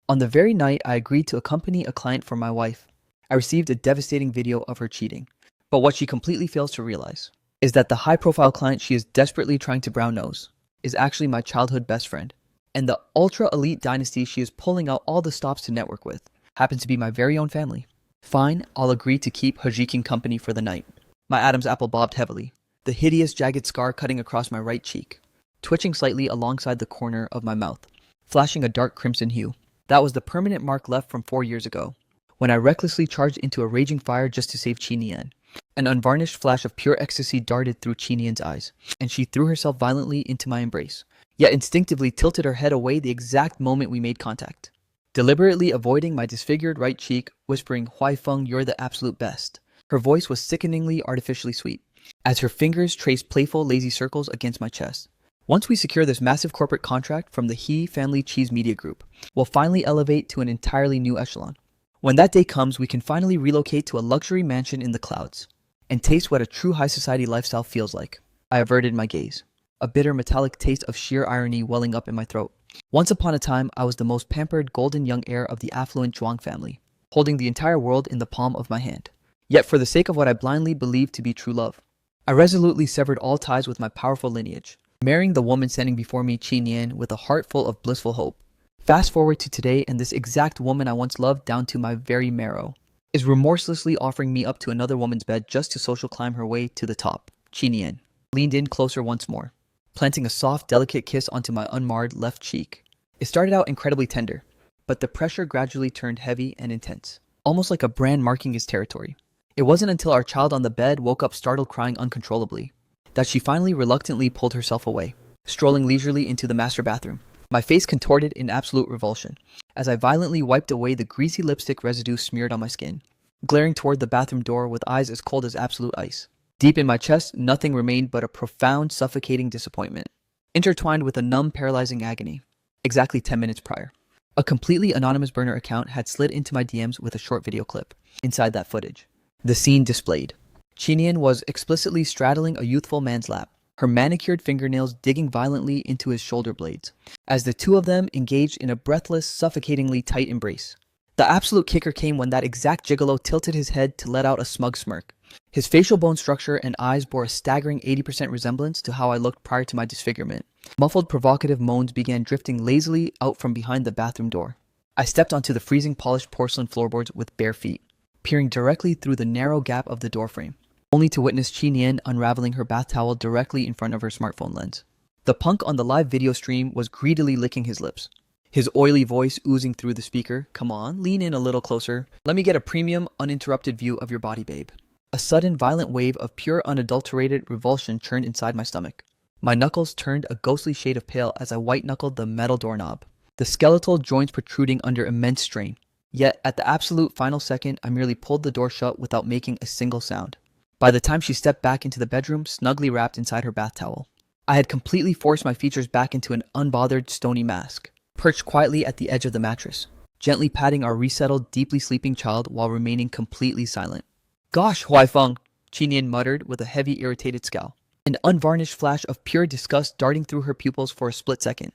On the very night I agreed to accompany a client for my wife, I received a devastating video of her cheating. But what she completely fails to realize is that the high-profile client she is desperately trying to brown nose is actually my childhood best friend. And the ultra-elite dynasty she is pulling out all the stops to network with happens to be my very own family. Fine, I'll agree to keep Hajiking company for the night. My Adam's apple bobbed heavily, the hideous jagged scar cutting across my right cheek, twitching slightly alongside the corner of my mouth, flashing a dark crimson hue. That was the permanent mark left from 4 years ago, when I recklessly charged into a raging fire just to save Chi Nian. An unvarnished flash of pure ecstasy darted through Chi Nian's eyes, and she threw herself violently into my embrace, yet instinctively tilted her head away the exact moment we made contact. Deliberately avoiding my disfigured right cheek, whispering, "Huai Feng, you're the absolute best." Her voice was sickeningly artificially sweet, as her fingers traced playful, lazy circles against my chest. Once we secure this massive corporate contract from the He Family Cheese Media Group, we'll finally elevate to an entirely new echelon. When that day comes, we can finally relocate to a luxury mansion in the clouds and taste what a true high society lifestyle feels like. I averted my gaze, a bitter metallic taste of sheer irony welling up in my throat. Once upon a time, I was the most pampered golden young heir of the affluent Zhuang family, holding the entire world in the palm of my hand. Yet for the sake of what I blindly believed to be true love, I resolutely severed all ties with my powerful lineage, marrying the woman standing before me, Chi Nian, with a heart full of blissful hope. Fast forward to today, and this exact woman I once loved down to my very marrow is remorselessly offering me up to another woman's bed just to social climb her way to the top. Chi Nian leaned in closer once more, planting a soft, delicate kiss onto my unmarred left cheek. It started out incredibly tender, but the pressure gradually turned heavy and intense, almost like a brand marking his territory. It wasn't until our child on the bed woke up startled, crying uncontrollably, that she finally reluctantly pulled herself away, strolling leisurely into the master bathroom. My face contorted in absolute revulsion, as I violently wiped away the greasy lipstick residue smeared on my skin, glaring toward the bathroom door with eyes as cold as absolute ice. Deep in my chest, nothing remained but a profound, suffocating disappointment, intertwined with a numb, paralyzing agony. Exactly 10 minutes prior, a completely anonymous burner account had slid into my DMs with a short video clip. Inside that footage, the scene displayed: Chi Nian was explicitly straddling a youthful man's lap, her manicured fingernails digging violently into his shoulder blades, as the two of them engaged in a breathless, suffocatingly tight embrace. The absolute kicker came when that exact gigolo tilted his head to let out a smug smirk. His facial bone structure and eyes bore a staggering 80% resemblance to how I looked prior to my disfigurement. Muffled, provocative moans began drifting lazily out from behind the bathroom door. I stepped onto the freezing polished porcelain floorboards with bare feet, peering directly through the narrow gap of the doorframe, only to witness Chi Nian unraveling her bath towel directly in front of her smartphone lens. The punk on the live video stream was greedily licking his lips, his oily voice oozing through the speaker. "Come on, lean in a little closer. Let me get a premium, uninterrupted view of your body, babe." A sudden, violent wave of pure, unadulterated revulsion churned inside my stomach. My knuckles turned a ghostly shade of pale as I white-knuckled the metal doorknob, the skeletal joints protruding under immense strain. Yet, at the absolute final second, I merely pulled the door shut without making a single sound. By the time she stepped back into the bedroom, snugly wrapped inside her bath towel, I had completely forced my features back into an unbothered, stony mask, perched quietly at the edge of the mattress, gently patting our resettled, deeply sleeping child while remaining completely silent. "Gosh, Huai Feng," Chi Nian muttered with a heavy, irritated scowl, an unvarnished flash of pure disgust darting through her pupils for a split second.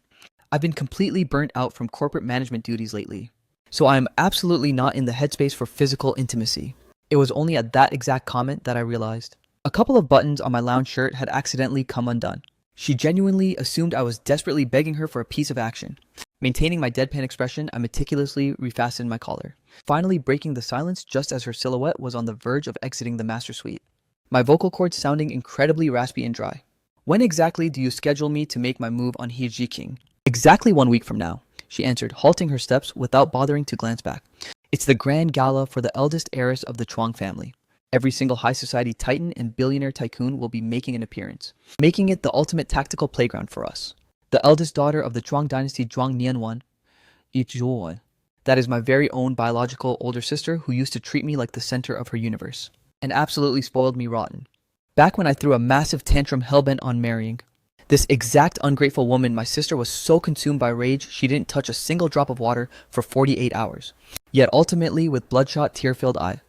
"I've been completely burnt out from corporate management duties lately, so I am absolutely not in the headspace for physical intimacy." It was only at that exact comment that I realized a couple of buttons on my lounge shirt had accidentally come undone. She genuinely assumed I was desperately begging her for a piece of action. Maintaining my deadpan expression, I meticulously refastened my collar, finally breaking the silence just as her silhouette was on the verge of exiting the master suite, my vocal cords sounding incredibly raspy and dry. "When exactly do you schedule me to make my move on He Ji King?" "Exactly 1 week from now," she answered, halting her steps without bothering to glance back. "It's the grand gala for the eldest heiress of the Chuang family. Every single high society titan and billionaire tycoon will be making an appearance, making it the ultimate tactical playground for us. The eldest daughter of the Zhuang dynasty, Zhuang Nianwan, Yijuan. That is my very own biological older sister who used to treat me like the center of her universe, and absolutely spoiled me rotten. Back when I threw a massive tantrum hellbent on marrying this exact ungrateful woman, my sister was so consumed by rage she didn't touch a single drop of water for 48 hours. Yet ultimately, with bloodshot, tear-filled eye,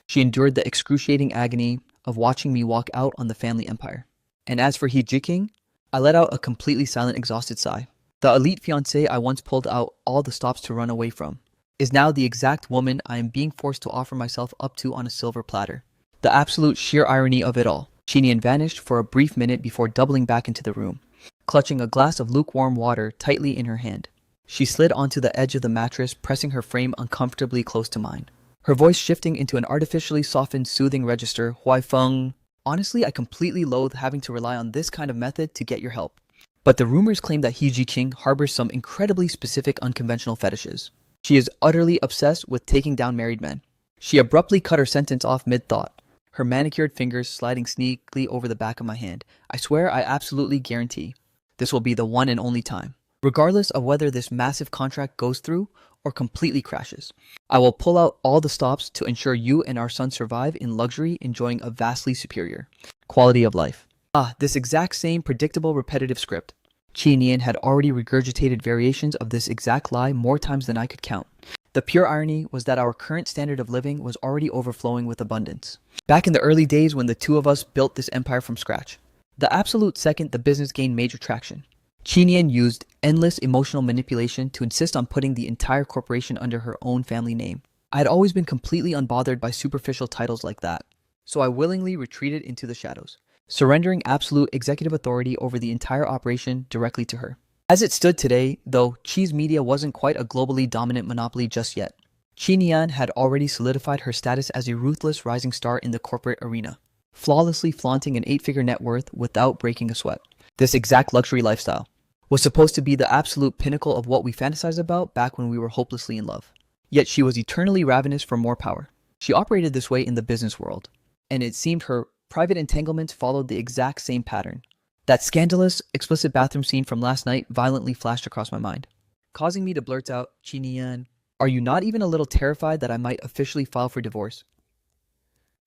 she endured the excruciating agony of watching me walk out on the family empire. And as for He Jiking, I let out a completely silent, exhausted sigh. The elite fiancée I once pulled out all the stops to run away from is now the exact woman I am being forced to offer myself up to on a silver platter. The absolute sheer irony of it all. Chinian vanished for a brief minute before doubling back into the room, clutching a glass of lukewarm water tightly in her hand. She slid onto the edge of the mattress, pressing her frame uncomfortably close to mine, her voice shifting into an artificially softened, soothing register. Huai Feng. Honestly, I completely loathe having to rely on this kind of method to get your help. But the rumors claim that He Ji-King harbors some incredibly specific unconventional fetishes. She is utterly obsessed with taking down married men. She abruptly cut her sentence off mid-thought, her manicured fingers sliding sneakily over the back of my hand. I swear, I absolutely guarantee this will be the one and only time. Regardless of whether this massive contract goes through or completely crashes, I will pull out all the stops to ensure you and our son survive in luxury, enjoying a vastly superior quality of life. This exact same predictable repetitive script. Qi Nian had already regurgitated variations of this exact lie more times than I could count. The pure irony was that our current standard of living was already overflowing with abundance. Back in the early days when the two of us built this empire from scratch, the absolute second the business gained major traction, Qi Nian used endless emotional manipulation to insist on putting the entire corporation under her own family name. I had always been completely unbothered by superficial titles like that, so I willingly retreated into the shadows, surrendering absolute executive authority over the entire operation directly to her. As it stood today, though, Qi's media wasn't quite a globally dominant monopoly just yet. Qi Nian had already solidified her status as a ruthless rising star in the corporate arena, flawlessly flaunting an 8-figure net worth without breaking a sweat. This exact luxury lifestyle was supposed to be the absolute pinnacle of what we fantasized about back when we were hopelessly in love. Yet she was eternally ravenous for more power. She operated this way in the business world, and it seemed her private entanglements followed the exact same pattern. That scandalous, explicit bathroom scene from last night violently flashed across my mind, causing me to blurt out, "Qi Nian, are you not even a little terrified that I might officially file for divorce?"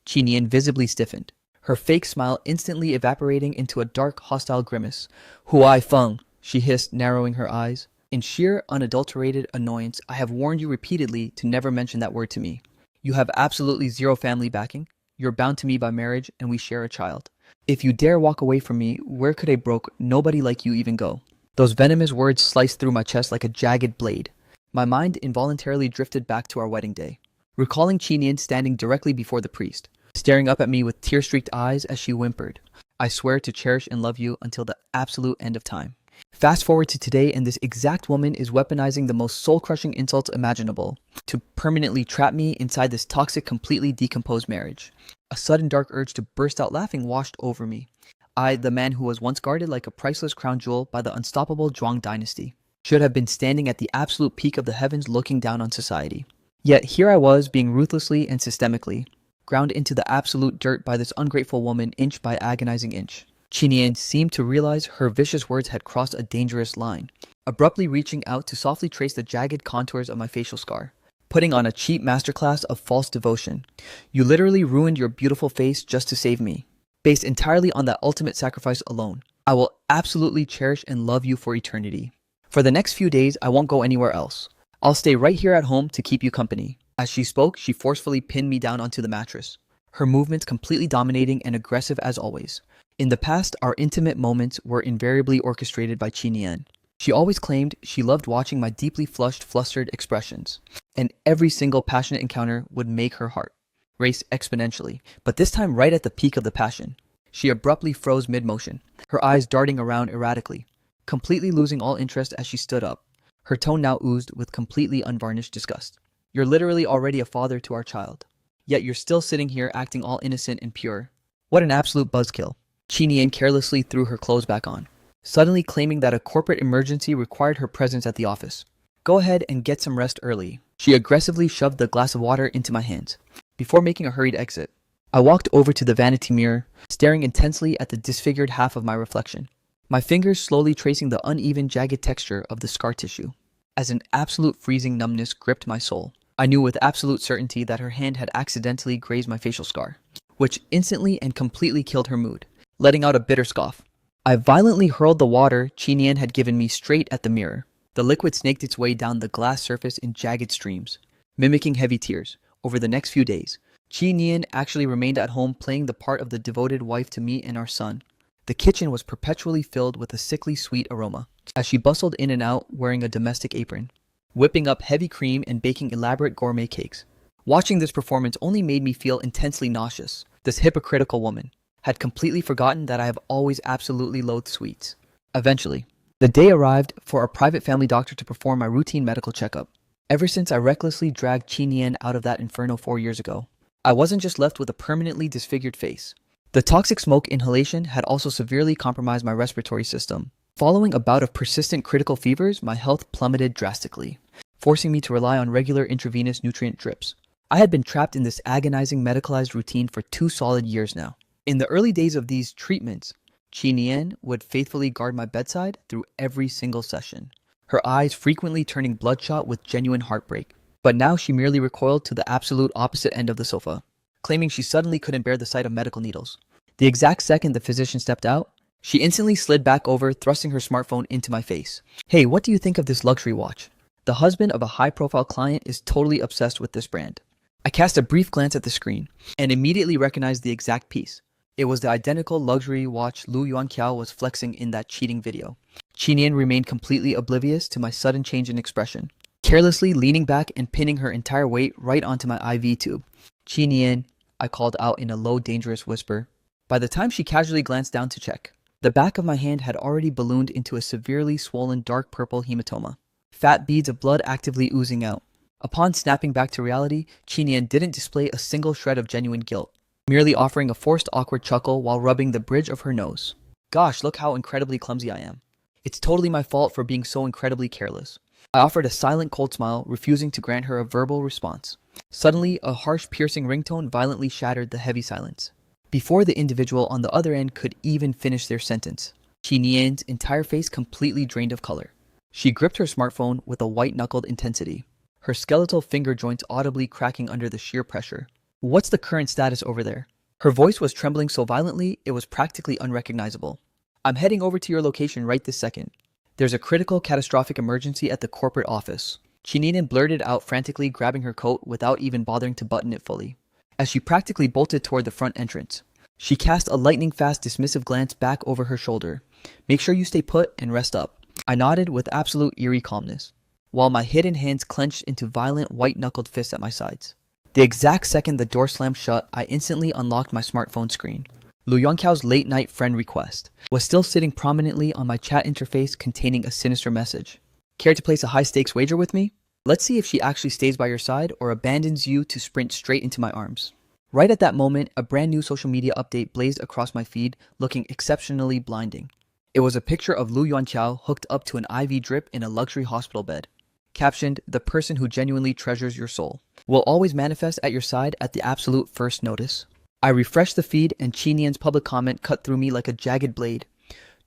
Qi Nian visibly stiffened, her fake smile instantly evaporating into a dark, hostile grimace. "Huai Feng," she hissed, narrowing her eyes. "In sheer, unadulterated annoyance, I have warned you repeatedly to never mention that word to me. You have absolutely zero family backing. You're bound to me by marriage, and we share a child. If you dare walk away from me, where could a broke nobody like you even go?" Those venomous words sliced through my chest like a jagged blade. My mind involuntarily drifted back to our wedding day, recalling Qi Nian standing directly before the priest, staring up at me with tear-streaked eyes as she whimpered, "I swear to cherish and love you until the absolute end of time." Fast forward to today, and this exact woman is weaponizing the most soul-crushing insults imaginable to permanently trap me inside this toxic, completely decomposed marriage. A sudden dark urge to burst out laughing washed over me. I, the man who was once guarded like a priceless crown jewel by the unstoppable Zhuang dynasty, should have been standing at the absolute peak of the heavens looking down on society. Yet here I was, being ruthlessly and systemically ground into the absolute dirt by this ungrateful woman inch by agonizing inch. Qi Nian seemed to realize her vicious words had crossed a dangerous line, abruptly reaching out to softly trace the jagged contours of my facial scar, putting on a cheap masterclass of false devotion. "You literally ruined your beautiful face just to save me. Based entirely on that ultimate sacrifice alone, I will absolutely cherish and love you for eternity. For the next few days, I won't go anywhere else. I'll stay right here at home to keep you company." As she spoke, she forcefully pinned me down onto the mattress, her movements completely dominating and aggressive as always. In the past, our intimate moments were invariably orchestrated by Qi Nian. She always claimed she loved watching my deeply flushed, flustered expressions, and every single passionate encounter would make her heart race exponentially. But this time, right at the peak of the passion, she abruptly froze mid-motion, her eyes darting around erratically, completely losing all interest as she stood up. Her tone now oozed with completely unvarnished disgust. "You're literally already a father to our child, yet you're still sitting here acting all innocent and pure. What an absolute buzzkill." Qi Nian carelessly threw her clothes back on, suddenly claiming that a corporate emergency required her presence at the office. "Go ahead and get some rest early." She aggressively shoved the glass of water into my hands, before making a hurried exit. I walked over to the vanity mirror, staring intensely at the disfigured half of my reflection, my fingers slowly tracing the uneven, jagged texture of the scar tissue. As an absolute freezing numbness gripped my soul, I knew with absolute certainty that her hand had accidentally grazed my facial scar, which instantly and completely killed her mood, letting out a bitter scoff. I violently hurled the water Qi Nian had given me straight at the mirror. The liquid snaked its way down the glass surface in jagged streams, mimicking heavy tears. Over the next few days, Qi Nian actually remained at home playing the part of the devoted wife to me and our son. The kitchen was perpetually filled with a sickly sweet aroma, as she bustled in and out wearing a domestic apron, whipping up heavy cream and baking elaborate gourmet cakes. Watching this performance only made me feel intensely nauseous. This hypocritical woman had completely forgotten that I have always absolutely loathed sweets. Eventually, the day arrived for a private family doctor to perform my routine medical checkup. Ever since I recklessly dragged Qinian out of that inferno 4 years ago, I wasn't just left with a permanently disfigured face. The toxic smoke inhalation had also severely compromised my respiratory system. Following a bout of persistent critical fevers, my health plummeted drastically, forcing me to rely on regular intravenous nutrient drips. I had been trapped in this agonizing medicalized routine for 2 solid years now. In the early days of these treatments, Qinian would faithfully guard my bedside through every single session, her eyes frequently turning bloodshot with genuine heartbreak. But now she merely recoiled to the absolute opposite end of the sofa, claiming she suddenly couldn't bear the sight of medical needles. The exact second the physician stepped out, she instantly slid back over, thrusting her smartphone into my face. "Hey, what do you think of this luxury watch? The husband of a high-profile client is totally obsessed with this brand." I cast a brief glance at the screen and immediately recognized the exact piece. It was the identical luxury watch Lu Yuanqiao was flexing in that cheating video. Qinian remained completely oblivious to my sudden change in expression, carelessly leaning back and pinning her entire weight right onto my IV tube. "Qinian," I called out in a low, dangerous whisper. By the time she casually glanced down to check, the back of my hand had already ballooned into a severely swollen dark purple hematoma, fat beads of blood actively oozing out. Upon snapping back to reality, Qinian didn't display a single shred of genuine guilt, merely offering a forced awkward chuckle while rubbing the bridge of her nose. "Gosh, look how incredibly clumsy I am. It's totally my fault for being so incredibly careless." I offered a silent cold smile, refusing to grant her a verbal response. Suddenly, a harsh piercing ringtone violently shattered the heavy silence. Before the individual on the other end could even finish their sentence, Qinian's entire face completely drained of color. She gripped her smartphone with a white-knuckled intensity, her skeletal finger joints audibly cracking under the sheer pressure. "What's the current status over there?" Her voice was trembling so violently it was practically unrecognizable. "I'm heading over to your location right this second. There's a critical catastrophic emergency at the corporate office." Qinian blurted out frantically, grabbing her coat without even bothering to button it fully. As she practically bolted toward the front entrance, she cast a lightning-fast dismissive glance back over her shoulder. "Make sure you stay put and rest up." I nodded with absolute eerie calmness, while my hidden hands clenched into violent white-knuckled fists at my sides. The exact second the door slammed shut, I instantly unlocked my smartphone screen. Lu Yuanqiao's late-night friend request was still sitting prominently on my chat interface containing a sinister message. "Care to place a high-stakes wager with me? Let's see if she actually stays by your side or abandons you to sprint straight into my arms." Right at that moment, a brand new social media update blazed across my feed, looking exceptionally blinding. It was a picture of Lu Yuanqiao hooked up to an IV drip in a luxury hospital bed. Captioned, "The person who genuinely treasures your soul will always manifest at your side at the absolute first notice." I refreshed the feed and Qinian's public comment cut through me like a jagged blade.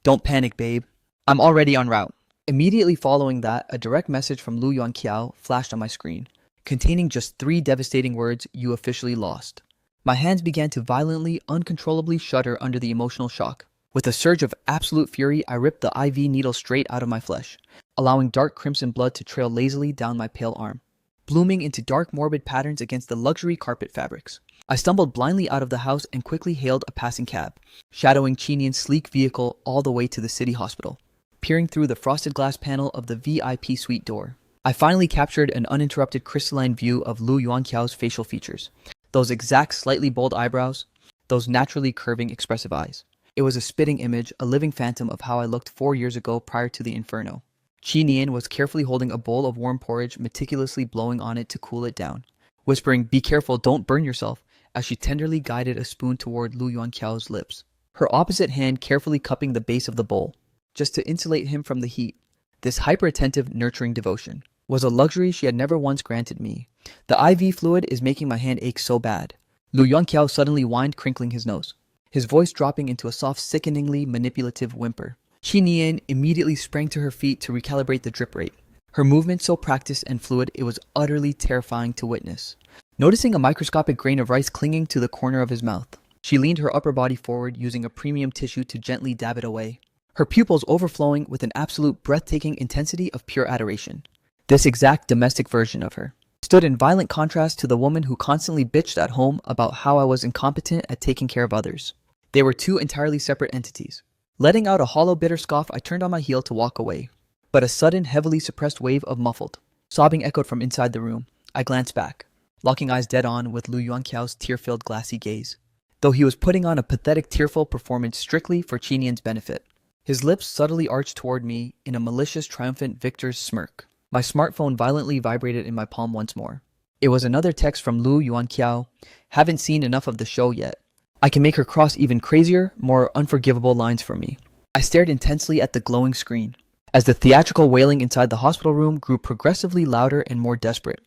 "Don't panic, babe. I'm already en route." Immediately following that, a direct message from Lu Yuanqiao flashed on my screen, containing just 3 devastating words: "You officially lost." My hands began to violently, uncontrollably shudder under the emotional shock. With a surge of absolute fury, I ripped the IV needle straight out of my flesh, allowing dark crimson blood to trail lazily down my pale arm, blooming into dark morbid patterns against the luxury carpet fabrics. I stumbled blindly out of the house and quickly hailed a passing cab, shadowing Qinian's sleek vehicle all the way to the city hospital. Peering through the frosted glass panel of the VIP suite door, I finally captured an uninterrupted crystalline view of Lu Yuanqiao's facial features. Those exact slightly bold eyebrows, those naturally curving expressive eyes. It was a spitting image, a living phantom of how I looked 4 years ago prior to the inferno. Qinian was carefully holding a bowl of warm porridge, meticulously blowing on it to cool it down, whispering, "Be careful, don't burn yourself," as she tenderly guided a spoon toward Lu Yuanqiao's lips, her opposite hand carefully cupping the base of the bowl, just to insulate him from the heat. This hyper-attentive, nurturing devotion was a luxury she had never once granted me. "The IV fluid is making my hand ache so bad." Lu Yuanqiao suddenly whined, crinkling his nose, his voice dropping into a soft, sickeningly manipulative whimper. Qinian immediately sprang to her feet to recalibrate the drip rate, her movement so practiced and fluid it was utterly terrifying to witness. Noticing a microscopic grain of rice clinging to the corner of his mouth, she leaned her upper body forward, using a premium tissue to gently dab it away, her pupils overflowing with an absolute breathtaking intensity of pure adoration. This exact domestic version of her stood in violent contrast to the woman who constantly bitched at home about how I was incompetent at taking care of others. They were 2 entirely separate entities, Letting out a hollow, bitter scoff, I turned on my heel to walk away. But a sudden, heavily suppressed wave of muffled sobbing echoed from inside the room. I glanced back, locking eyes dead on with Lu Yuanqiao's tear-filled, glassy gaze, though he was putting on a pathetic, tearful performance strictly for Qinian's benefit. His lips subtly arched toward me in a malicious, triumphant victor's smirk. My smartphone violently vibrated in my palm once more. It was another text from Lu Yuanqiao. Haven't seen enough of the show yet. I can make her cross even crazier, more unforgivable lines for me. I stared intensely at the glowing screen, as the theatrical wailing inside the hospital room grew progressively louder and more desperate.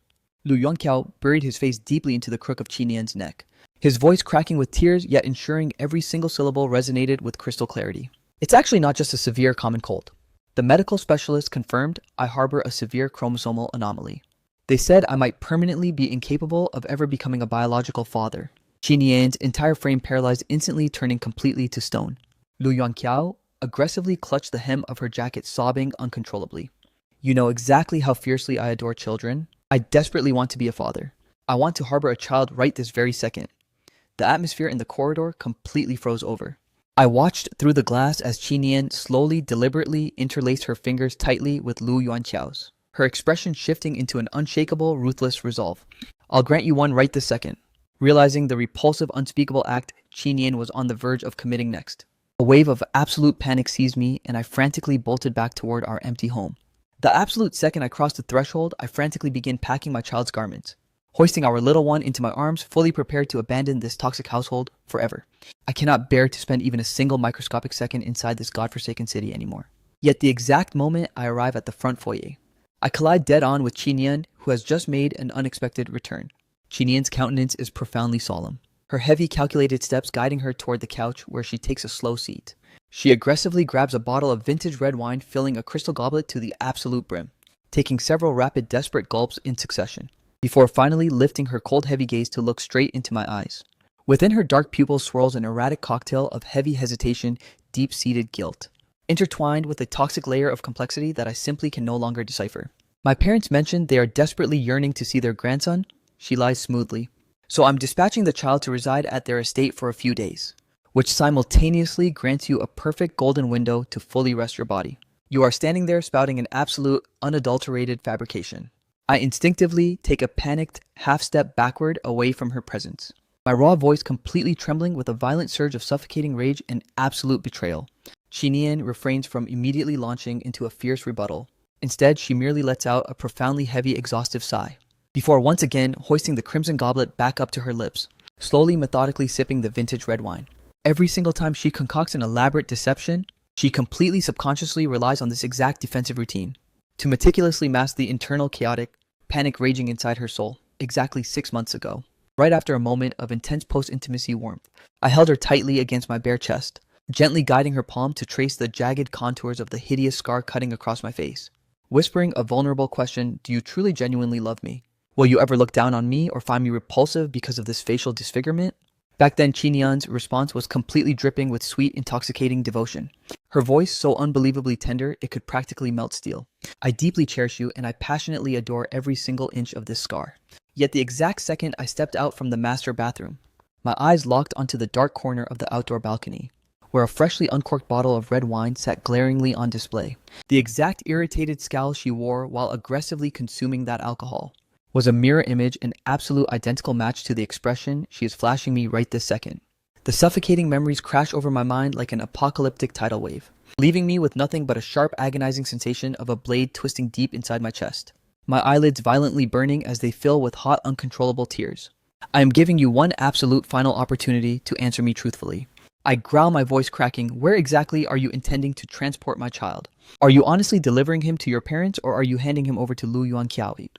Lu Yuanqiao buried his face deeply into the crook of Qinian's neck, his voice cracking with tears, yet ensuring every single syllable resonated with crystal clarity. It's actually not just a severe common cold. The medical specialist confirmed I harbor a severe chromosomal anomaly. They said I might permanently be incapable of ever becoming a biological father. Qinian's entire frame paralyzed, instantly turning completely to stone. Lu Yuanqiao aggressively clutched the hem of her jacket, sobbing uncontrollably. You know exactly how fiercely I adore children. I desperately want to be a father. I want to harbor a child right this very second. The atmosphere in the corridor completely froze over. I watched through the glass as Qinian slowly, deliberately interlaced her fingers tightly with Lu Yuanqiao's, her expression shifting into an unshakable, ruthless resolve. I'll grant you one right this second. Realizing the repulsive, unspeakable act Qinian was on the verge of committing next, a wave of absolute panic seized me, and I frantically bolted back toward our empty home. The absolute second I crossed the threshold, I frantically began packing my child's garments, hoisting our little one into my arms, fully prepared to abandon this toxic household forever. I cannot bear to spend even a single microscopic second inside this godforsaken city anymore. Yet the exact moment I arrive at the front foyer, I collide dead-on with Qinian, who has just made an unexpected return. Qinian's countenance is profoundly solemn, her heavy, calculated steps guiding her toward the couch where she takes a slow seat. She aggressively grabs a bottle of vintage red wine, filling a crystal goblet to the absolute brim, taking several rapid, desperate gulps in succession, before finally lifting her cold, heavy gaze to look straight into my eyes. Within her dark pupils swirls an erratic cocktail of heavy hesitation, deep-seated guilt, intertwined with a toxic layer of complexity that I simply can no longer decipher. My parents mentioned they are desperately yearning to see their grandson. She lies smoothly. So I'm dispatching the child to reside at their estate for a few days, which simultaneously grants you a perfect golden window to fully rest your body. You are standing there spouting an absolute, unadulterated fabrication. I instinctively take a panicked half-step backward away from her presence, my raw voice completely trembling with a violent surge of suffocating rage and absolute betrayal. Qinian refrains from immediately launching into a fierce rebuttal. Instead, she merely lets out a profoundly heavy, exhaustive sigh, before once again hoisting the crimson goblet back up to her lips, slowly, methodically sipping the vintage red wine. Every single time she concocts an elaborate deception, she completely subconsciously relies on this exact defensive routine to meticulously mask the internal chaotic panic raging inside her soul. Exactly 6 months ago, right after a moment of intense post-intimacy warmth, I held her tightly against my bare chest, gently guiding her palm to trace the jagged contours of the hideous scar cutting across my face, whispering a vulnerable question: do you truly genuinely love me? Will you ever look down on me or find me repulsive because of this facial disfigurement? Back then, Qinian's response was completely dripping with sweet, intoxicating devotion. Her voice so unbelievably tender, it could practically melt steel. I deeply cherish you, and I passionately adore every single inch of this scar. Yet the exact second I stepped out from the master bathroom, my eyes locked onto the dark corner of the outdoor balcony, where a freshly uncorked bottle of red wine sat glaringly on display. The exact irritated scowl she wore while aggressively consuming that alcohol was a mirror image, an absolute identical match to the expression she is flashing me right this second. The suffocating memories crash over my mind like an apocalyptic tidal wave, leaving me with nothing but a sharp, agonizing sensation of a blade twisting deep inside my chest, my eyelids violently burning as they fill with hot, uncontrollable tears. I am giving you one absolute final opportunity to answer me truthfully. I growl, my voice cracking. Where exactly are you intending to transport my child? Are you honestly delivering him to your parents, or are you handing him over to Lu Yuanqiao?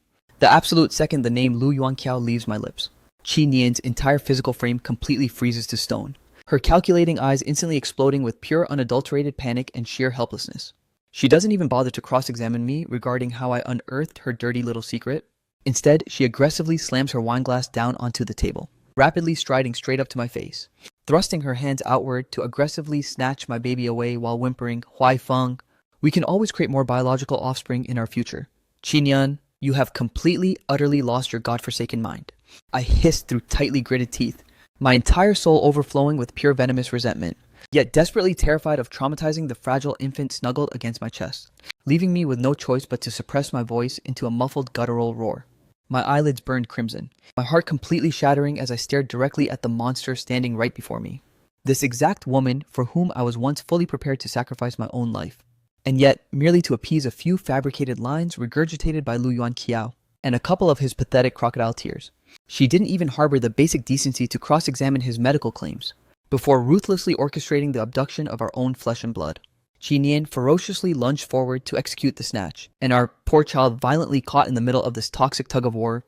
The absolute second the name Lu Yuanqiao leaves my lips, Qinian's entire physical frame completely freezes to stone, her calculating eyes instantly exploding with pure, unadulterated panic and sheer helplessness. She doesn't even bother to cross-examine me regarding how I unearthed her dirty little secret. Instead, she aggressively slams her wineglass down onto the table, rapidly striding straight up to my face, thrusting her hands outward to aggressively snatch my baby away while whimpering, "Huai Feng, we can always create more biological offspring in our future. Qinian, you have completely, utterly lost your godforsaken mind." I hissed through tightly gritted teeth, my entire soul overflowing with pure venomous resentment. yet desperately terrified of traumatizing the fragile infant snuggled against my chest, leaving me with no choice but to suppress my voice into a muffled guttural roar. My eyelids burned crimson, my heart completely shattering as I stared directly at the monster standing right before me. This exact woman for whom I was once fully prepared to sacrifice my own life. And yet, merely to appease a few fabricated lines regurgitated by Lu Yuanqiao and a couple of his pathetic crocodile tears. She didn't even harbor the basic decency to cross-examine his medical claims, before ruthlessly orchestrating the abduction of our own flesh and blood. Qi Nian ferociously lunged forward to execute the snatch, and our poor child, violently caught in the middle of this toxic tug-of-war,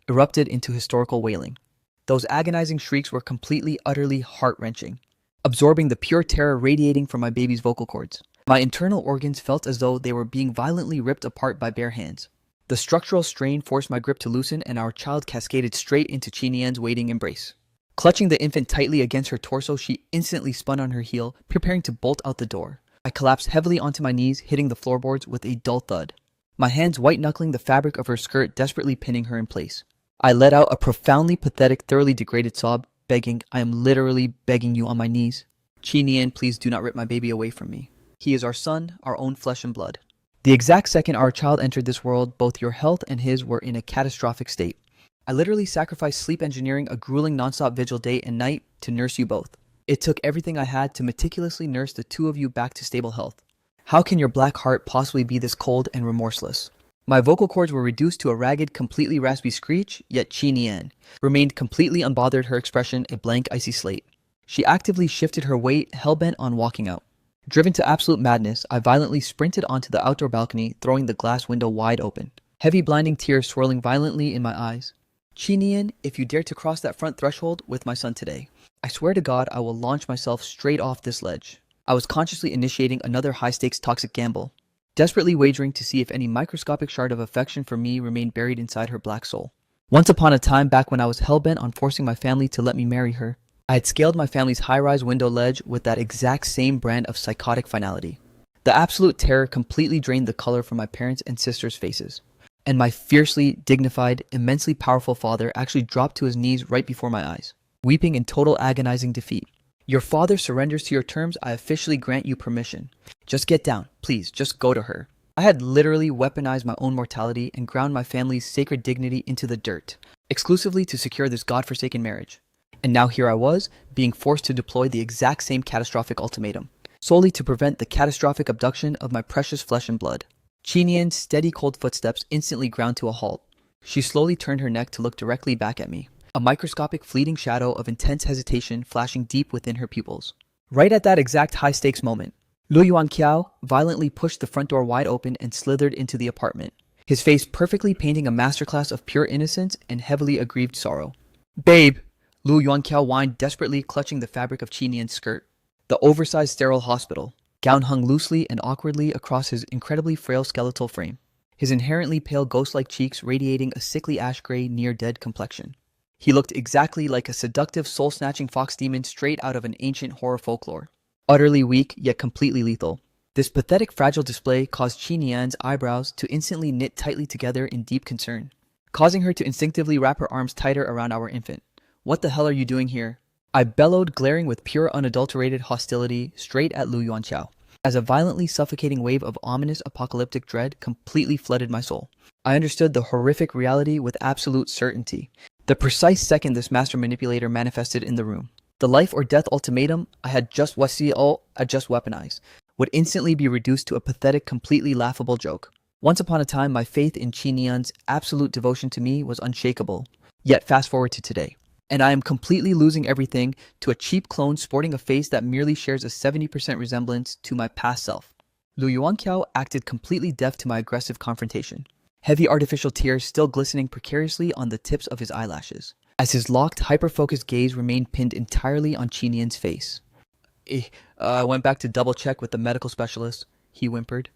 erupted into historical wailing. Those agonizing shrieks were completely, utterly heart-wrenching, absorbing the pure terror radiating from my baby's vocal cords. My internal organs felt as though they were being violently ripped apart by bare hands. The structural strain forced my grip to loosen, and our child cascaded straight into Qi Nian's waiting embrace. Clutching the infant tightly against her torso, she instantly spun on her heel, preparing to bolt out the door. I collapsed heavily onto my knees, hitting the floorboards with a dull thud, my hands white-knuckling the fabric of her skirt, desperately pinning her in place. I let out a profoundly pathetic, thoroughly degraded sob, begging, I am literally begging you on my knees. Qi Nian, please do not rip my baby away from me. He is our son, our own flesh and blood. The exact second our child entered this world, both your health and his were in a catastrophic state. I literally sacrificed sleep engineering a grueling nonstop vigil day and night to nurse you both. It took everything I had to meticulously nurse the two of you back to stable health. How can your black heart possibly be this cold and remorseless? My vocal cords were reduced to a ragged, completely raspy screech, yet Qi Nian remained completely unbothered, her expression a blank, icy slate. She actively shifted her weight, hell-bent on walking out. Driven to absolute madness, I violently sprinted onto the outdoor balcony, throwing the glass window wide open, heavy blinding tears swirling violently in my eyes. Qi Nian, if you dare to cross that front threshold with my son today, I swear to God I will launch myself straight off this ledge. I was consciously initiating another high-stakes toxic gamble, desperately wagering to see if any microscopic shard of affection for me remained buried inside her black soul. Once upon a time, back when I was hell-bent on forcing my family to let me marry her, I had scaled my family's high-rise window ledge with that exact same brand of psychotic finality. The absolute terror completely drained the color from my parents' and sisters' faces, and my fiercely dignified, immensely powerful father actually dropped to his knees right before my eyes, weeping in total agonizing defeat. Your father surrenders to your terms. I officially grant you permission. Just get down, please, just go to her. I had literally weaponized my own mortality and ground my family's sacred dignity into the dirt, exclusively to secure this godforsaken marriage. And now here I was, being forced to deploy the exact same catastrophic ultimatum, solely to prevent the catastrophic abduction of my precious flesh and blood. Qi Nian's steady cold footsteps instantly ground to a halt. She slowly turned her neck to look directly back at me, a microscopic fleeting shadow of intense hesitation flashing deep within her pupils. Right at that exact high-stakes moment, Lu Yuanqiao violently pushed the front door wide open and slithered into the apartment, his face perfectly painting a masterclass of pure innocence and heavily aggrieved sorrow. Babe! Lu Yuanqiao whined, desperately clutching the fabric of Qi Nian's skirt. The oversized sterile hospital gown hung loosely and awkwardly across his incredibly frail skeletal frame, his inherently pale ghost-like cheeks radiating a sickly ash-gray, near-dead complexion. He looked exactly like a seductive, soul-snatching fox demon straight out of an ancient horror folklore. Utterly weak, yet completely lethal. This pathetic, fragile display caused Qi Nian's eyebrows to instantly knit tightly together in deep concern, causing her to instinctively wrap her arms tighter around our infant. What the hell are you doing here? I bellowed, glaring with pure unadulterated hostility straight at Lu Yuanqiao, as a violently suffocating wave of ominous apocalyptic dread completely flooded my soul. I understood the horrific reality with absolute certainty. The precise second this master manipulator manifested in the room, the life or death ultimatum I had just weaponized would instantly be reduced to a pathetic, completely laughable joke. Once upon a time, my faith in Qi Nian's absolute devotion to me was unshakable. Yet fast forward to today, and I am completely losing everything to a cheap clone sporting a face that merely shares a 70% resemblance to my past self. Lu Yuanqiao acted completely deaf to my aggressive confrontation, heavy artificial tears still glistening precariously on the tips of his eyelashes, as his locked, hyper-focused gaze remained pinned entirely on Qi Nian's face. I went back to double-check with the medical specialist, he whimpered.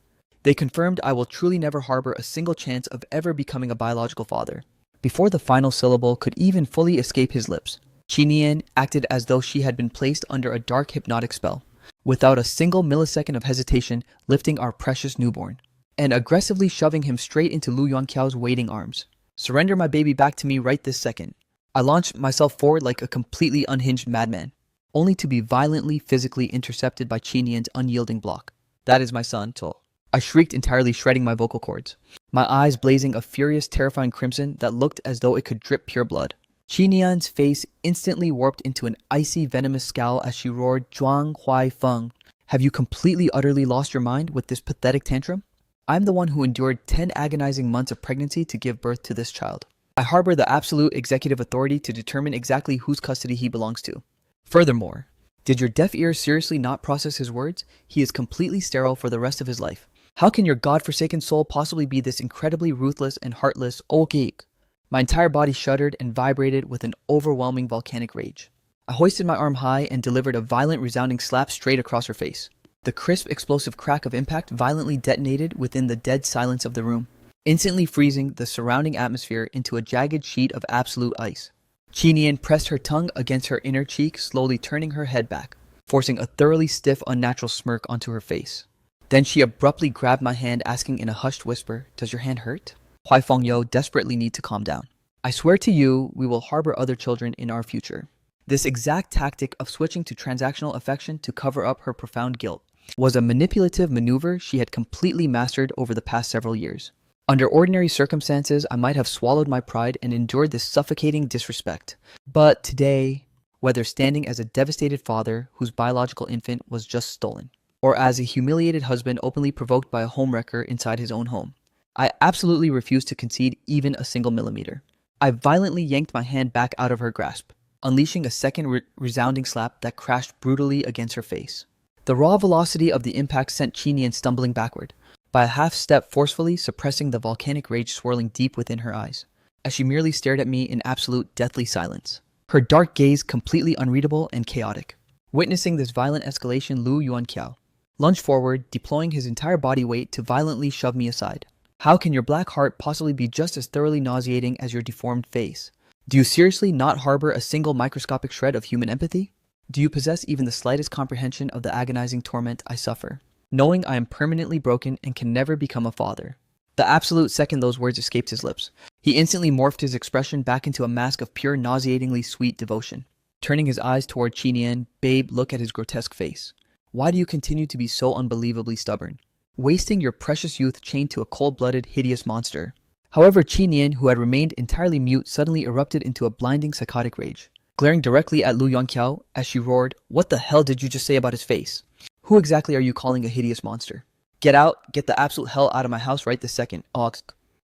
They confirmed I will truly never harbor a single chance of ever becoming a biological father. Before the final syllable could even fully escape his lips, Qi Nian acted as though she had been placed under a dark hypnotic spell, without a single millisecond of hesitation lifting our precious newborn, and aggressively shoving him straight into Lu Yuanqiao's waiting arms. Surrender my baby back to me right this second. I launched myself forward like a completely unhinged madman, only to be violently physically intercepted by Qinian's unyielding block. That is my son, To. I shrieked, entirely shredding my vocal cords, my eyes blazing a furious, terrifying crimson that looked as though it could drip pure blood. Qinian's face instantly warped into an icy, venomous scowl as she roared, Zhuang Huai Feng, have you completely, utterly lost your mind with this pathetic tantrum? I'm the one who endured 10 agonizing months of pregnancy to give birth to this child. I harbor the absolute executive authority to determine exactly whose custody he belongs to. Furthermore, did your deaf ears seriously not process his words? He is completely sterile for the rest of his life. How can your godforsaken soul possibly be this incredibly ruthless and heartless geek? My entire body shuddered and vibrated with an overwhelming volcanic rage. I hoisted my arm high and delivered a violent, resounding slap straight across her face. The crisp, explosive crack of impact violently detonated within the dead silence of the room, instantly freezing the surrounding atmosphere into a jagged sheet of absolute ice. Qinian pressed her tongue against her inner cheek, slowly turning her head back, forcing a thoroughly stiff, unnatural smirk onto her face. Then she abruptly grabbed my hand, asking in a hushed whisper, does your hand hurt? Huai Fengyo desperately need to calm down. I swear to you, we will harbor other children in our future. This exact tactic of switching to transactional affection to cover up her profound guilt was a manipulative maneuver she had completely mastered over the past several years. Under ordinary circumstances, I might have swallowed my pride and endured this suffocating disrespect. But today, whether standing as a devastated father whose biological infant was just stolen, or as a humiliated husband openly provoked by a homewrecker inside his own home, I absolutely refused to concede even a single millimeter. I violently yanked my hand back out of her grasp, unleashing a second resounding slap that crashed brutally against her face. The raw velocity of the impact sent Qinian stumbling backward, by a half step forcefully suppressing the volcanic rage swirling deep within her eyes, as she merely stared at me in absolute deathly silence, her dark gaze completely unreadable and chaotic. Witnessing this violent escalation, Lu Yuanqiao lunged forward, deploying his entire body weight to violently shove me aside. How can your black heart possibly be just as thoroughly nauseating as your deformed face? Do you seriously not harbor a single microscopic shred of human empathy? Do you possess even the slightest comprehension of the agonizing torment I suffer, knowing I am permanently broken and can never become a father? The absolute second those words escaped his lips, he instantly morphed his expression back into a mask of pure, nauseatingly sweet devotion. Turning his eyes toward Qinian, babe, look at his grotesque face. Why do you continue to be so unbelievably stubborn, wasting your precious youth chained to a cold-blooded, hideous monster? However, Qinian, who had remained entirely mute, suddenly erupted into a blinding, psychotic rage, glaring directly at Lu Yuanqiao as she roared, what the hell did you just say about his face? Who exactly are you calling a hideous monster? Get out, get the absolute hell out of my house right this second. Lu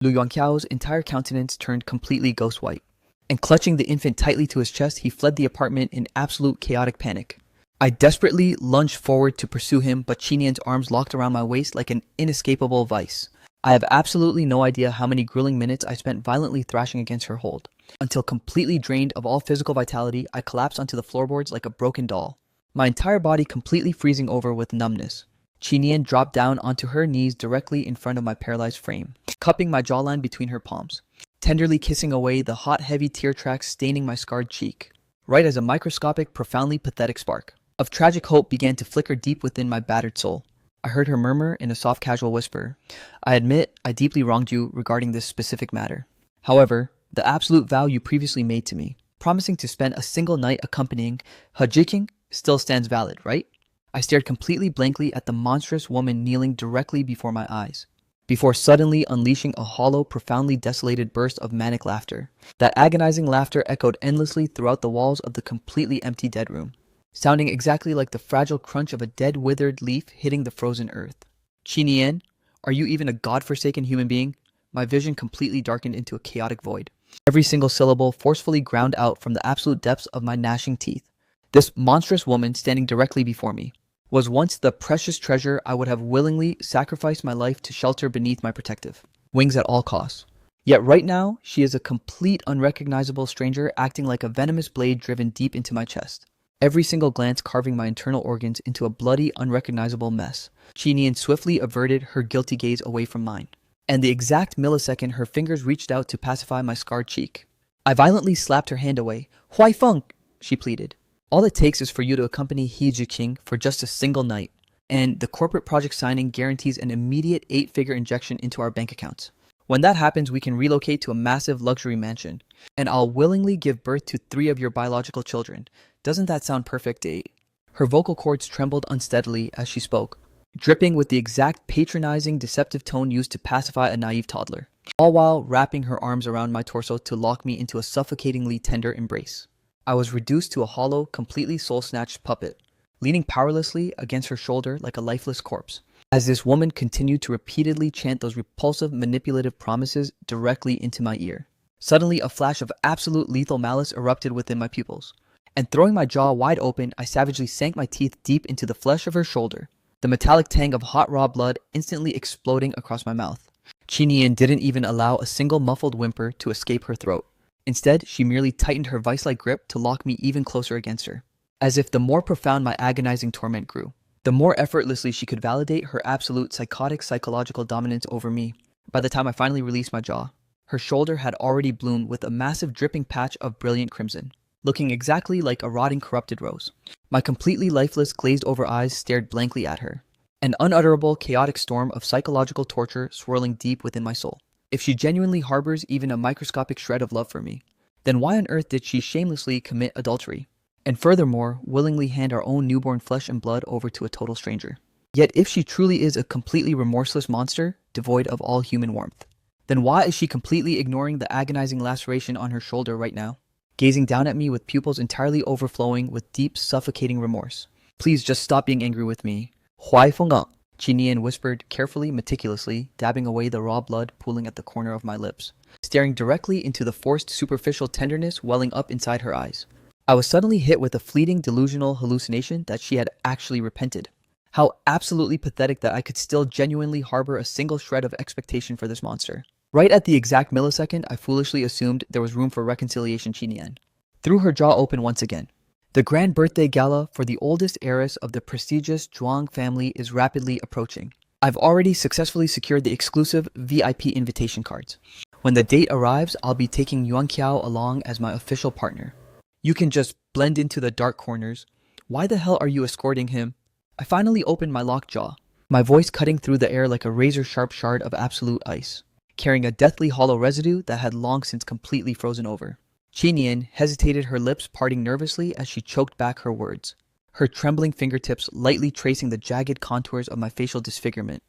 Yuanqiao's entire countenance turned completely ghost white, and clutching the infant tightly to his chest, he fled the apartment in absolute chaotic panic. I desperately lunged forward to pursue him, but Qinian's arms locked around my waist like an inescapable vice. I have absolutely no idea how many grueling minutes I spent violently thrashing against her hold, until completely drained of all physical vitality, I collapsed onto the floorboards like a broken doll, my entire body completely freezing over with numbness. Qinian dropped down onto her knees directly in front of my paralyzed frame, cupping my jawline between her palms, tenderly kissing away the hot, heavy tear tracks staining my scarred cheek, right as a microscopic, profoundly pathetic spark of tragic hope began to flicker deep within my battered soul. I heard her murmur in a soft, casual whisper, I admit I deeply wronged you regarding this specific matter. However, the absolute vow you previously made to me, promising to spend a single night accompanying Hajiking, still stands valid, right? I stared completely blankly at the monstrous woman kneeling directly before my eyes, before suddenly unleashing a hollow, profoundly desolated burst of manic laughter. That agonizing laughter echoed endlessly throughout the walls of the completely empty dead room, sounding exactly like the fragile crunch of a dead, withered leaf hitting the frozen earth. Qinian, are you even a godforsaken human being? My vision completely darkened into a chaotic void, every single syllable forcefully ground out from the absolute depths of my gnashing teeth. This monstrous woman standing directly before me was once the precious treasure I would have willingly sacrificed my life to shelter beneath my protective wings at all costs. Yet right now, she is a complete unrecognizable stranger acting like a venomous blade driven deep into my chest, every single glance carving my internal organs into a bloody, unrecognizable mess. Qinian swiftly averted her guilty gaze away from mine, and the exact millisecond her fingers reached out to pacify my scarred cheek, I violently slapped her hand away. Huai Feng, she pleaded. All it takes is for you to accompany He Jiqing for just a single night, and the corporate project signing guarantees an immediate 8-figure injection into our bank accounts. When that happens, we can relocate to a massive luxury mansion, and I'll willingly give birth to 3 of your biological children. Doesn't that sound perfect, date? Her vocal cords trembled unsteadily as she spoke, dripping with the exact patronizing, deceptive tone used to pacify a naive toddler, all while wrapping her arms around my torso to lock me into a suffocatingly tender embrace. I was reduced to a hollow, completely soul-snatched puppet, leaning powerlessly against her shoulder like a lifeless corpse, as this woman continued to repeatedly chant those repulsive, manipulative promises directly into my ear. Suddenly, a flash of absolute lethal malice erupted within my pupils, and throwing my jaw wide open, I savagely sank my teeth deep into the flesh of her shoulder, the metallic tang of hot raw blood instantly exploding across my mouth. Chinian didn't even allow a single muffled whimper to escape her throat. Instead, she merely tightened her vice-like grip to lock me even closer against her, as if the more profound my agonizing torment grew, the more effortlessly she could validate her absolute psychotic psychological dominance over me. By the time I finally released my jaw, her shoulder had already bloomed with a massive dripping patch of brilliant crimson, looking exactly like a rotting corrupted rose. My completely lifeless glazed-over eyes stared blankly at her, an unutterable chaotic storm of psychological torture swirling deep within my soul. If she genuinely harbors even a microscopic shred of love for me, then why on earth did she shamelessly commit adultery? And furthermore, willingly hand our own newborn flesh and blood over to a total stranger? Yet if she truly is a completely remorseless monster, devoid of all human warmth, then why is she completely ignoring the agonizing laceration on her shoulder right now, gazing down at me with pupils entirely overflowing with deep, suffocating remorse? Please just stop being angry with me. Huai Fenggang, Qinian whispered carefully, meticulously, dabbing away the raw blood pooling at the corner of my lips, staring directly into the forced superficial tenderness welling up inside her eyes. I was suddenly hit with a fleeting delusional hallucination that she had actually repented. How absolutely pathetic that I could still genuinely harbor a single shred of expectation for this monster. Right at the exact millisecond, I foolishly assumed there was room for reconciliation, Qinian threw her jaw open once again. The grand birthday gala for the oldest heiress of the prestigious Zhuang family is rapidly approaching. I've already successfully secured the exclusive VIP invitation cards. When the date arrives, I'll be taking Yuan Qiao along as my official partner. You can just blend into the dark corners. Why the hell are you escorting him? I finally opened my locked jaw, my voice cutting through the air like a razor-sharp shard of absolute ice, carrying a deathly hollow residue that had long since completely frozen over. Qinian hesitated, her lips parting nervously as she choked back her words, her trembling fingertips lightly tracing the jagged contours of my facial disfigurement.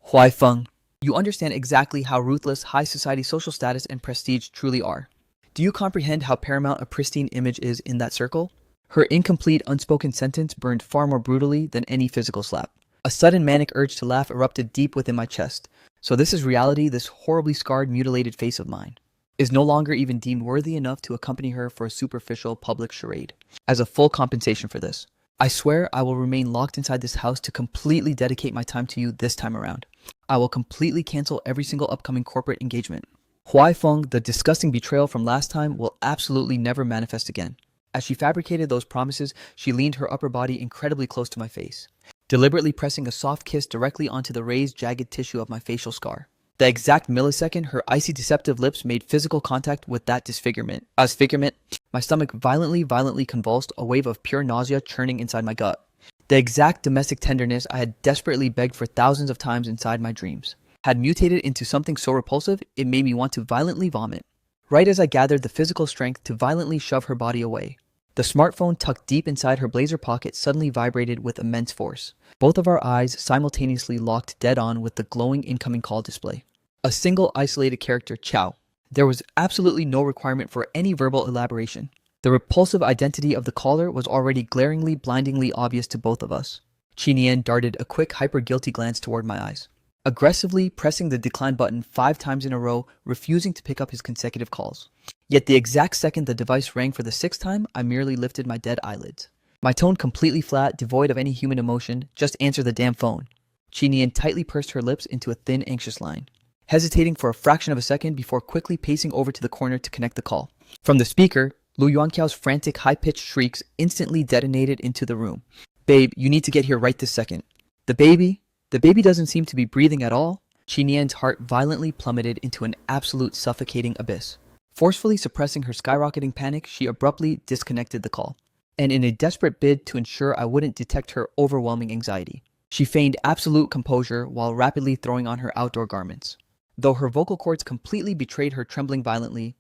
Huai Feng, you understand exactly how ruthless high society social status and prestige truly are. Do you comprehend how paramount a pristine image is in that circle? Her incomplete, unspoken sentence burned far more brutally than any physical slap. A sudden manic urge to laugh erupted deep within my chest. So this is reality, this horribly scarred, mutilated face of mine is no longer even deemed worthy enough to accompany her for a superficial public charade. As a full compensation for this, I swear I will remain locked inside this house to completely dedicate my time to you this time around. I will completely cancel every single upcoming corporate engagement. Huai Feng, the disgusting betrayal from last time, will absolutely never manifest again. As she fabricated those promises, she leaned her upper body incredibly close to my face, deliberately pressing a soft kiss directly onto the raised, jagged tissue of my facial scar. The exact millisecond her icy, deceptive lips made physical contact with that disfigurement, my stomach violently convulsed, a wave of pure nausea churning inside my gut. The exact domestic tenderness I had desperately begged for thousands of times inside my dreams had mutated into something so repulsive it made me want to violently vomit. Right as I gathered the physical strength to violently shove her body away, the smartphone tucked deep inside her blazer pocket suddenly vibrated with immense force. Both of our eyes simultaneously locked dead on with the glowing incoming call display. A single isolated character, Chow. There was absolutely no requirement for any verbal elaboration. The repulsive identity of the caller was already glaringly, blindingly obvious to both of us. Qinian darted a quick, hyper-guilty glance toward my eyes, aggressively pressing the decline button 5 times in a row, refusing to pick up his consecutive calls. Yet the exact second the device rang for the 6th time, I merely lifted my dead eyelids. My tone completely flat, devoid of any human emotion. Just answer the damn phone. Qinian tightly pursed her lips into a thin, anxious line, hesitating for a fraction of a second before quickly pacing over to the corner to connect the call. From the speaker, Lu Yuanqiao's frantic, high-pitched shrieks instantly detonated into the room. Babe, you need to get here right this second. The baby doesn't seem to be breathing at all. Qinian's heart violently plummeted into an absolute suffocating abyss. Forcefully suppressing her skyrocketing panic, she abruptly disconnected the call. And in a desperate bid to ensure I wouldn't detect her overwhelming anxiety, she feigned absolute composure while rapidly throwing on her outdoor garments. Though her vocal cords completely betrayed her, trembling violently.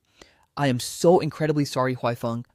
I am so incredibly sorry, Huaifeng.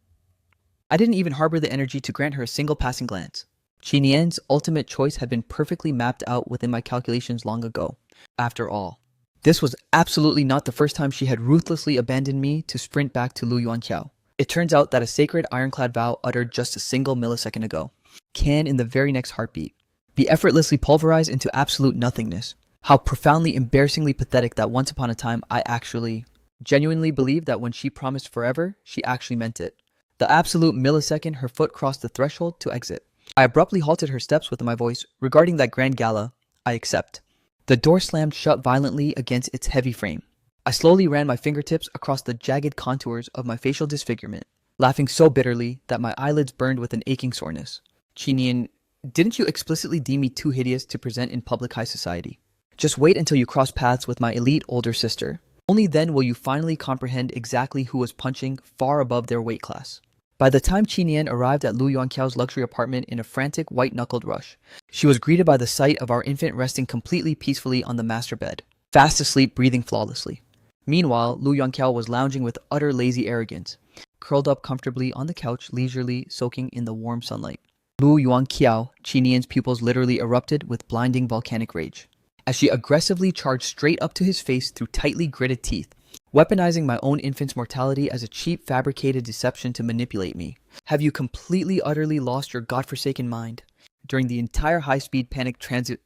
I didn't even harbor the energy to grant her a single passing glance. Qinian's ultimate choice had been perfectly mapped out within my calculations long ago. After all, this was absolutely not the first time she had ruthlessly abandoned me to sprint back to Lu Yuanqiao. It turns out that a sacred ironclad vow uttered just a single millisecond ago can, in the very next heartbeat, be effortlessly pulverized into absolute nothingness. How profoundly, embarrassingly pathetic that once upon a time I actually, genuinely believed that when she promised forever, she actually meant it. The absolute millisecond her foot crossed the threshold to exit, I abruptly halted her steps with my voice. Regarding that grand gala, I accept. The door slammed shut violently against its heavy frame. I slowly ran my fingertips across the jagged contours of my facial disfigurement, laughing so bitterly that my eyelids burned with an aching soreness. Qinian, didn't you explicitly deem me too hideous to present in public high society? Just wait until you cross paths with my elite older sister. Only then will you finally comprehend exactly who was punching far above their weight class. By the time Qinian arrived at Lu Yuanqiao's luxury apartment in a frantic, white-knuckled rush, she was greeted by the sight of our infant resting completely peacefully on the master bed, fast asleep, breathing flawlessly. Meanwhile, Lu Yuanqiao was lounging with utter lazy arrogance, curled up comfortably on the couch, leisurely soaking in the warm sunlight. Lu Yuanqiao, Qinian's pupils literally erupted with blinding volcanic rage, as she aggressively charged straight up to his face through tightly gritted teeth, weaponizing my own infant's mortality as a cheap, fabricated deception to manipulate me. Have you completely, utterly lost your godforsaken mind? During the entire high-speed panic transit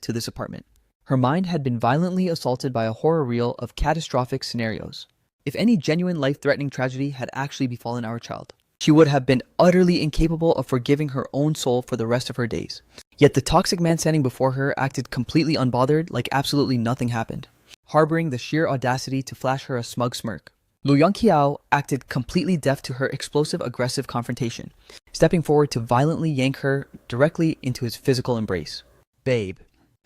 to this apartment, her mind had been violently assaulted by a horror reel of catastrophic scenarios. If any genuine life-threatening tragedy had actually befallen our child, she would have been utterly incapable of forgiving her own soul for the rest of her days. Yet the toxic man standing before her acted completely unbothered, like absolutely nothing happened, harboring the sheer audacity to flash her a smug smirk. Lu Yangqiao acted completely deaf to her explosive, aggressive confrontation, stepping forward to violently yank her directly into his physical embrace. Babe,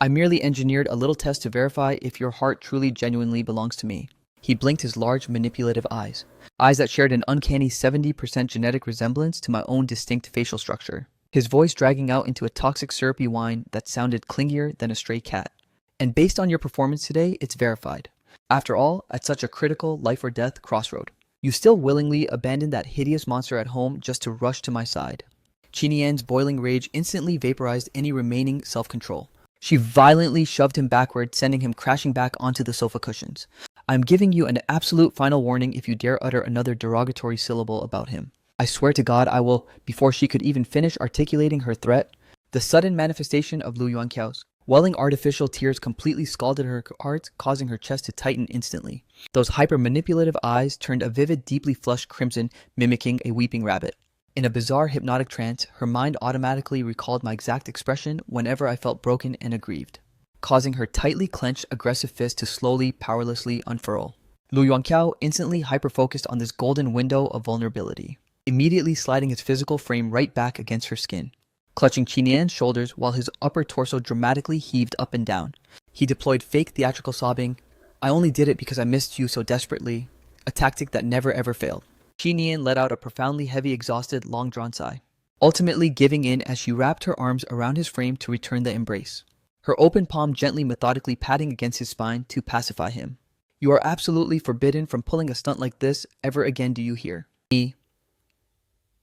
I merely engineered a little test to verify if your heart truly genuinely belongs to me. He blinked his large, manipulative eyes that shared an uncanny 70% genetic resemblance to my own distinct facial structure, his voice dragging out into a toxic, syrupy whine that sounded clingier than a stray cat. And based on your performance today, it's verified. After all, at such a critical life or death crossroad, you still willingly abandoned that hideous monster at home just to rush to my side. Qinian's boiling rage instantly vaporized any remaining self-control. She violently shoved him backward, sending him crashing back onto the sofa cushions. I'm giving you an absolute final warning if you dare utter another derogatory syllable about him. I swear to God I will. Before she could even finish articulating her threat, the sudden manifestation of Lu Yuanqiao's welling artificial tears completely scalded her heart, causing her chest to tighten instantly. Those hyper-manipulative eyes turned a vivid, deeply flushed crimson, mimicking a weeping rabbit. In a bizarre hypnotic trance, her mind automatically recalled my exact expression whenever I felt broken and aggrieved, causing her tightly clenched, aggressive fist to slowly, powerlessly unfurl. Lu Yuanqiao instantly hyper-focused on this golden window of vulnerability, immediately sliding his physical frame right back against her skin. Clutching Qinian's shoulders while his upper torso dramatically heaved up and down, he deployed fake theatrical sobbing. I only did it because I missed you so desperately, a tactic that never ever failed. Qinian let out a profoundly heavy, exhausted, long-drawn sigh, ultimately giving in as she wrapped her arms around his frame to return the embrace, her open palm gently, methodically patting against his spine to pacify him. You are absolutely forbidden from pulling a stunt like this ever again, do you hear? Me.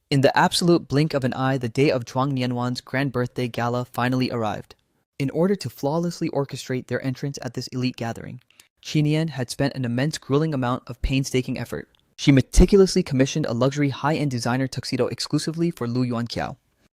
In the absolute blink of an eye, the day of Zhuang Nianwan's grand birthday gala finally arrived. In order to flawlessly orchestrate their entrance at this elite gathering, Qinian had spent an immense, grueling amount of painstaking effort. She meticulously commissioned a luxury high-end designer tuxedo exclusively for Lu Yuanqiao,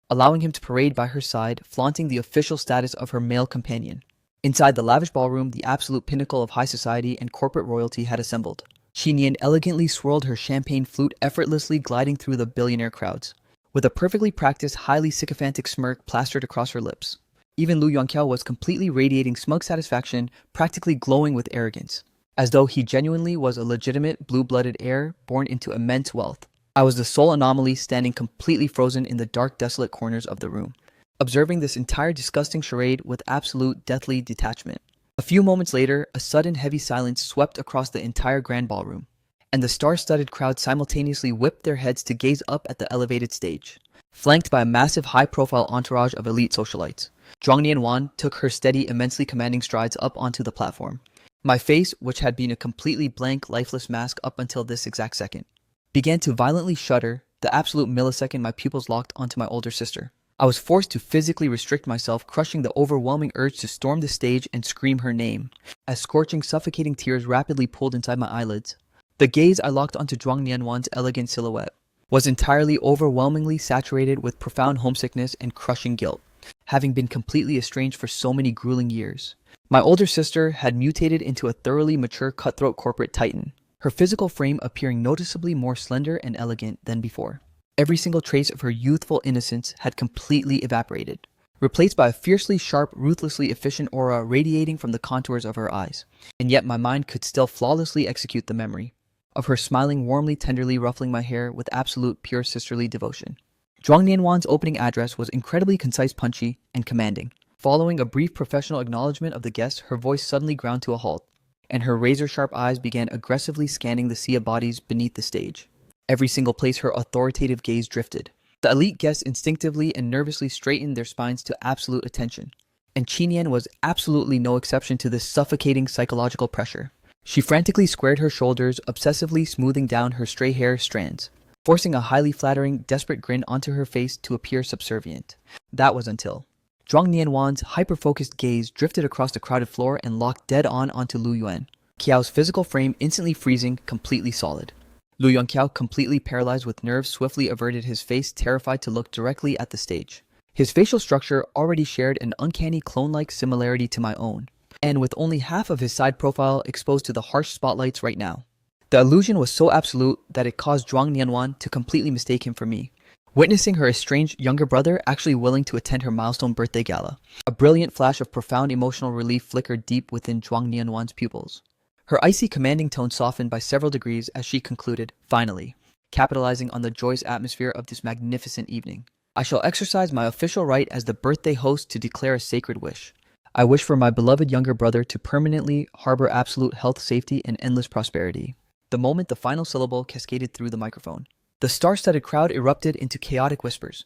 allowing him to parade by her side, flaunting the official status of her male companion. Inside the lavish ballroom, the absolute pinnacle of high society and corporate royalty had assembled. Qinian elegantly swirled her champagne flute, effortlessly gliding through the billionaire crowds, with a perfectly practiced, highly sycophantic smirk plastered across her lips. Even Lu Yuanqiao was completely radiating smug satisfaction, practically glowing with arrogance, as though he genuinely was a legitimate, blue-blooded heir born into immense wealth. I was the sole anomaly, standing completely frozen in the dark, desolate corners of the room, observing this entire disgusting charade with absolute, deathly detachment. A few moments later, a sudden heavy silence swept across the entire grand ballroom, and the star-studded crowd simultaneously whipped their heads to gaze up at the elevated stage. Flanked by a massive high-profile entourage of elite socialites, Zhuang Nianwan took her steady, immensely commanding strides up onto the platform, My face, which had been a completely blank, lifeless mask up until this exact second, began to violently shudder the absolute millisecond my pupils locked onto my older sister. I was forced to physically restrict myself, crushing the overwhelming urge to storm the stage and scream her name, as scorching, suffocating tears rapidly pulled inside my eyelids. The gaze I locked onto Zhuang Nianwan's elegant silhouette was entirely overwhelmingly saturated with profound homesickness and crushing guilt, having been completely estranged for so many grueling years. My older sister had mutated into a thoroughly mature cutthroat corporate titan, her physical frame appearing noticeably more slender and elegant than before. Every single trace of her youthful innocence had completely evaporated, replaced by a fiercely sharp, ruthlessly efficient aura radiating from the contours of her eyes. And yet my mind could still flawlessly execute the memory of her smiling warmly, tenderly ruffling my hair with absolute pure sisterly devotion. Zhuang Nianwan's opening address was incredibly concise, punchy, and commanding. Following a brief professional acknowledgement of the guests, her voice suddenly ground to a halt, and her razor-sharp eyes began aggressively scanning the sea of bodies beneath the stage. Every single place her authoritative gaze drifted. The elite guests instinctively and nervously straightened their spines to absolute attention, and Qinian was absolutely no exception to this suffocating psychological pressure. She frantically squared her shoulders, obsessively smoothing down her stray hair strands, forcing a highly flattering, desperate grin onto her face to appear subservient. That was until Zhuang Nianwan's hyper-focused gaze drifted across the crowded floor and locked dead on onto Lu Yuan, Qiao's physical frame instantly freezing, completely solid. Lu Yongqiao, completely paralyzed with nerves, swiftly averted his face, terrified to look directly at the stage. His facial structure already shared an uncanny clone-like similarity to my own, and with only half of his side profile exposed to the harsh spotlights right now. The illusion was so absolute that it caused Zhuang Nianwan to completely mistake him for me, witnessing her estranged younger brother actually willing to attend her milestone birthday gala. A brilliant flash of profound emotional relief flickered deep within Zhuang Nianwan's pupils. Her icy, commanding tone softened by several degrees as she concluded, finally, capitalizing on the joyous atmosphere of this magnificent evening. I shall exercise my official right as the birthday host to declare a sacred wish. I wish for my beloved younger brother to permanently harbor absolute health, safety, and endless prosperity. The moment the final syllable cascaded through the microphone, the star-studded crowd erupted into chaotic whispers.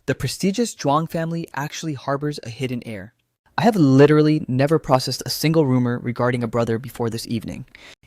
The prestigious Zhuang family actually harbors a hidden heir. I have literally never processed a single rumor regarding a brother before this evening.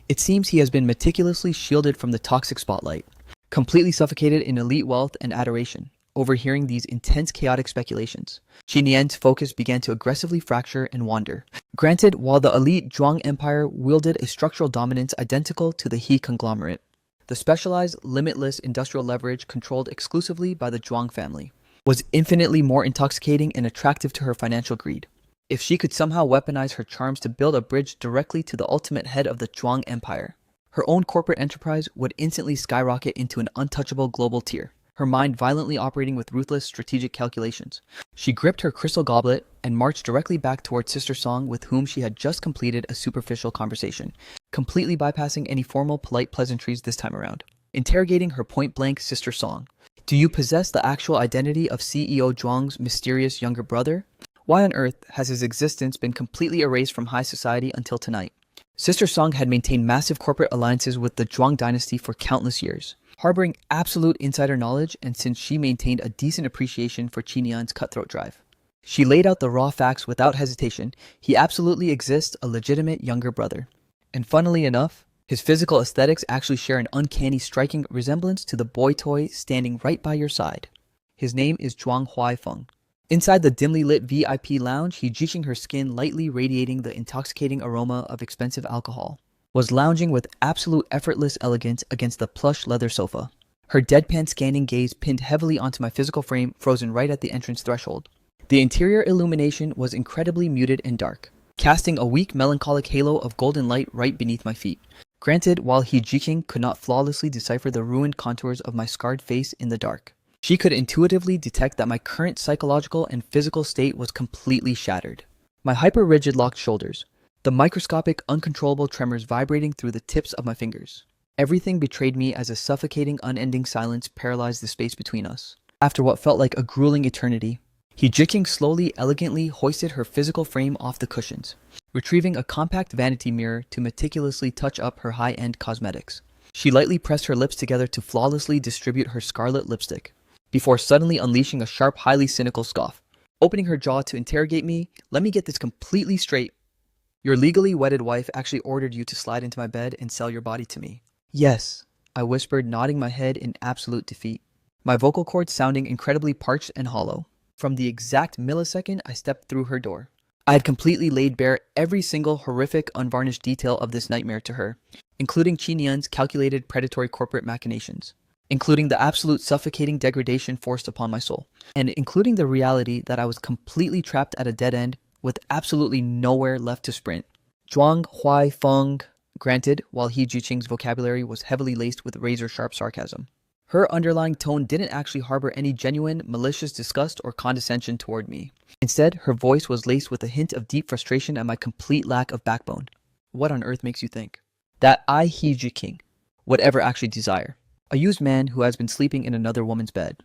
It seems he has been meticulously shielded from the toxic spotlight, completely suffocated in elite wealth and adoration. Overhearing these intense, chaotic speculations, Qinian's focus began to aggressively fracture and wander. Granted, while the elite Zhuang Empire wielded a structural dominance identical to the He conglomerate, the specialized, limitless industrial leverage controlled exclusively by the Zhuang family was infinitely more intoxicating and attractive to her financial greed. If she could somehow weaponize her charms to build a bridge directly to the ultimate head of the Zhuang Empire, her own corporate enterprise would instantly skyrocket into an untouchable global tier, her mind violently operating with ruthless strategic calculations. She gripped her crystal goblet and marched directly back towards Sister Song, with whom she had just completed a superficial conversation, completely bypassing any formal, polite pleasantries this time around. Interrogating her point-blank, Sister Song, "Do you possess the actual identity of CEO Zhuang's mysterious younger brother? Why on earth has his existence been completely erased from high society until tonight?" Sister Song had maintained massive corporate alliances with the Zhuang dynasty for countless years, harboring absolute insider knowledge, and since she maintained a decent appreciation for Qinian's cutthroat drive, she laid out the raw facts without hesitation. He absolutely exists a legitimate younger brother. And funnily enough, his physical aesthetics actually share an uncanny, striking resemblance to the boy toy standing right by your side. His name is Zhuang Huaifeng. Inside the dimly lit VIP lounge, he, jiching her skin lightly radiating the intoxicating aroma of expensive alcohol, was lounging with absolute effortless elegance against the plush leather sofa. Her deadpan scanning gaze pinned heavily onto my physical frame, frozen right at the entrance threshold. The interior illumination was incredibly muted and dark, casting a weak melancholic halo of golden light right beneath my feet. Granted, while He Jiqing could not flawlessly decipher the ruined contours of my scarred face in the dark, she could intuitively detect that my current psychological and physical state was completely shattered. My hyper-rigid locked shoulders, the microscopic, uncontrollable tremors vibrating through the tips of my fingers. Everything betrayed me as a suffocating, unending silence paralyzed the space between us. After what felt like a grueling eternity, He Jiqing slowly, elegantly hoisted her physical frame off the cushions, retrieving a compact vanity mirror to meticulously touch up her high-end cosmetics. She lightly pressed her lips together to flawlessly distribute her scarlet lipstick, before suddenly unleashing a sharp, highly cynical scoff. Opening her jaw to interrogate me, "Let me get this completely straight. Your legally wedded wife actually ordered you to slide into my bed and sell your body to me. Yes, I whispered, nodding my head in absolute defeat, my vocal cords sounding incredibly parched and hollow. From the exact millisecond I stepped through her door, I had completely laid bare every single horrific, unvarnished detail of this nightmare to her, including Chi Nian's calculated predatory corporate machinations, including the absolute suffocating degradation forced upon my soul, and including the reality that I was completely trapped at a dead end with absolutely nowhere left to sprint. Zhuang Huai Feng, granted, while He Jiqing's vocabulary was heavily laced with razor-sharp sarcasm. Her underlying tone didn't actually harbor any genuine, malicious disgust or condescension toward me. Instead, her voice was laced with a hint of deep frustration at my complete lack of backbone. What on earth makes you think that I, He Jiqing, would ever actually desire a used man who has been sleeping in another woman's bed?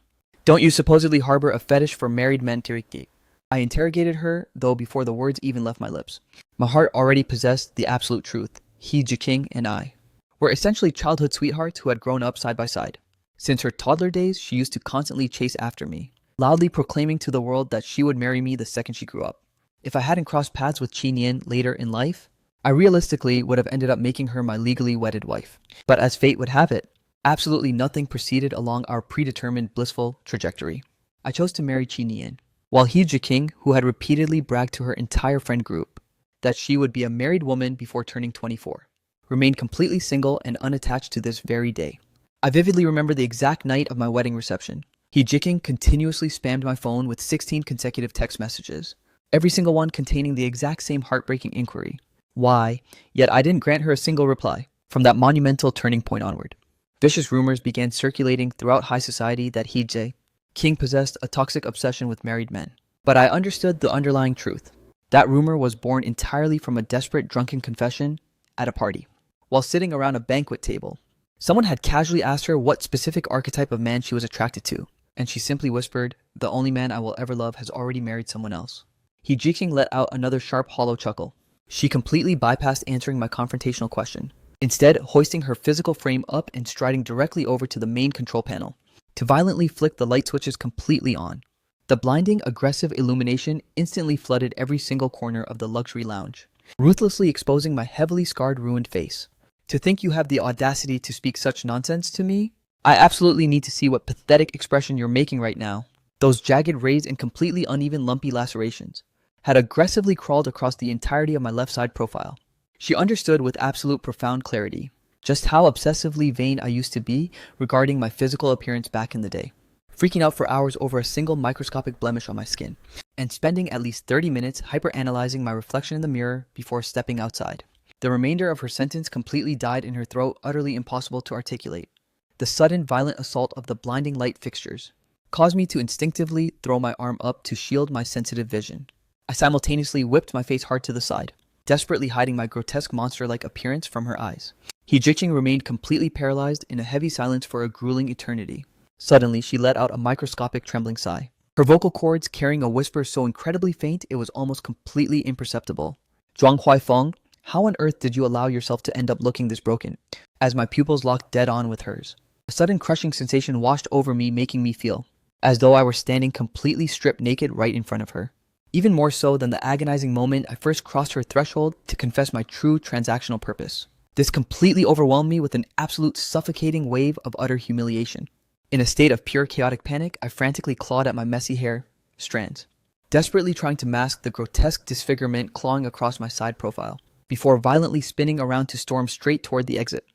Don't you supposedly harbor a fetish for married men, Tiriki? I interrogated her, though before the words even left my lips. My heart already possessed the absolute truth. He Jiqing and I were essentially childhood sweethearts who had grown up side by side. Since her toddler days, she used to constantly chase after me, loudly proclaiming to the world that she would marry me the second she grew up. If I hadn't crossed paths with Qi Nian later in life, I realistically would have ended up making her my legally wedded wife. But as fate would have it, absolutely nothing proceeded along our predetermined blissful trajectory. I chose to marry Qi Nian, while He Jiqing, who had repeatedly bragged to her entire friend group that she would be a married woman before turning 24, remained completely single and unattached to this very day. I vividly remember the exact night of my wedding reception. He Jiqing continuously spammed my phone with 16 consecutive text messages, every single one containing the exact same heartbreaking inquiry. Why? Yet I didn't grant her a single reply. From that monumental turning point onward, vicious rumors began circulating throughout high society that He Jiqing possessed a toxic obsession with married men. But I understood the underlying truth. That rumor was born entirely from a desperate drunken confession at a party. While sitting around a banquet table, someone had casually asked her what specific archetype of man she was attracted to, and she simply whispered, "The only man I will ever love has already married someone else." He Jiqing let out another sharp, hollow chuckle. She completely bypassed answering my confrontational question, instead hoisting her physical frame up and striding directly over to the main control panel to violently flick the light switches completely on. The blinding, aggressive illumination instantly flooded every single corner of the luxury lounge, ruthlessly exposing my heavily scarred, ruined face. To think you have the audacity to speak such nonsense to me? I absolutely need to see what pathetic expression you're making right now. Those jagged rays and completely uneven lumpy lacerations had aggressively crawled across the entirety of my left side profile. She understood with absolute profound clarity just how obsessively vain I used to be regarding my physical appearance back in the day, freaking out for hours over a single microscopic blemish on my skin, and spending at least 30 minutes hyper-analyzing my reflection in the mirror before stepping outside. The remainder of her sentence completely died in her throat, utterly impossible to articulate. The sudden, violent assault of the blinding light fixtures caused me to instinctively throw my arm up to shield my sensitive vision. I simultaneously whipped my face hard to the side, desperately hiding my grotesque monster-like appearance from her eyes. He Jiqing remained completely paralyzed in a heavy silence for a grueling eternity. Suddenly, she let out a microscopic trembling sigh, her vocal cords carrying a whisper so incredibly faint it was almost completely imperceptible. "Zhuang Huaifeng, how on earth did you allow yourself to end up looking this broken?" As my pupils locked dead on with hers, a sudden crushing sensation washed over me, making me feel as though I were standing completely stripped naked right in front of her. Even more so than the agonizing moment I first crossed her threshold to confess my true transactional purpose. This completely overwhelmed me with an absolute suffocating wave of utter humiliation. In a state of pure chaotic panic, I frantically clawed at my messy hair strands, desperately trying to mask the grotesque disfigurement clawing across my side profile, before violently spinning around to storm straight toward the exit.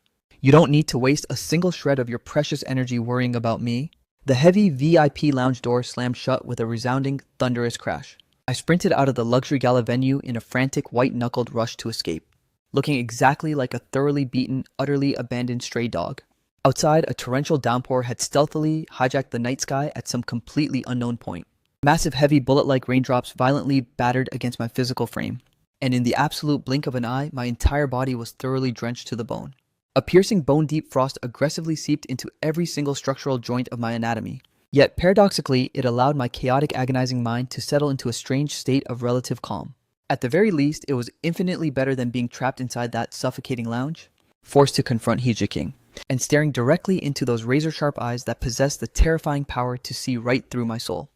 "You don't need to waste a single shred of your precious energy worrying about me." The heavy VIP lounge door slammed shut with a resounding, thunderous crash. I sprinted out of the luxury gala venue in a frantic, white-knuckled rush to escape, looking exactly like a thoroughly beaten, utterly abandoned stray dog. Outside, a torrential downpour had stealthily hijacked the night sky at some completely unknown point. Massive, heavy, bullet-like raindrops violently battered against my physical frame, and in the absolute blink of an eye, my entire body was thoroughly drenched to the bone. A piercing, bone-deep frost aggressively seeped into every single structural joint of my anatomy. Yet, paradoxically, it allowed my chaotic, agonizing mind to settle into a strange state of relative calm. At the very least, it was infinitely better than being trapped inside that suffocating lounge, forced to confront He Jiqing, and staring directly into those razor-sharp eyes that possessed the terrifying power to see right through my soul.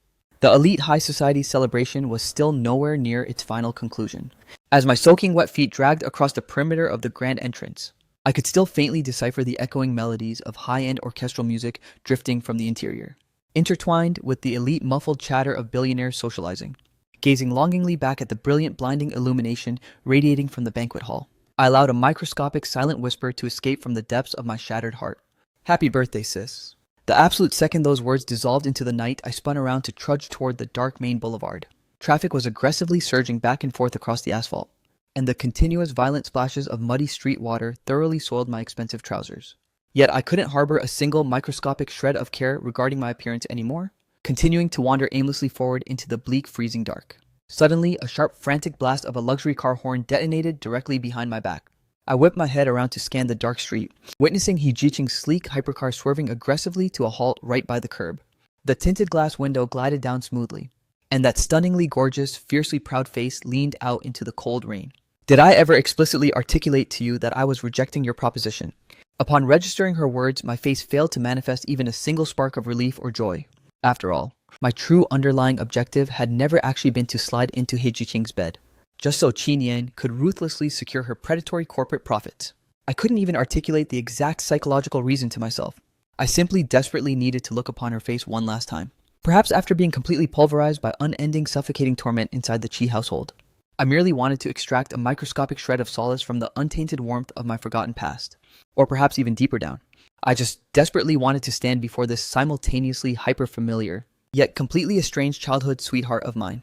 The elite high society celebration was still nowhere near its final conclusion. As my soaking wet feet dragged across the perimeter of the grand entrance, I could still faintly decipher the echoing melodies of high-end orchestral music drifting from the interior, intertwined with the elite muffled chatter of billionaires socializing. Gazing longingly back at the brilliant blinding illumination radiating from the banquet hall, I allowed a microscopic silent whisper to escape from the depths of my shattered heart. Happy birthday, sis. The absolute second those words dissolved into the night, I spun around to trudge toward the dark main boulevard. Traffic was aggressively surging back and forth across the asphalt, and the continuous violent splashes of muddy street water thoroughly soiled my expensive trousers. Yet I couldn't harbor a single microscopic shred of care regarding my appearance anymore, continuing to wander aimlessly forward into the bleak, freezing dark. Suddenly, a sharp, frantic blast of a luxury car horn detonated directly behind my back. I whipped my head around to scan the dark street, witnessing Heejiqing's sleek hypercar swerving aggressively to a halt right by the curb. The tinted glass window glided down smoothly, and that stunningly gorgeous, fiercely proud face leaned out into the cold rain. Did I ever explicitly articulate to you that I was rejecting your proposition? Upon registering her words, my face failed to manifest even a single spark of relief or joy. After all, my true underlying objective had never actually been to slide into Heejiqing's bed, just so Qin Yan could ruthlessly secure her predatory corporate profits. I couldn't even articulate the exact psychological reason to myself. I simply desperately needed to look upon her face one last time. Perhaps after being completely pulverized by unending suffocating torment inside the Qi household, I merely wanted to extract a microscopic shred of solace from the untainted warmth of my forgotten past. Or perhaps even deeper down, I just desperately wanted to stand before this simultaneously hyper-familiar, yet completely estranged childhood sweetheart of mine,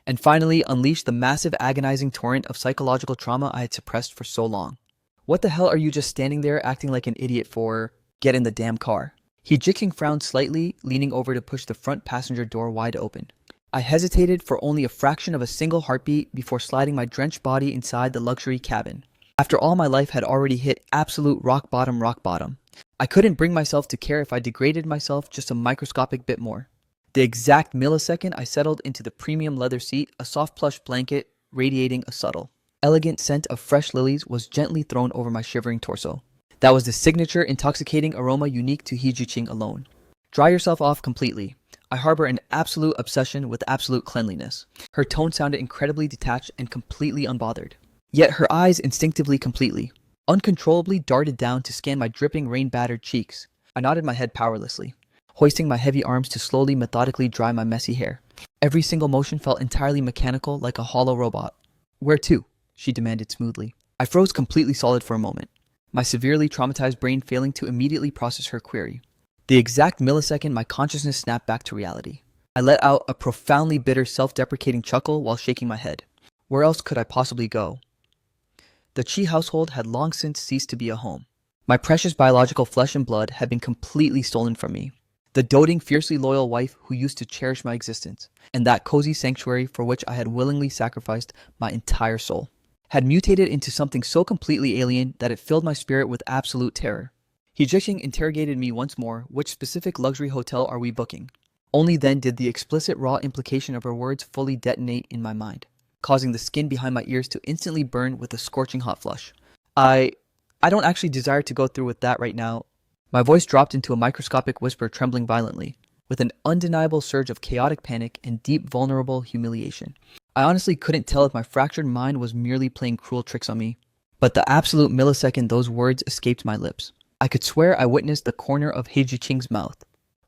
and finally unleash the massive agonizing torrent of psychological trauma I had suppressed for so long. What the hell are you just standing there acting like an idiot for? Get in the damn car. Heejiqing frowned slightly, leaning over to push the front passenger door wide open. I hesitated for only a fraction of a single heartbeat before sliding my drenched body inside the luxury cabin. After all, my life had already hit absolute rock bottom. I couldn't bring myself to care if I degraded myself just a microscopic bit more. The exact millisecond I settled into the premium leather seat, a soft plush blanket radiating a subtle, elegant scent of fresh lilies was gently thrown over my shivering torso. That was the signature intoxicating aroma unique to Heejiqing alone. Dry yourself off completely. I harbor an absolute obsession with absolute cleanliness. Her tone sounded incredibly detached and completely unbothered. Yet her eyes instinctively completely, uncontrollably darted down to scan my dripping rain-battered cheeks. I nodded my head powerlessly, hoisting my heavy arms to slowly, methodically dry my messy hair. Every single motion felt entirely mechanical, like a hollow robot. "Where to?" she demanded smoothly. I froze completely solid for a moment, my severely traumatized brain failing to immediately process her query. The exact millisecond my consciousness snapped back to reality, I let out a profoundly bitter, self-deprecating chuckle while shaking my head. Where else could I possibly go? The Qi household had long since ceased to be a home. My precious biological flesh and blood had been completely stolen from me. The doting, fiercely loyal wife who used to cherish my existence, and that cozy sanctuary for which I had willingly sacrificed my entire soul, had mutated into something so completely alien that it filled my spirit with absolute terror. Heejiqing interrogated me once more, which specific luxury hotel are we booking? Only then did the explicit raw implication of her words fully detonate in my mind, causing the skin behind my ears to instantly burn with a scorching hot flush. I don't actually desire to go through with that right now. My voice dropped into a microscopic whisper, trembling violently, with an undeniable surge of chaotic panic and deep, vulnerable humiliation. I honestly couldn't tell if my fractured mind was merely playing cruel tricks on me, but the absolute millisecond those words escaped my lips, I could swear I witnessed the corner of Heejiqing's mouth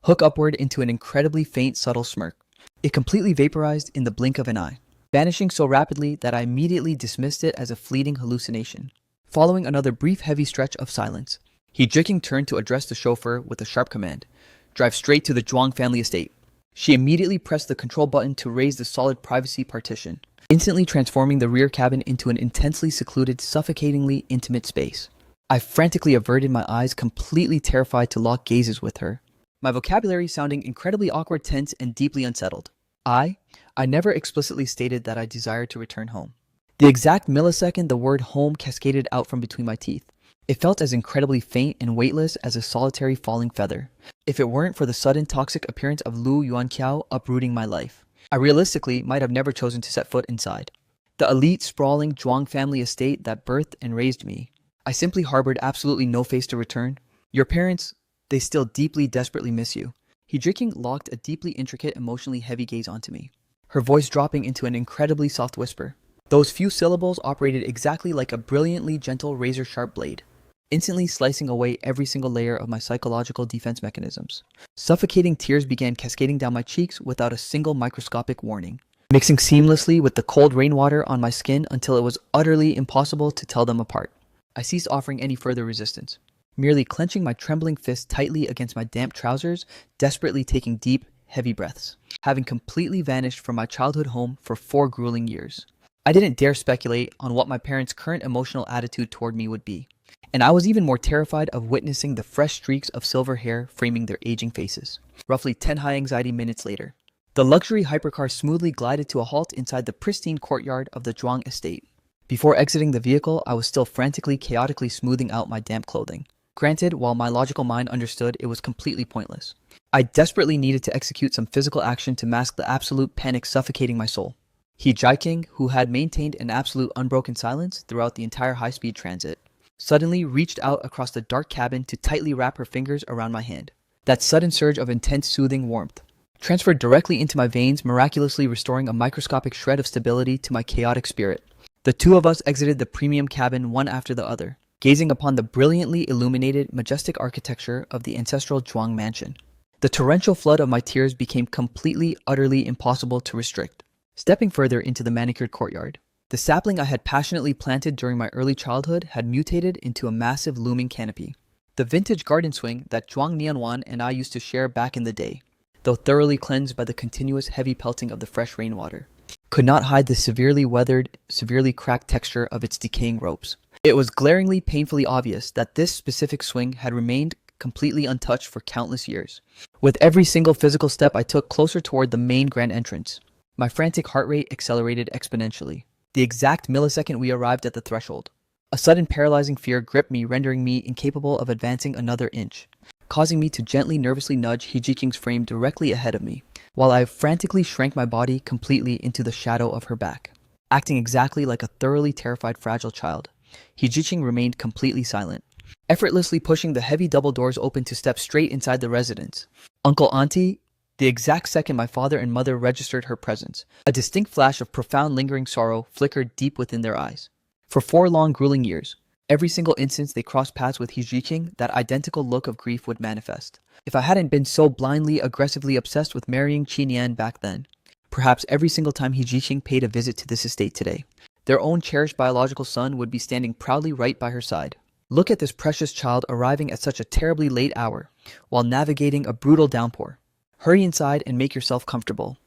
hook upward into an incredibly faint, subtle smirk. It completely vaporized in the blink of an eye, vanishing so rapidly that I immediately dismissed it as a fleeting hallucination. Following another brief, heavy stretch of silence, Heejiqing turned to address the chauffeur with a sharp command. "Drive straight to the Zhuang family estate." She immediately pressed the control button to raise the solid privacy partition, instantly transforming the rear cabin into an intensely secluded, suffocatingly intimate space. I frantically averted my eyes, completely terrified to lock gazes with her, my vocabulary sounding incredibly awkward, tense, and deeply unsettled. I never explicitly stated that I desired to return home. The exact millisecond the word home cascaded out from between my teeth, it felt as incredibly faint and weightless as a solitary falling feather, if it weren't for the sudden toxic appearance of Lu Yuanqiao uprooting my life. I realistically might have never chosen to set foot inside the elite, sprawling Zhuang family estate that birthed and raised me. I simply harbored absolutely no face to return. Your parents, they still deeply, desperately miss you. Hee locked a deeply intricate, emotionally heavy gaze onto me, her voice dropping into an incredibly soft whisper. Those few syllables operated exactly like a brilliantly gentle razor-sharp blade, instantly slicing away every single layer of my psychological defense mechanisms. Suffocating tears began cascading down my cheeks without a single microscopic warning, mixing seamlessly with the cold rainwater on my skin until it was utterly impossible to tell them apart. I ceased offering any further resistance, merely clenching my trembling fist tightly against my damp trousers, desperately taking deep, heavy breaths, having completely vanished from my childhood home for 4 grueling years. I didn't dare speculate on what my parents' current emotional attitude toward me would be, and I was even more terrified of witnessing the fresh streaks of silver hair framing their aging faces. Roughly 10 high-anxiety minutes later, the luxury hypercar smoothly glided to a halt inside the pristine courtyard of the Zhuang estate. Before exiting the vehicle, I was still frantically, chaotically smoothing out my damp clothing. Granted, while my logical mind understood it was completely pointless, I desperately needed to execute some physical action to mask the absolute panic suffocating my soul. Hee Jae-king, who had maintained an absolute unbroken silence throughout the entire high-speed transit, suddenly reached out across the dark cabin to tightly wrap her fingers around my hand. That sudden surge of intense soothing warmth transferred directly into my veins, miraculously restoring a microscopic shred of stability to my chaotic spirit. The two of us exited the premium cabin one after the other, gazing upon the brilliantly illuminated, majestic architecture of the ancestral Zhuang mansion. The torrential flood of my tears became completely, utterly impossible to restrict. Stepping further into the manicured courtyard, the sapling I had passionately planted during my early childhood had mutated into a massive looming canopy. The vintage garden swing that Zhuang Nianwan and I used to share back in the day, though thoroughly cleansed by the continuous heavy pelting of the fresh rainwater, could not hide the severely weathered, severely cracked texture of its decaying ropes. It was glaringly, painfully obvious that this specific swing had remained completely untouched for countless years. With every single physical step I took closer toward the main grand entrance, my frantic heart rate accelerated exponentially. The exact millisecond we arrived at the threshold, a sudden paralyzing fear gripped me, rendering me incapable of advancing another inch, causing me to gently, nervously nudge Hee Jae-king's frame directly ahead of me, while I frantically shrank my body completely into the shadow of her back. Acting exactly like a thoroughly terrified fragile child, Hee Jae-king remained completely silent, effortlessly pushing the heavy double doors open to step straight inside the residence. Uncle, Auntie, the exact second my father and mother registered her presence, a distinct flash of profound lingering sorrow flickered deep within their eyes. For 4 long grueling years, every single instance they crossed paths with Hee Jae-king, that identical look of grief would manifest. If I hadn't been so blindly, aggressively obsessed with marrying Qi Nian back then, perhaps every single time Hee Jae-king paid a visit to this estate today, their own cherished biological son would be standing proudly right by her side. Look at this precious child arriving at such a terribly late hour, while navigating a brutal downpour. Hurry inside and make yourself comfortable.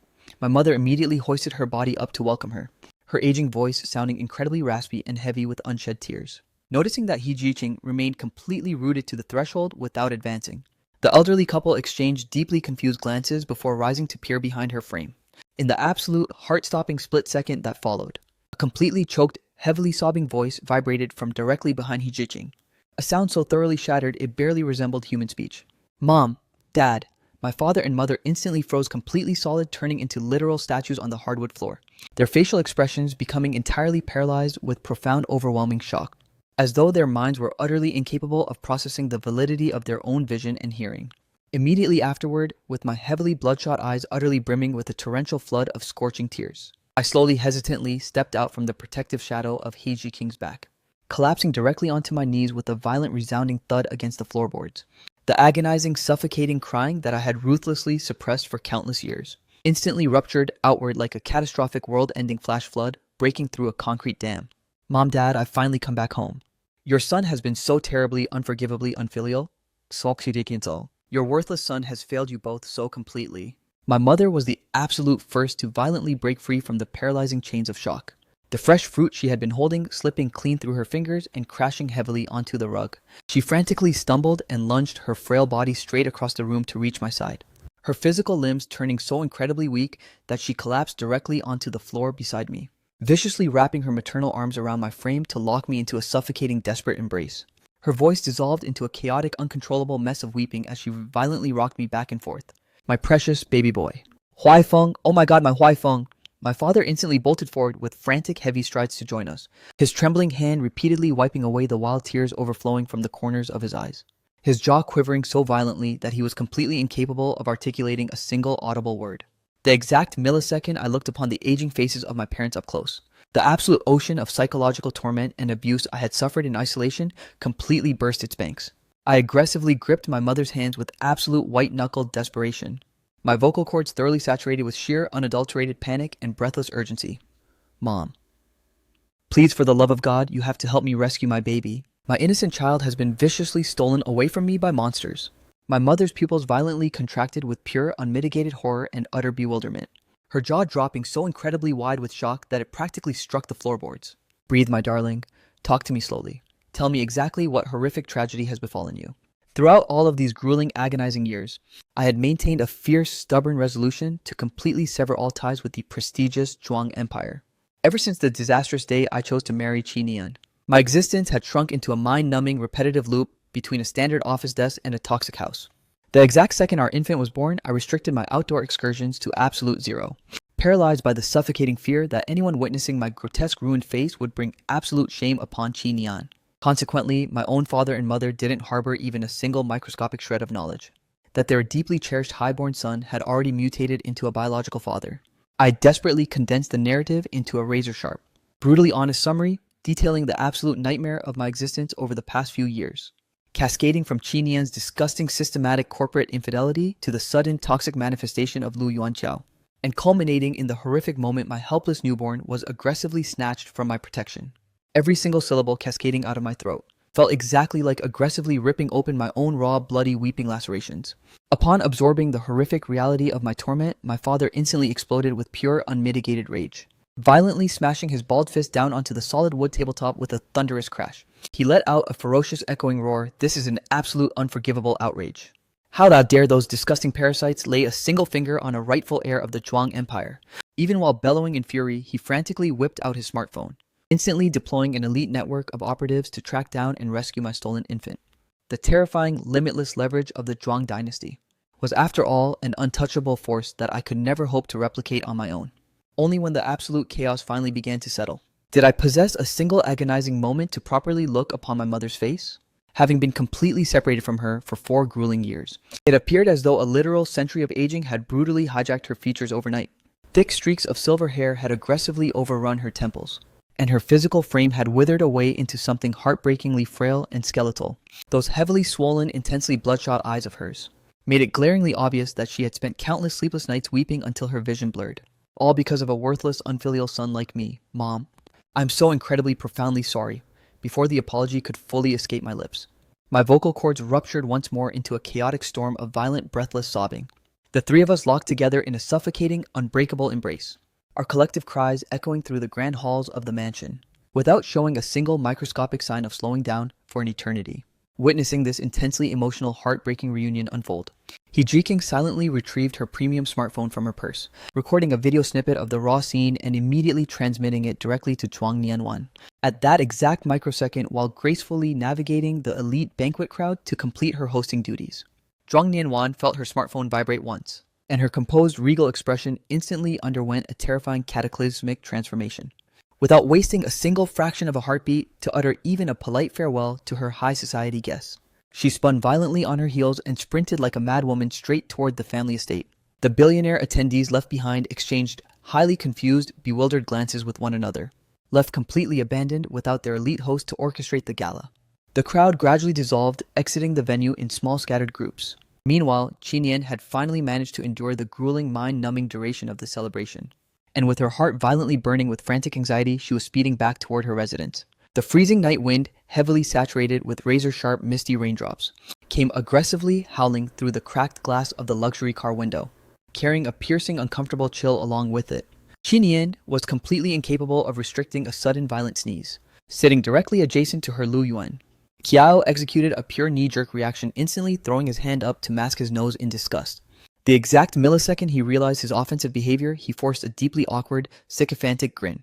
My mother immediately hoisted her body up to welcome her, her aging voice sounding incredibly raspy and heavy with unshed tears. Noticing that Hee Jae-king remained completely rooted to the threshold without advancing, the elderly couple exchanged deeply confused glances before rising to peer behind her frame. In the absolute, heart-stopping split second that followed, a completely choked, heavily sobbing voice vibrated from directly behind Hee Jae-king, a sound so thoroughly shattered it barely resembled human speech. Mom, Dad. My father and mother instantly froze completely solid, turning into literal statues on the hardwood floor, their facial expressions becoming entirely paralyzed with profound, overwhelming shock, as though their minds were utterly incapable of processing the validity of their own vision and hearing. Immediately afterward, with my heavily bloodshot eyes utterly brimming with a torrential flood of scorching tears, I slowly, hesitantly stepped out from the protective shadow of Hee Jae-king's back, collapsing directly onto my knees with a violent, resounding thud against the floorboards. The agonizing, suffocating crying that I had ruthlessly suppressed for countless years instantly ruptured outward like a catastrophic world-ending flash flood breaking through a concrete dam. Mom, Dad, I've finally come back home. Your son has been so terribly, unforgivably unfilial. Your worthless son has failed you both so completely. My mother was the absolute first to violently break free from the paralyzing chains of shock, the fresh fruit she had been holding slipping clean through her fingers and crashing heavily onto the rug. She frantically stumbled and lunged her frail body straight across the room to reach my side, her physical limbs turning so incredibly weak that she collapsed directly onto the floor beside me, viciously wrapping her maternal arms around my frame to lock me into a suffocating, desperate embrace. Her voice dissolved into a chaotic, uncontrollable mess of weeping as she violently rocked me back and forth. My precious baby boy. Huaifeng, oh my god, my Huaifeng. My father instantly bolted forward with frantic, heavy strides to join us, his trembling hand repeatedly wiping away the wild tears overflowing from the corners of his eyes. his jaw quivering so violently that he was completely incapable of articulating a single audible word. The exact millisecond I looked upon the aging faces of my parents up close, the absolute ocean of psychological torment and abuse I had suffered in isolation completely burst its banks. I aggressively gripped my mother's hands with absolute white-knuckled desperation, my vocal cords thoroughly saturated with sheer, unadulterated panic and breathless urgency. Mom, please, for the love of God, you have to help me rescue my baby. My innocent child has been viciously stolen away from me by monsters. My mother's pupils violently contracted with pure, unmitigated horror and utter bewilderment, her jaw dropping so incredibly wide with shock that it practically struck the floorboards. Breathe, my darling. Talk to me slowly. Tell me exactly what horrific tragedy has befallen you. Throughout all of these grueling, agonizing years, I had maintained a fierce, stubborn resolution to completely sever all ties with the prestigious Zhuang Empire. Ever since the disastrous day I chose to marry Qi Nian, my existence had shrunk into a mind-numbing, repetitive loop between a standard office desk and a toxic house. The exact second our infant was born, I restricted my outdoor excursions to absolute zero, paralyzed by the suffocating fear that anyone witnessing my grotesque ruined face would bring absolute shame upon Qi Nian. Consequently, my own father and mother didn't harbor even a single microscopic shred of knowledge that their deeply cherished highborn son had already mutated into a biological father. I desperately condensed the narrative into a razor-sharp, brutally honest summary detailing the absolute nightmare of my existence over the past few years, cascading from Qi Nian's disgusting systematic corporate infidelity to the sudden toxic manifestation of Lu Yuanqiao, and culminating in the horrific moment my helpless newborn was aggressively snatched from my protection. Every single syllable cascading out of my throat felt exactly like aggressively ripping open my own raw, bloody, weeping lacerations. Upon absorbing the horrific reality of my torment, my father instantly exploded with pure, unmitigated rage, violently smashing his bald fist down onto the solid wood tabletop with a thunderous crash. He let out a ferocious, echoing roar. This is an absolute, unforgivable outrage. How dare those disgusting parasites lay a single finger on a rightful heir of the Zhuang Empire? Even while bellowing in fury, he frantically whipped out his smartphone, instantly deploying an elite network of operatives to track down and rescue my stolen infant. The terrifying, limitless leverage of the Zhuang dynasty was, after all, an untouchable force that I could never hope to replicate on my own. Only when the absolute chaos finally began to settle did I possess a single agonizing moment to properly look upon my mother's face. Having been completely separated from her for 4 grueling years, it appeared as though a literal century of aging had brutally hijacked her features overnight. Thick streaks of silver hair had aggressively overrun her temples, and her physical frame had withered away into something heartbreakingly frail and skeletal. Those heavily swollen, intensely bloodshot eyes of hers made it glaringly obvious that she had spent countless sleepless nights weeping until her vision blurred. All because of a worthless, unfilial son like me. Mom, I'm so incredibly, profoundly sorry. Before the apology could fully escape my lips, my vocal cords ruptured once more into a chaotic storm of violent, breathless sobbing. The three of us locked together in a suffocating, unbreakable embrace, our collective cries echoing through the grand halls of the mansion, without showing a single microscopic sign of slowing down for an eternity. Witnessing this intensely emotional, heartbreaking reunion unfold, Hijriking silently retrieved her premium smartphone from her purse, recording a video snippet of the raw scene and immediately transmitting it directly to Zhuang Nianwan. At that exact microsecond, while gracefully navigating the elite banquet crowd to complete her hosting duties, Zhuang Nianwan felt her smartphone vibrate once, and her composed, regal expression instantly underwent a terrifying cataclysmic transformation. Without wasting a single fraction of a heartbeat to utter even a polite farewell to her high society guests, she spun violently on her heels and sprinted like a madwoman straight toward the family estate. The billionaire attendees left behind exchanged highly confused, bewildered glances with one another, left completely abandoned without their elite host to orchestrate the gala. The crowd gradually dissolved, exiting the venue in small scattered groups. Meanwhile, Qi Nian had finally managed to endure the grueling, mind-numbing duration of the celebration, and with her heart violently burning with frantic anxiety, she was speeding back toward her residence. The freezing night wind, heavily saturated with razor-sharp, misty raindrops, came aggressively howling through the cracked glass of the luxury car window, carrying a piercing, uncomfortable chill along with it. Qi Nian was completely incapable of restricting a sudden violent sneeze, sitting directly adjacent to her Lu Yuan. Qiao executed a pure knee-jerk reaction, instantly throwing his hand up to mask his nose in disgust. The exact millisecond he realized his offensive behavior, he forced a deeply awkward, sycophantic grin.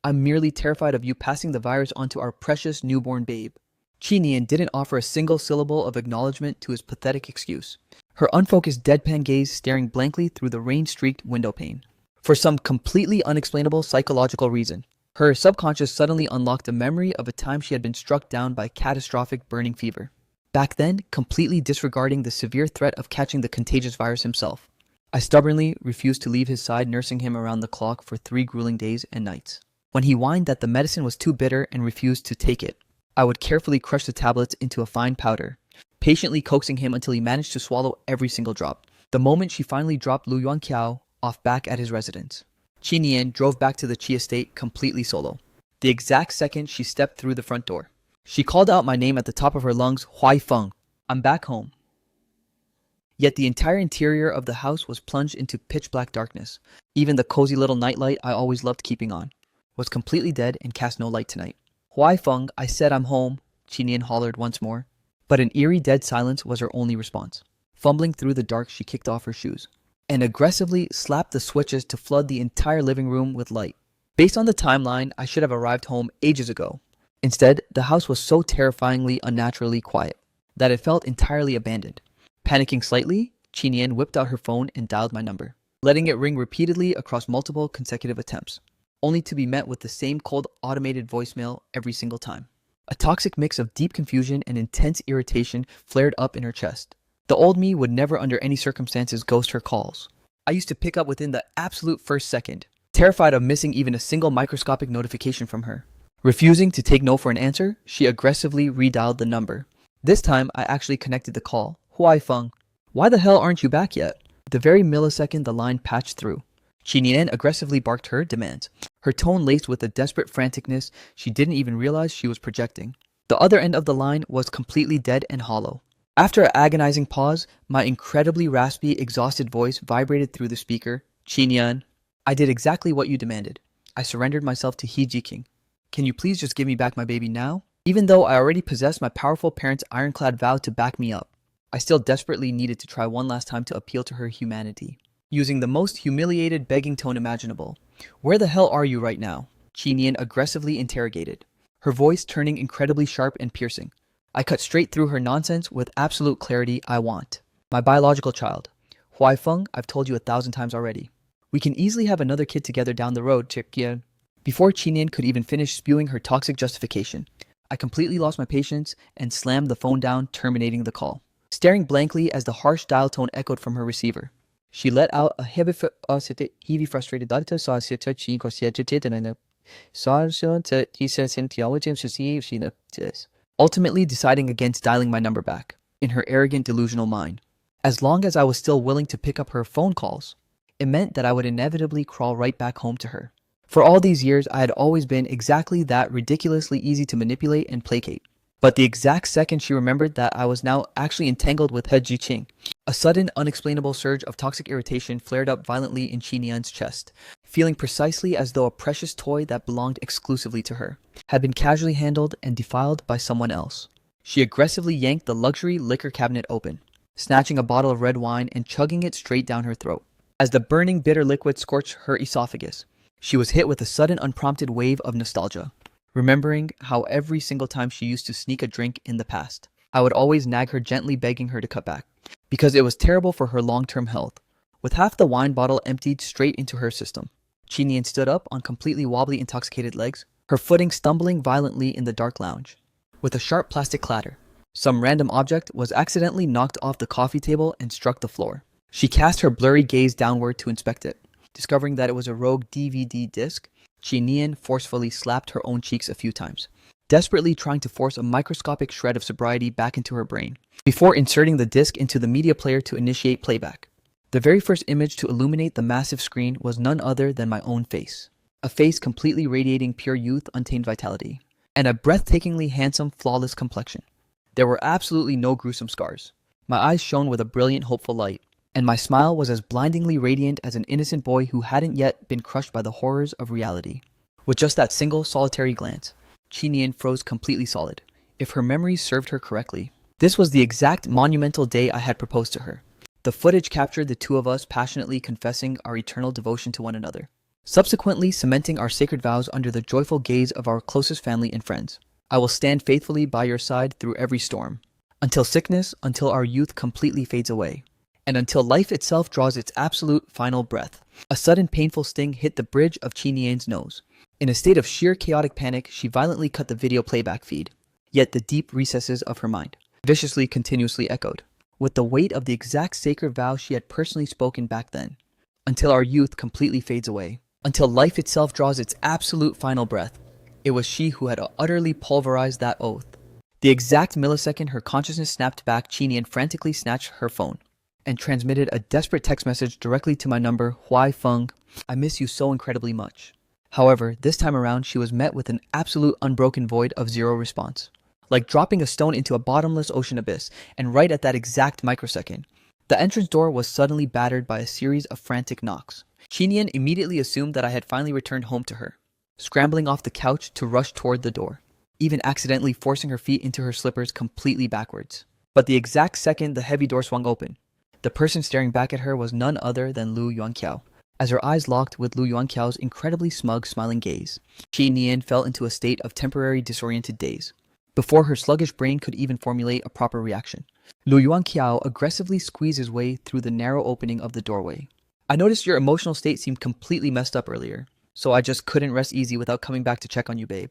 I'm merely terrified of you passing the virus onto our precious newborn babe. Qi Nian didn't offer a single syllable of acknowledgement to his pathetic excuse, her unfocused deadpan gaze staring blankly through the rain-streaked window pane. For some completely unexplainable psychological reason, her subconscious suddenly unlocked a memory of a time she had been struck down by catastrophic burning fever. back then completely disregarding the severe threat of catching the contagious virus himself. I stubbornly refused to leave his side, nursing him around the clock for 3 grueling days and nights. When he whined that the medicine was too bitter and refused to take it, I would carefully crush the tablets into a fine powder, patiently coaxing him until he managed to swallow every single drop. The moment she finally dropped Lu Yuanqiao off back at his residence, Qi Nian drove back to the Qi estate completely solo. The exact second she stepped through the front door, she called out my name at the top of her lungs, Huai Feng. I'm back home. Yet the entire interior of the house was plunged into pitch black darkness. Even the cozy little nightlight I always loved keeping on was completely dead and cast no light tonight. Huai Feng, I said I'm home, Qi Nian hollered once more. But an eerie dead silence was her only response. Fumbling through the dark, she kicked off her shoes and aggressively slapped the switches to flood the entire living room with light. Based on the timeline, I should have arrived home ages ago. Instead, the house was so terrifyingly unnaturally quiet that it felt entirely abandoned. Panicking slightly, Qi Nian whipped out her phone and dialed my number, letting it ring repeatedly across multiple consecutive attempts, only to be met with the same cold automated voicemail every single time. A toxic mix of deep confusion and intense irritation flared up in her chest. The old me would never under any circumstances ghost her calls. I used to pick up within the absolute first second, terrified of missing even a single microscopic notification from her. Refusing to take no for an answer, she aggressively redialed the number. This time, I actually connected the call. Huai Feng, why the hell aren't you back yet? The very millisecond the line patched through, Qi Nian aggressively barked her demands, her tone laced with a desperate franticness she didn't even realize she was projecting. The other end of the line was completely dead and hollow. After an agonizing pause, my incredibly raspy, exhausted voice vibrated through the speaker. Qi Nian, I did exactly what you demanded. I surrendered myself to He Jiqing. Can you please just give me back my baby now? Even though I already possessed my powerful parents' ironclad vow to back me up, I still desperately needed to try one last time to appeal to her humanity. Using the most humiliated begging tone imaginable. Where the hell are you right now? Qi Nian aggressively interrogated, her voice turning incredibly sharp and piercing. I cut straight through her nonsense with absolute clarity. I want my biological child. Huai Feng, I've told you 1,000 times already. We can easily have another kid together down the road, Chikian. Before Qi Nian could even finish spewing her toxic justification, I completely lost my patience and slammed the phone down, terminating the call. Staring blankly as the harsh dial tone echoed from her receiver, she let out a heavy frustrated ultimately deciding against dialing my number back, in her arrogant, delusional mind. As long as I was still willing to pick up her phone calls, it meant that I would inevitably crawl right back home to her. For all these years, I had always been exactly that, ridiculously easy to manipulate and placate. But the exact second she remembered that I was now actually entangled with He Jiqing, a sudden, unexplainable surge of toxic irritation flared up violently in Qi Nian's chest, feeling precisely as though a precious toy that belonged exclusively to her had been casually handled and defiled by someone else. She aggressively yanked the luxury liquor cabinet open, snatching a bottle of red wine and chugging it straight down her throat. As the burning bitter liquid scorched her esophagus, she was hit with a sudden unprompted wave of nostalgia, remembering how every single time she used to sneak a drink in the past, I would always nag her, gently begging her to cut back, because it was terrible for her long-term health. With half the wine bottle emptied straight into her system, Qi Nian stood up on completely wobbly, intoxicated legs, her footing stumbling violently in the dark lounge. With a sharp plastic clatter, some random object was accidentally knocked off the coffee table and struck the floor. She cast her blurry gaze downward to inspect it. Discovering that it was a rogue DVD disc, Qi Nian forcefully slapped her own cheeks a few times, desperately trying to force a microscopic shred of sobriety back into her brain, before inserting the disc into the media player to initiate playback. The very first image to illuminate the massive screen was none other than my own face. A face completely radiating pure youth, untamed vitality, and a breathtakingly handsome, flawless complexion. There were absolutely no gruesome scars. My eyes shone with a brilliant, hopeful light, and my smile was as blindingly radiant as an innocent boy who hadn't yet been crushed by the horrors of reality. With just that single, solitary glance, Qi Nian froze completely solid. If her memories served her correctly, this was the exact monumental day I had proposed to her. The footage captured the two of us passionately confessing our eternal devotion to one another, subsequently cementing our sacred vows under the joyful gaze of our closest family and friends. I will stand faithfully by your side through every storm, until sickness, until our youth completely fades away, and until life itself draws its absolute final breath. A sudden painful sting hit the bridge of Qi Nian's nose. In a state of sheer chaotic panic, she violently cut the video playback feed. Yet the deep recesses of her mind, viciously continuously echoed, with the weight of the exact sacred vow she had personally spoken back then. Until our youth completely fades away. Until life itself draws its absolute final breath. It was she who had utterly pulverized that oath. The exact millisecond her consciousness snapped back, Chinian frantically snatched her phone and transmitted a desperate text message directly to my number, Huai Feng, I miss you so incredibly much. However, this time around she was met with an absolute unbroken void of zero response. Like dropping a stone into a bottomless ocean abyss, and right at that exact microsecond, the entrance door was suddenly battered by a series of frantic knocks. Chinian immediately assumed that I had finally returned home to her, scrambling off the couch to rush toward the door, even accidentally forcing her feet into her slippers completely backwards. But the exact second the heavy door swung open, the person staring back at her was none other than Lu Yuanqiao. As her eyes locked with Lu Yuanqiao's incredibly smug, smiling gaze, Qi Nian fell into a state of temporary disoriented daze, before her sluggish brain could even formulate a proper reaction. Lu Yuanqiao aggressively squeezed his way through the narrow opening of the doorway. I noticed your emotional state seemed completely messed up earlier, so I just couldn't rest easy without coming back to check on you, babe.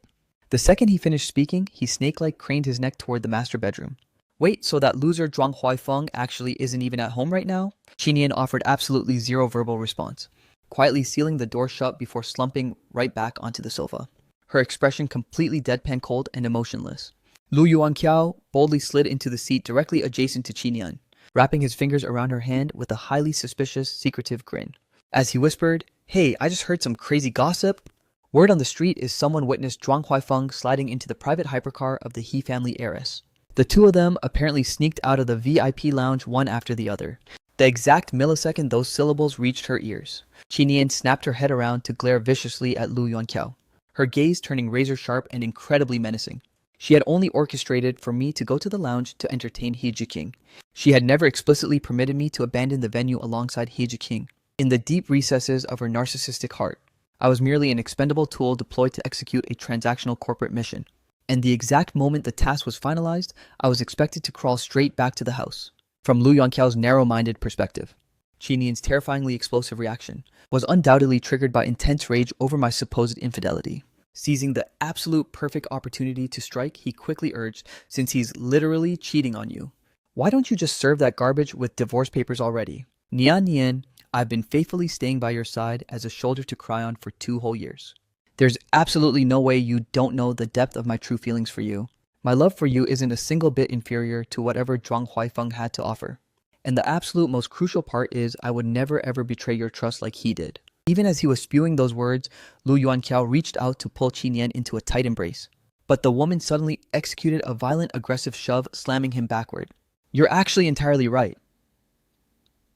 The second he finished speaking, he snake-like craned his neck toward the master bedroom. Wait, so that loser Zhuang Huaifeng actually isn't even at home right now? Qinian offered absolutely zero verbal response, quietly sealing the door shut before slumping right back onto the sofa, her expression completely deadpan cold and emotionless. Lu Yuanqiao boldly slid into the seat directly adjacent to Qinian, wrapping his fingers around her hand with a highly suspicious, secretive grin. As he whispered, "Hey, I just heard some crazy gossip. Word on the street is someone witnessed Zhuang Huaifeng sliding into the private hypercar of the He family heiress. The two of them apparently sneaked out of the VIP lounge one after the other. The exact millisecond those syllables reached her ears, Qinian snapped her head around to glare viciously at Lu Yuanqiao, her gaze turning razor-sharp and incredibly menacing. She had only orchestrated for me to go to the lounge to entertain He Jiqing. She had never explicitly permitted me to abandon the venue alongside He Jiqing. In the deep recesses of her narcissistic heart, I was merely an expendable tool deployed to execute a transactional corporate mission. And the exact moment the task was finalized, I was expected to crawl straight back to the house. From Lu Yuanqiao's narrow-minded perspective, Qinian's terrifyingly explosive reaction was undoubtedly triggered by intense rage over my supposed infidelity. Seizing the absolute perfect opportunity to strike, he quickly urged, since he's literally cheating on you, why don't you just serve that garbage with divorce papers already? Nian Nian, I've been faithfully staying by your side as a shoulder to cry on for 2 whole years. There's absolutely no way you don't know the depth of my true feelings for you. My love for you isn't a single bit inferior to whatever Zhuang Huaifeng had to offer. And the absolute most crucial part is I would never ever betray your trust like he did. Even as he was spewing those words, Lu Yuanqiao reached out to pull Qinian into a tight embrace. But the woman suddenly executed a violent aggressive shove, slamming him backward. You're actually entirely right,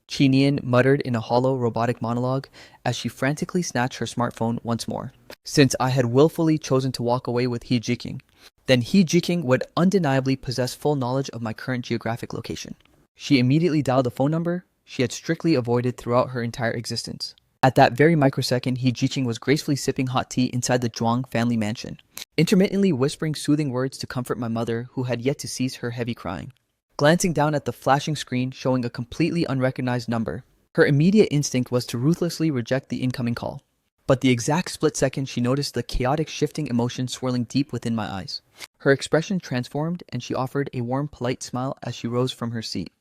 Qinian muttered in a hollow, robotic monologue as she frantically snatched her smartphone once more. Since I had willfully chosen to walk away with He Jiqing, then He Jiqing would undeniably possess full knowledge of my current geographic location. She immediately dialed the phone number she had strictly avoided throughout her entire existence. At that very microsecond, He Jiqing was gracefully sipping hot tea inside the Zhuang family mansion, intermittently whispering soothing words to comfort my mother, who had yet to cease her heavy crying. Glancing down at the flashing screen showing a completely unrecognized number, her immediate instinct was to ruthlessly reject the incoming call. But the exact split second she noticed the chaotic shifting emotion swirling deep within my eyes. Her expression transformed and she offered a warm, polite smile as she rose from her seat.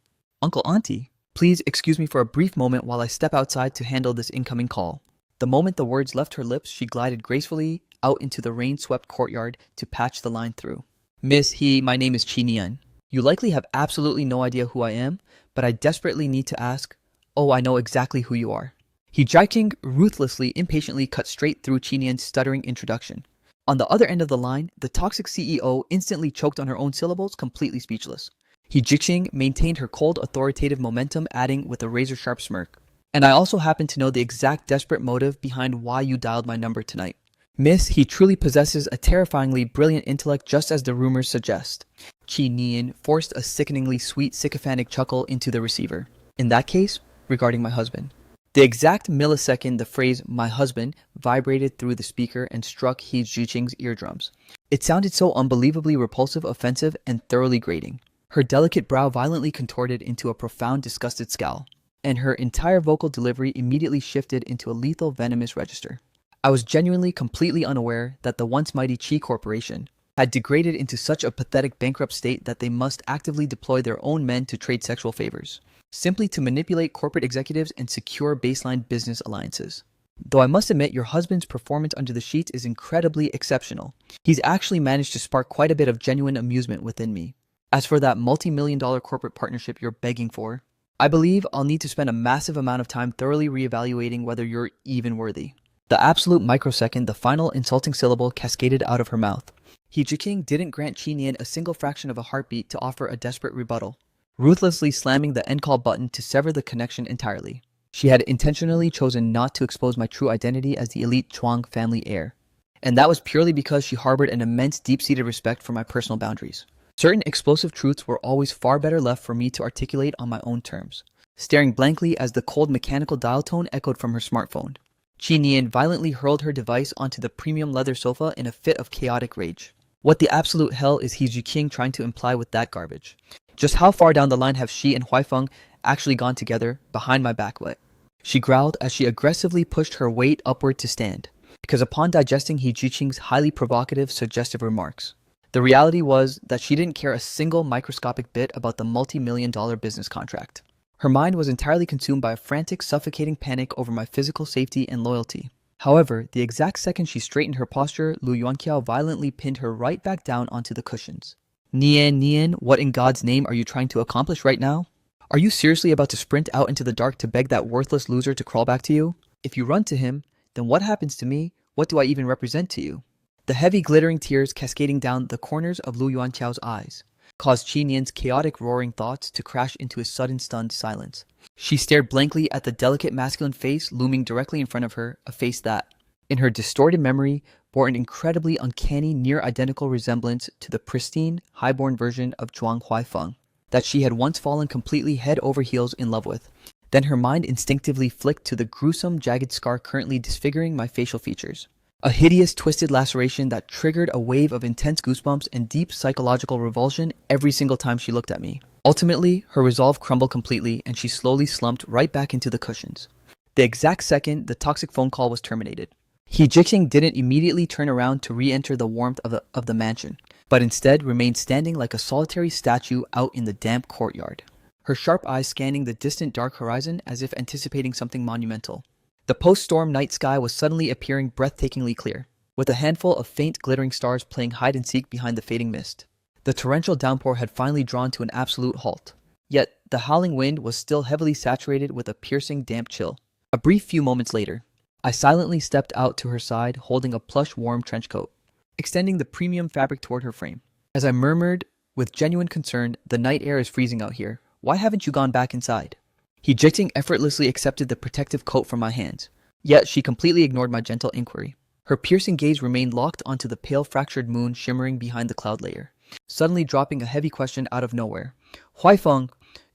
Uncle Auntie, please excuse me for a brief moment while I step outside to handle this incoming call. The moment the words left her lips, she glided gracefully out into the rain-swept courtyard to patch the line through. Miss He, my name is Qinian. You likely have absolutely no idea who I am, but I desperately need to ask. Oh, I know exactly who you are. He Jiqing ruthlessly, impatiently cut straight through Qinian's stuttering introduction. On the other end of the line, the toxic CEO instantly choked on her own syllables, completely speechless. He Jiqing maintained her cold, authoritative momentum, adding with a razor-sharp smirk. And I also happen to know the exact desperate motive behind why you dialed my number tonight. Miss, he truly possesses a terrifyingly brilliant intellect, just as the rumors suggest. Qi Nian forced a sickeningly sweet, sycophantic chuckle into the receiver. In that case, regarding my husband. The exact millisecond the phrase "my husband" vibrated through the speaker and struck He Jiqing's eardrums, it sounded so unbelievably repulsive, offensive, and thoroughly grating. Her delicate brow violently contorted into a profound, disgusted scowl, and her entire vocal delivery immediately shifted into a lethal, venomous register. I was genuinely completely unaware that the once mighty Qi Corporation had degraded into such a pathetic bankrupt state that they must actively deploy their own men to trade sexual favors, simply to manipulate corporate executives and secure baseline business alliances. Though I must admit your husband's performance under the sheets is incredibly exceptional. He's actually managed to spark quite a bit of genuine amusement within me. As for that multi-million-dollar corporate partnership you're begging for, I believe I'll need to spend a massive amount of time thoroughly reevaluating whether you're even worthy. The absolute microsecond the final insulting syllable cascaded out of her mouth, He Jiqing didn't grant Qi Nian a single fraction of a heartbeat to offer a desperate rebuttal, ruthlessly slamming the end call button to sever the connection entirely. She had intentionally chosen not to expose my true identity as the elite Chuang family heir, and that was purely because she harbored an immense deep-seated respect for my personal boundaries. Certain explosive truths were always far better left for me to articulate on my own terms. Staring blankly as the cold mechanical dial tone echoed from her smartphone, Qi Nian violently hurled her device onto the premium leather sofa in a fit of chaotic rage. What the absolute hell is He Jiqing trying to imply with that garbage? Just how far down the line have she and Huaifeng actually gone together behind my back? She growled as she aggressively pushed her weight upward to stand, because upon digesting He Jiqing's highly provocative, suggestive remarks, the reality was that she didn't care a single microscopic bit about the multi-million-dollar business contract. Her mind was entirely consumed by a frantic, suffocating panic over my physical safety and loyalty. However, the exact second she straightened her posture, Lu Yuanqiao violently pinned her right back down onto the cushions. Nian, what in God's name are you trying to accomplish right now? Are you seriously about to sprint out into the dark to beg that worthless loser to crawl back to you? If you run to him, then what happens to me? What do I even represent to you? The heavy glittering tears cascading down the corners of Lu Yuanqiao's eyes caused Qi Nian's chaotic roaring thoughts to crash into a sudden stunned silence. She stared blankly at the delicate masculine face looming directly in front of her, a face that, in her distorted memory, bore an incredibly uncanny near-identical resemblance to the pristine, highborn version of Zhuang Huaifeng that she had once fallen completely head over heels in love with. Then her mind instinctively flicked to the gruesome, jagged scar currently disfiguring my facial features. A hideous, twisted laceration that triggered a wave of intense goosebumps and deep psychological revulsion every single time she looked at me. Ultimately, her resolve crumbled completely and she slowly slumped right back into the cushions. The exact second the toxic phone call was terminated, He Jiqing didn't immediately turn around to re-enter the warmth of the mansion, but instead remained standing like a solitary statue out in the damp courtyard, her sharp eyes scanning the distant dark horizon as if anticipating something monumental. The post-storm night sky was suddenly appearing breathtakingly clear, with a handful of faint glittering stars playing hide-and-seek behind the fading mist. The torrential downpour had finally drawn to an absolute halt, yet the howling wind was still heavily saturated with a piercing damp chill. A brief few moments later, I silently stepped out to her side holding a plush warm trench coat, extending the premium fabric toward her frame. As I murmured with genuine concern, "The night air is freezing out here. Why haven't you gone back inside?" He Jiqing effortlessly accepted the protective coat from my hands, yet she completely ignored my gentle inquiry. Her piercing gaze remained locked onto the pale fractured moon shimmering behind the cloud layer, suddenly dropping a heavy question out of nowhere. "Huaifeng,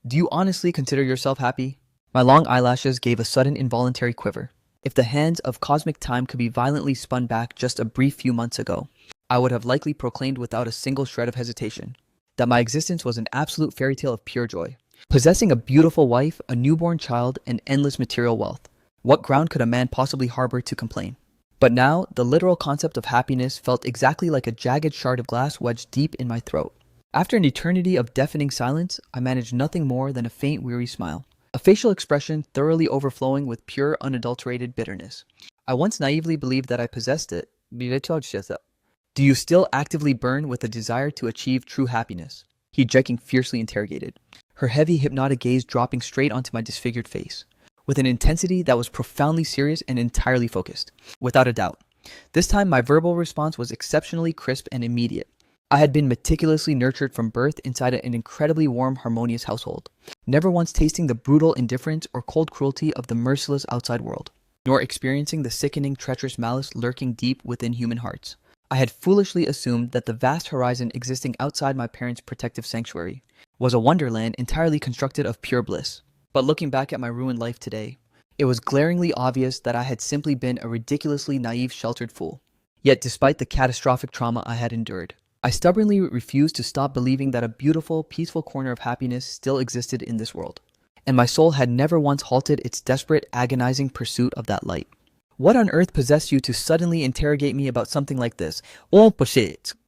do you honestly consider yourself happy?" My long eyelashes gave a sudden involuntary quiver. If the hands of cosmic time could be violently spun back just a brief few months ago, I would have likely proclaimed without a single shred of hesitation that my existence was an absolute fairy tale of pure joy. Possessing a beautiful wife, a newborn child, and endless material wealth, what ground could a man possibly harbor to complain? But now, the literal concept of happiness felt exactly like a jagged shard of glass wedged deep in my throat. After an eternity of deafening silence, I managed nothing more than a faint, weary smile, a facial expression thoroughly overflowing with pure, unadulterated bitterness. I once naively believed that I possessed it. Do you still actively burn with a desire to achieve true happiness? He Jiqing fiercely interrogated, her heavy, hypnotic gaze dropping straight onto my disfigured face, with an intensity that was profoundly serious and entirely focused. Without a doubt. This time, my verbal response was exceptionally crisp and immediate. I had been meticulously nurtured from birth inside an incredibly warm, harmonious household, never once tasting the brutal indifference or cold cruelty of the merciless outside world, nor experiencing the sickening, treacherous malice lurking deep within human hearts. I had foolishly assumed that the vast horizon existing outside my parents' protective sanctuary was a wonderland entirely constructed of pure bliss. But looking back at my ruined life today, it was glaringly obvious that I had simply been a ridiculously naive, sheltered fool. Yet despite the catastrophic trauma I had endured, I stubbornly refused to stop believing that a beautiful, peaceful corner of happiness still existed in this world, and my soul had never once halted its desperate, agonizing pursuit of that light. What on earth possessed you to suddenly interrogate me about something like this?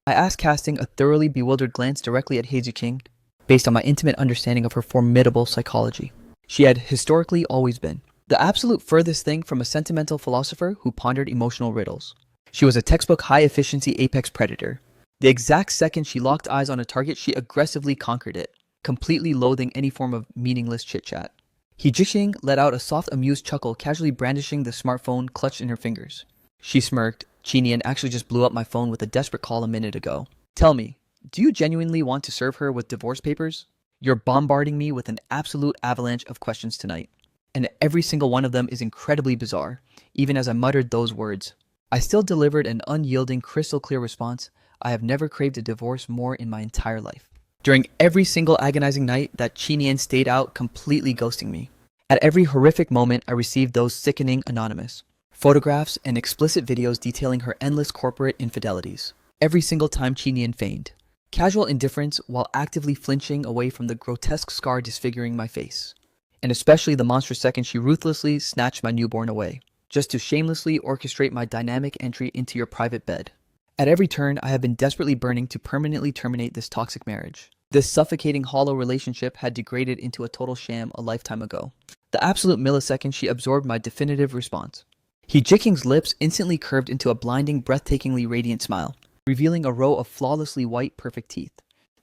I asked, casting a thoroughly bewildered glance directly at Hazy King, based on my intimate understanding of her formidable psychology. She had historically always been the absolute furthest thing from a sentimental philosopher who pondered emotional riddles. She was a textbook high-efficiency apex predator. The exact second she locked eyes on a target, she aggressively conquered it, completely loathing any form of meaningless chit-chat. He Jixing let out a soft, amused chuckle, casually brandishing the smartphone clutched in her fingers. She smirked. Chinian actually just blew up my phone with a desperate call a minute ago. Tell me, do you genuinely want to serve her with divorce papers? You're bombarding me with an absolute avalanche of questions tonight, and every single one of them is incredibly bizarre. Even as I muttered those words, I still delivered an unyielding, crystal-clear response. I have never craved a divorce more in my entire life. During every single agonizing night that Chinian stayed out, completely ghosting me. At every horrific moment, I received those sickening anonymous photographs and explicit videos detailing her endless corporate infidelities. Every single time Chinian feigned casual indifference while actively flinching away from the grotesque scar disfiguring my face. And especially the monstrous second she ruthlessly snatched my newborn away, just to shamelessly orchestrate my dynamic entry into your private bed. At every turn, I have been desperately burning to permanently terminate this toxic marriage. This suffocating, hollow relationship had degraded into a total sham a lifetime ago. The absolute millisecond she absorbed my definitive response, He Jiking's lips instantly curved into a blinding, breathtakingly radiant smile, revealing a row of flawlessly white, perfect teeth.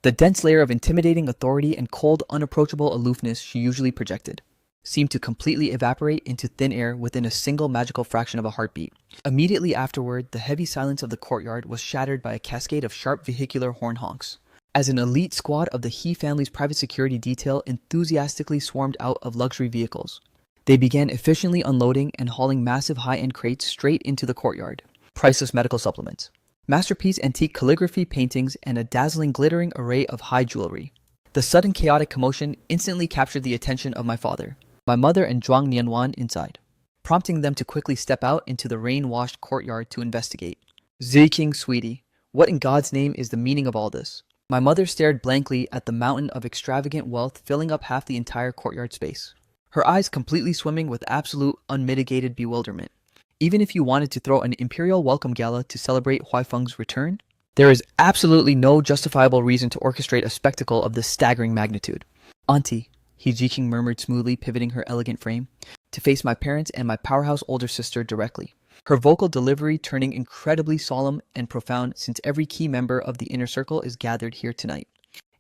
The dense layer of intimidating authority and cold, unapproachable aloofness she usually projected seemed to completely evaporate into thin air within a single magical fraction of a heartbeat. Immediately afterward, the heavy silence of the courtyard was shattered by a cascade of sharp vehicular horn honks, as an elite squad of the He family's private security detail enthusiastically swarmed out of luxury vehicles. They began efficiently unloading and hauling massive high-end crates straight into the courtyard. Priceless medical supplements, masterpiece antique calligraphy paintings, and a dazzling glittering array of high jewelry. The sudden chaotic commotion instantly captured the attention of my father, my mother, and Zhuang Nianwan inside, prompting them to quickly step out into the rain-washed courtyard to investigate. Ziking, sweetie, what in God's name is the meaning of all this? My mother stared blankly at the mountain of extravagant wealth filling up half the entire courtyard space, her eyes completely swimming with absolute, unmitigated bewilderment. Even if you wanted to throw an imperial welcome gala to celebrate Huaifeng's return, there is absolutely no justifiable reason to orchestrate a spectacle of this staggering magnitude. Auntie, He Jiqing murmured smoothly, pivoting her elegant frame to face my parents and my powerhouse older sister directly, her vocal delivery turning incredibly solemn and profound since every key member of the inner circle is gathered here tonight.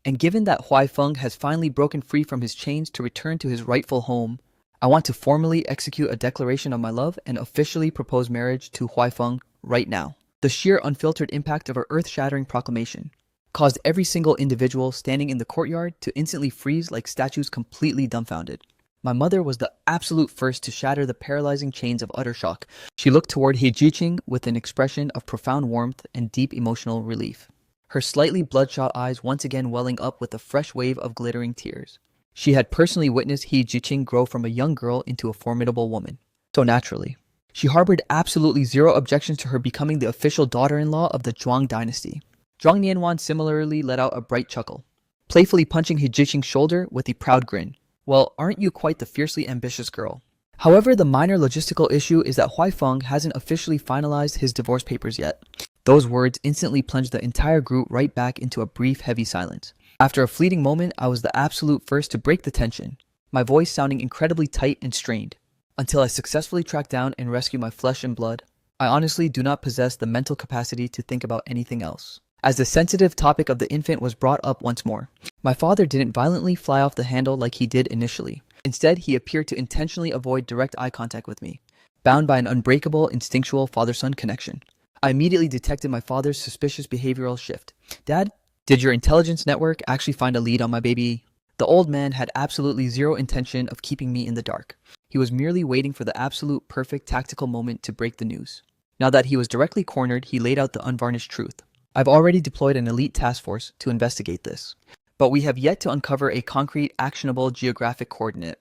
And given that Huaifeng has finally broken free from his chains to return to his rightful home, I want to formally execute a declaration of my love and officially propose marriage to Huaifeng right now. The sheer unfiltered impact of her earth-shattering proclamation caused every single individual standing in the courtyard to instantly freeze like statues, completely dumbfounded. My mother was the absolute first to shatter the paralyzing chains of utter shock. She looked toward He Jiqing with an expression of profound warmth and deep emotional relief, her slightly bloodshot eyes once again welling up with a fresh wave of glittering tears. She had personally witnessed He Jiqing grow from a young girl into a formidable woman. So naturally, she harbored absolutely zero objections to her becoming the official daughter-in-law of the Zhuang dynasty. Zhuang Nianwan similarly let out a bright chuckle, playfully punching He Jiqing's shoulder with a proud grin. Well, aren't you quite the fiercely ambitious girl? However, the minor logistical issue is that Huaifeng hasn't officially finalized his divorce papers yet. Those words instantly plunged the entire group right back into a brief, heavy silence. After a fleeting moment, I was the absolute first to break the tension, my voice sounding incredibly tight and strained. Until I successfully track down and rescue my flesh and blood, I honestly do not possess the mental capacity to think about anything else. As the sensitive topic of the infant was brought up once more, my father didn't violently fly off the handle like he did initially. Instead, he appeared to intentionally avoid direct eye contact with me, bound by an unbreakable, instinctual father-son connection. I immediately detected my father's suspicious behavioral shift. Dad, did your intelligence network actually find a lead on my baby? The old man had absolutely zero intention of keeping me in the dark. He was merely waiting for the absolute perfect tactical moment to break the news. Now that he was directly cornered, he laid out the unvarnished truth. I've already deployed an elite task force to investigate this, but we have yet to uncover a concrete, actionable geographic coordinate.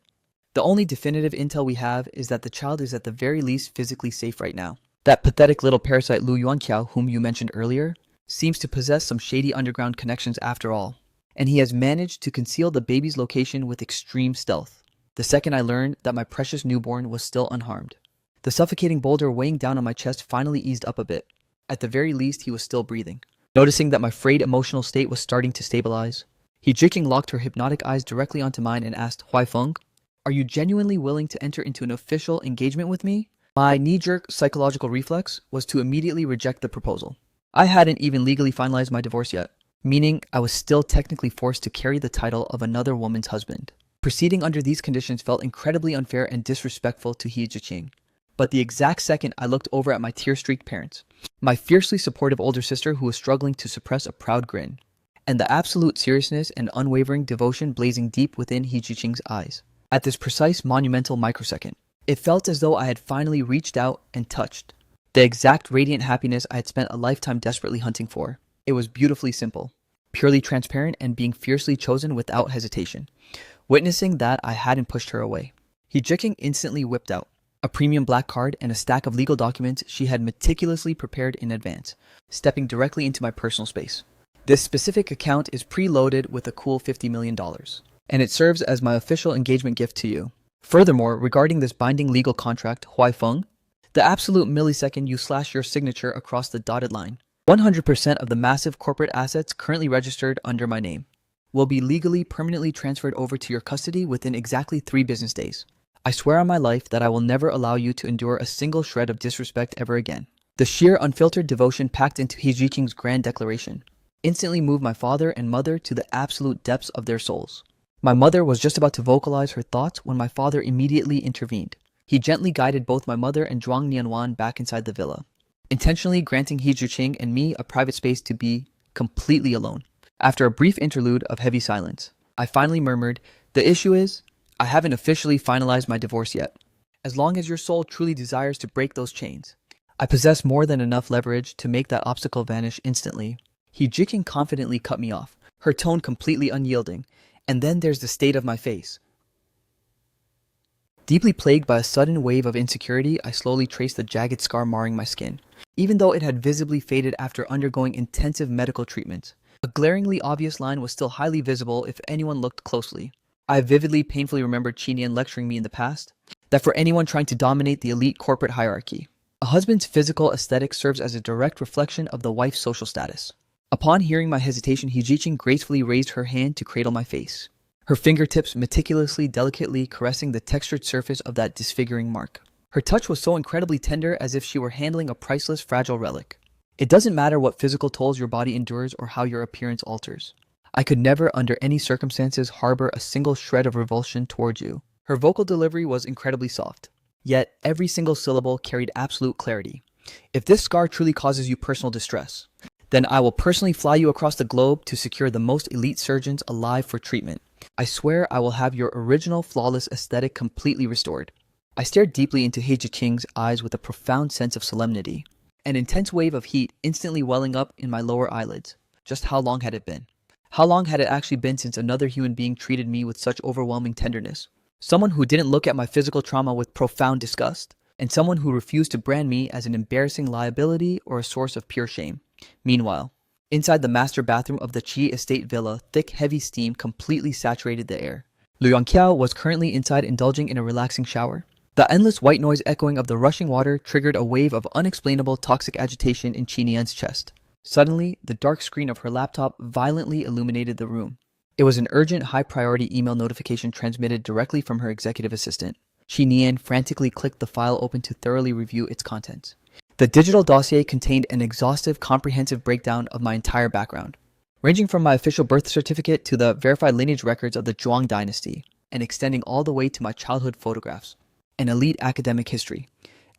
The only definitive intel we have is that the child is at the very least physically safe right now. That pathetic little parasite Lu Yuanqiao, whom you mentioned earlier, seems to possess some shady underground connections after all, and he has managed to conceal the baby's location with extreme stealth. The second I learned that my precious newborn was still unharmed, the suffocating boulder weighing down on my chest finally eased up a bit. At the very least, he was still breathing. Noticing that my frayed emotional state was starting to stabilize, He Jiqing locked her hypnotic eyes directly onto mine and asked, Huaifeng, are you genuinely willing to enter into an official engagement with me? My knee-jerk psychological reflex was to immediately reject the proposal. I hadn't even legally finalized my divorce yet, meaning I was still technically forced to carry the title of another woman's husband. Proceeding under these conditions felt incredibly unfair and disrespectful to He Jiqing. But the exact second I looked over at my tear-streaked parents, my fiercely supportive older sister who was struggling to suppress a proud grin, and the absolute seriousness and unwavering devotion blazing deep within He Jiqing's eyes. At this precise monumental microsecond, it felt as though I had finally reached out and touched the exact radiant happiness I had spent a lifetime desperately hunting for. It was beautifully simple, purely transparent, and being fiercely chosen without hesitation. Witnessing that, I hadn't pushed her away. He Jiqing instantly whipped out a premium black card and a stack of legal documents she had meticulously prepared in advance, stepping directly into my personal space. This specific account is preloaded with a cool $50 million, and it serves as my official engagement gift to you. Furthermore, regarding this binding legal contract, Huaifeng, the absolute millisecond you slash your signature across the dotted line, 100% of the massive corporate assets currently registered under my name will be legally permanently transferred over to your custody within exactly 3 business days. I swear on my life that I will never allow you to endure a single shred of disrespect ever again. The sheer unfiltered devotion packed into He Jiqing's grand declaration instantly moved my father and mother to the absolute depths of their souls. My mother was just about to vocalize her thoughts when my father immediately intervened. He gently guided both my mother and Zhuang Nianwan back inside the villa, intentionally granting He Jiqing and me a private space to be completely alone. After a brief interlude of heavy silence, I finally murmured, the issue is, I haven't officially finalized my divorce yet. As long as your soul truly desires to break those chains, I possess more than enough leverage to make that obstacle vanish instantly. He Jiqing confidently cut me off, her tone completely unyielding. And then there's the state of my face. Deeply plagued by a sudden wave of insecurity, I slowly traced the jagged scar marring my skin. Even though it had visibly faded after undergoing intensive medical treatment, a glaringly obvious line was still highly visible if anyone looked closely. I vividly, painfully remembered Qinian lecturing me in the past that for anyone trying to dominate the elite corporate hierarchy, a husband's physical aesthetic serves as a direct reflection of the wife's social status. Upon hearing my hesitation, He Jiqing gracefully raised her hand to cradle my face, her fingertips meticulously, delicately caressing the textured surface of that disfiguring mark. Her touch was so incredibly tender, as if she were handling a priceless, fragile relic. It doesn't matter what physical tolls your body endures or how your appearance alters. I could never, under any circumstances, harbor a single shred of revulsion towards you. Her vocal delivery was incredibly soft, yet every single syllable carried absolute clarity. If this scar truly causes you personal distress, then I will personally fly you across the globe to secure the most elite surgeons alive for treatment. I swear I will have your original flawless aesthetic completely restored. I stared deeply into He Jiqing's eyes with a profound sense of solemnity, an intense wave of heat instantly welling up in my lower eyelids. Just how long had it been? How long had it actually been since another human being treated me with such overwhelming tenderness? Someone who didn't look at my physical trauma with profound disgust, and someone who refused to brand me as an embarrassing liability or a source of pure shame. Meanwhile, inside the master bathroom of the Qi estate villa, thick, heavy steam completely saturated the air. Liu Yangqiao was currently inside indulging in a relaxing shower. The endless white noise echoing of the rushing water triggered a wave of unexplainable toxic agitation in Qinian's chest. Suddenly, the dark screen of her laptop violently illuminated the room. It was an urgent, high-priority email notification transmitted directly from her executive assistant. Qinian frantically clicked the file open to thoroughly review its contents. The digital dossier contained an exhaustive, comprehensive breakdown of my entire background, ranging from my official birth certificate to the verified lineage records of the Zhuang dynasty, and extending all the way to my childhood photographs and elite academic history.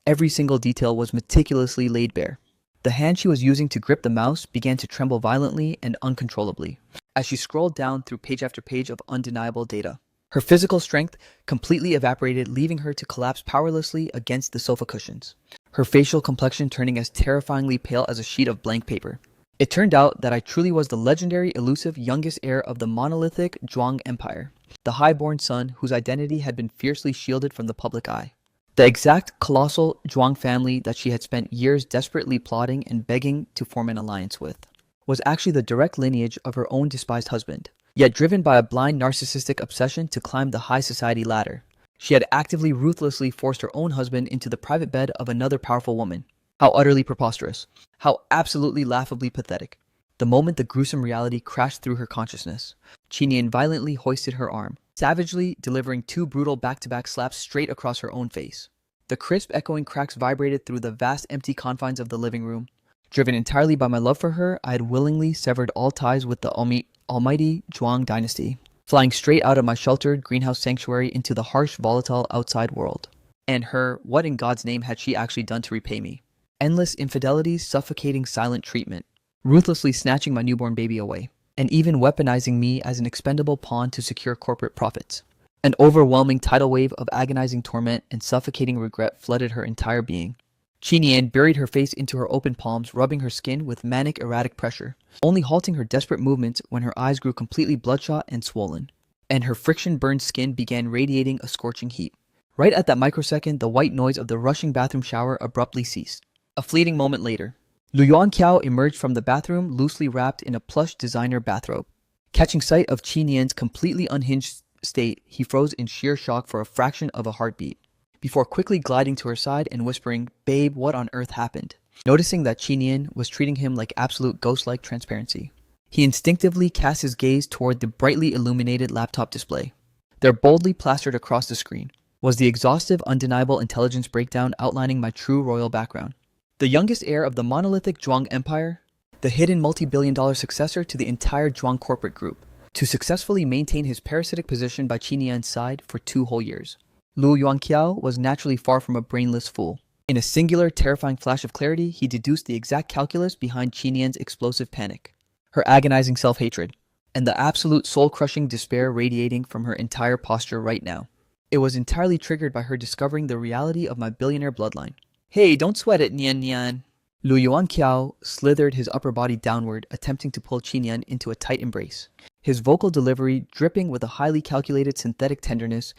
Every single detail was meticulously laid bare. The hand she was using to grip the mouse began to tremble violently and uncontrollably as she scrolled down through page after page of undeniable data. Her physical strength completely evaporated, leaving her to collapse powerlessly against the sofa cushions, her facial complexion turning as terrifyingly pale as a sheet of blank paper. It turned out that I truly was the legendary, elusive youngest heir of the monolithic Zhuang Empire, the highborn son whose identity had been fiercely shielded from the public eye. The exact colossal Zhuang family that she had spent years desperately plotting and begging to form an alliance with was actually the direct lineage of her own despised husband. Yet driven by a blind narcissistic obsession to climb the high society ladder, she had actively, ruthlessly forced her own husband into the private bed of another powerful woman. How utterly preposterous. How absolutely laughably pathetic. The moment the gruesome reality crashed through her consciousness, Chinian violently hoisted her arm, savagely delivering 2 brutal back-to-back slaps straight across her own face. The crisp, echoing cracks vibrated through the vast, empty confines of the living room. Driven entirely by my love for her, I had willingly severed all ties with the almighty Zhuang dynasty, flying straight out of my sheltered greenhouse sanctuary into the harsh, volatile outside world. And her, what in God's name had she actually done to repay me? Endless infidelities, suffocating silent treatment, ruthlessly snatching my newborn baby away, and even weaponizing me as an expendable pawn to secure corporate profits. An overwhelming tidal wave of agonizing torment and suffocating regret flooded her entire being. Qinian buried her face into her open palms, rubbing her skin with manic, erratic pressure, only halting her desperate movements when her eyes grew completely bloodshot and swollen, and her friction-burned skin began radiating a scorching heat. Right at that microsecond, the white noise of the rushing bathroom shower abruptly ceased. A fleeting moment later, Lu Yuanqiao emerged from the bathroom loosely wrapped in a plush designer bathrobe. Catching sight of Qinian's completely unhinged state, he froze in sheer shock for a fraction of a heartbeat, before quickly gliding to her side and whispering, "Babe, what on earth happened?" Noticing that Qinian was treating him like absolute ghost-like transparency, he instinctively cast his gaze toward the brightly illuminated laptop display. There, boldly plastered across the screen, was the exhaustive, undeniable intelligence breakdown outlining my true royal background. The youngest heir of the monolithic Zhuang Empire, the hidden multi-billion-dollar successor to the entire Zhuang corporate group, to successfully maintain his parasitic position by Qinian's side for 2 whole years. Lu Yuanqiao was naturally far from a brainless fool. In a singular, terrifying flash of clarity, he deduced the exact calculus behind Qinian's explosive panic, her agonizing self-hatred, and the absolute soul-crushing despair radiating from her entire posture right now. It was entirely triggered by her discovering the reality of my billionaire bloodline. "Hey, don't sweat it, Nian Nian." Lu Yuanqiao slithered his upper body downward, attempting to pull Qinian into a tight embrace, his vocal delivery dripping with a highly calculated synthetic tenderness.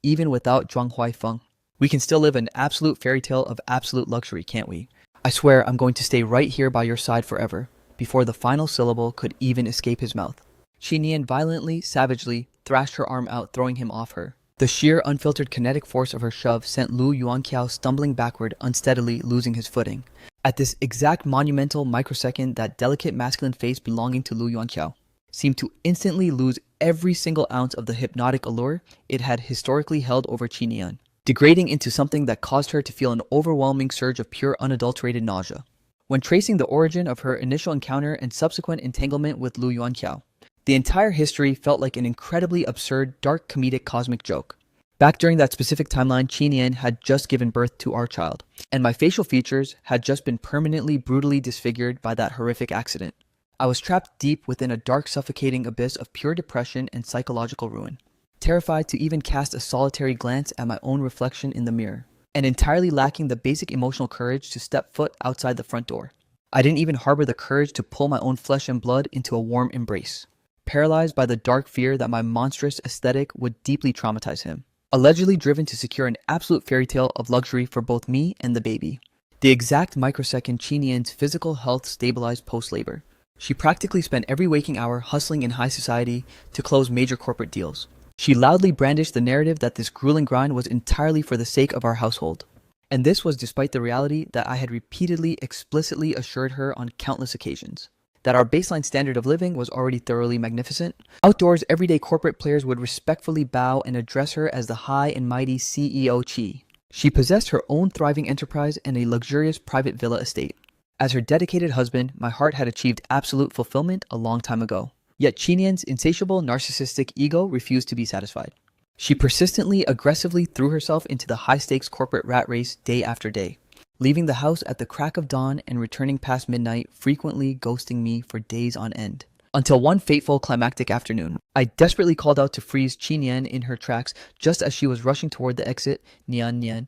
Even without Zhuang Huaifeng, we can still live an absolute fairy tale of absolute luxury, can't we? I swear I'm going to stay right here by your side forever, before the final syllable could even escape his mouth. Qinian violently, savagely thrashed her arm out, throwing him off her. The sheer, unfiltered kinetic force of her shove sent Lu Yuanqiao stumbling backward, unsteadily losing his footing. At this exact monumental microsecond, that delicate masculine face belonging to Lu Yuanqiao seemed to instantly lose every single ounce of the hypnotic allure it had historically held over Qinian, degrading into something that caused her to feel an overwhelming surge of pure unadulterated nausea. When tracing the origin of her initial encounter and subsequent entanglement with Lu Yuanqiao, the entire history felt like an incredibly absurd, dark comedic cosmic joke. Back during that specific timeline, Qinian had just given birth to our child, and my facial features had just been permanently, brutally disfigured by that horrific accident. I was trapped deep within a dark, suffocating abyss of pure depression and psychological ruin, terrified to even cast a solitary glance at my own reflection in the mirror, and entirely lacking the basic emotional courage to step foot outside the front door. I didn't even harbor the courage to pull my own flesh and blood into a warm embrace, paralyzed by the dark fear that my monstrous aesthetic would deeply traumatize him, allegedly driven to secure an absolute fairy tale of luxury for both me and the baby. The exact microsecond Qinian's physical health stabilized post-labor, she practically spent every waking hour hustling in high society to close major corporate deals. She loudly brandished the narrative that this grueling grind was entirely for the sake of our household. And this was despite the reality that I had repeatedly, explicitly assured her on countless occasions, that our baseline standard of living was already thoroughly magnificent. Outdoors, everyday corporate players would respectfully bow and address her as the high and mighty CEO Chi. She possessed her own thriving enterprise and a luxurious private villa estate. As her dedicated husband, my heart had achieved absolute fulfillment a long time ago. Yet Qinian's insatiable narcissistic ego refused to be satisfied. She persistently, aggressively threw herself into the high-stakes corporate rat race day after day, leaving the house at the crack of dawn and returning past midnight, frequently ghosting me for days on end. Until one fateful climactic afternoon, I desperately called out to freeze Qinian in her tracks just as she was rushing toward the exit. "Nian Nian."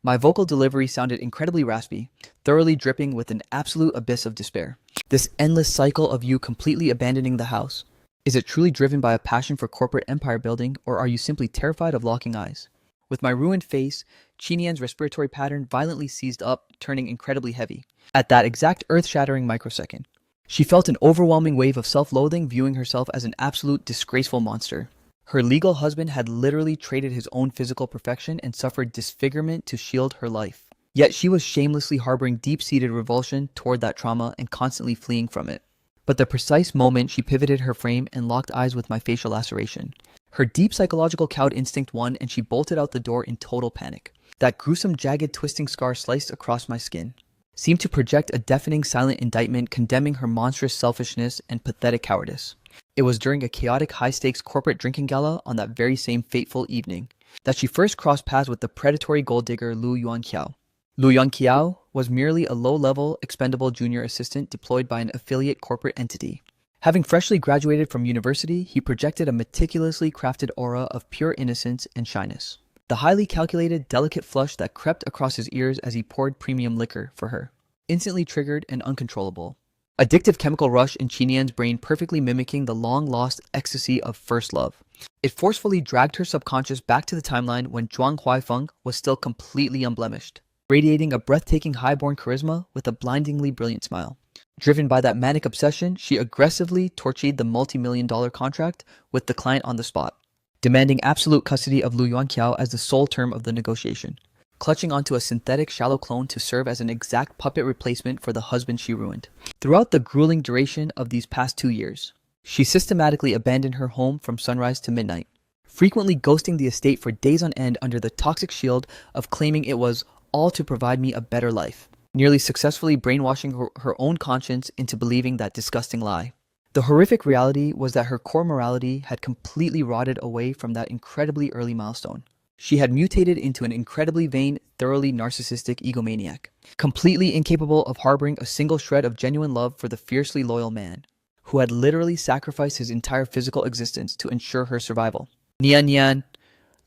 My vocal delivery sounded incredibly raspy, thoroughly dripping with an absolute abyss of despair. This endless cycle of you completely abandoning the house. Is it truly driven by a passion for corporate empire building, or are you simply terrified of locking eyes? With my ruined face, Qinian's respiratory pattern violently seized up, turning incredibly heavy. At that exact earth-shattering microsecond, she felt an overwhelming wave of self-loathing, viewing herself as an absolute disgraceful monster. Her legal husband had literally traded his own physical perfection and suffered disfigurement to shield her life. Yet she was shamelessly harboring deep-seated revulsion toward that trauma and constantly fleeing from it. But the precise moment she pivoted her frame and locked eyes with my facial laceration, her deep psychological cowed instinct won and she bolted out the door in total panic. That gruesome, jagged, twisting scar sliced across my skin seemed to project a deafening, silent indictment condemning her monstrous selfishness and pathetic cowardice. It was during a chaotic, high-stakes corporate drinking gala on that very same fateful evening that she first crossed paths with the predatory gold digger Lu Yuanqiao. Lu Yuanqiao was merely a low-level, expendable junior assistant deployed by an affiliate corporate entity. Having freshly graduated from university, he projected a meticulously crafted aura of pure innocence and shyness. The highly calculated, delicate flush that crept across his ears as he poured premium liquor for her, instantly triggered and uncontrollable. Addictive chemical rush in Qinian's brain perfectly mimicking the long-lost ecstasy of first love. It forcefully dragged her subconscious back to the timeline when Zhuang Huaifeng was still completely unblemished, radiating a breathtaking high-born charisma with a blindingly brilliant smile. Driven by that manic obsession, she aggressively torched the multi-million-dollar contract with the client on the spot, demanding absolute custody of Lu Yuanqiao as the sole term of the negotiation, clutching onto a synthetic shallow clone to serve as an exact puppet replacement for the husband she ruined. Throughout the grueling duration of these past 2 years, she systematically abandoned her home from sunrise to midnight, frequently ghosting the estate for days on end under the toxic shield of claiming it was all to provide me a better life, nearly successfully brainwashing her own conscience into believing that disgusting lie. The horrific reality was that her core morality had completely rotted away from that incredibly early milestone. She had mutated into an incredibly vain, thoroughly narcissistic egomaniac, completely incapable of harboring a single shred of genuine love for the fiercely loyal man, who had literally sacrificed his entire physical existence to ensure her survival. Nian Nian,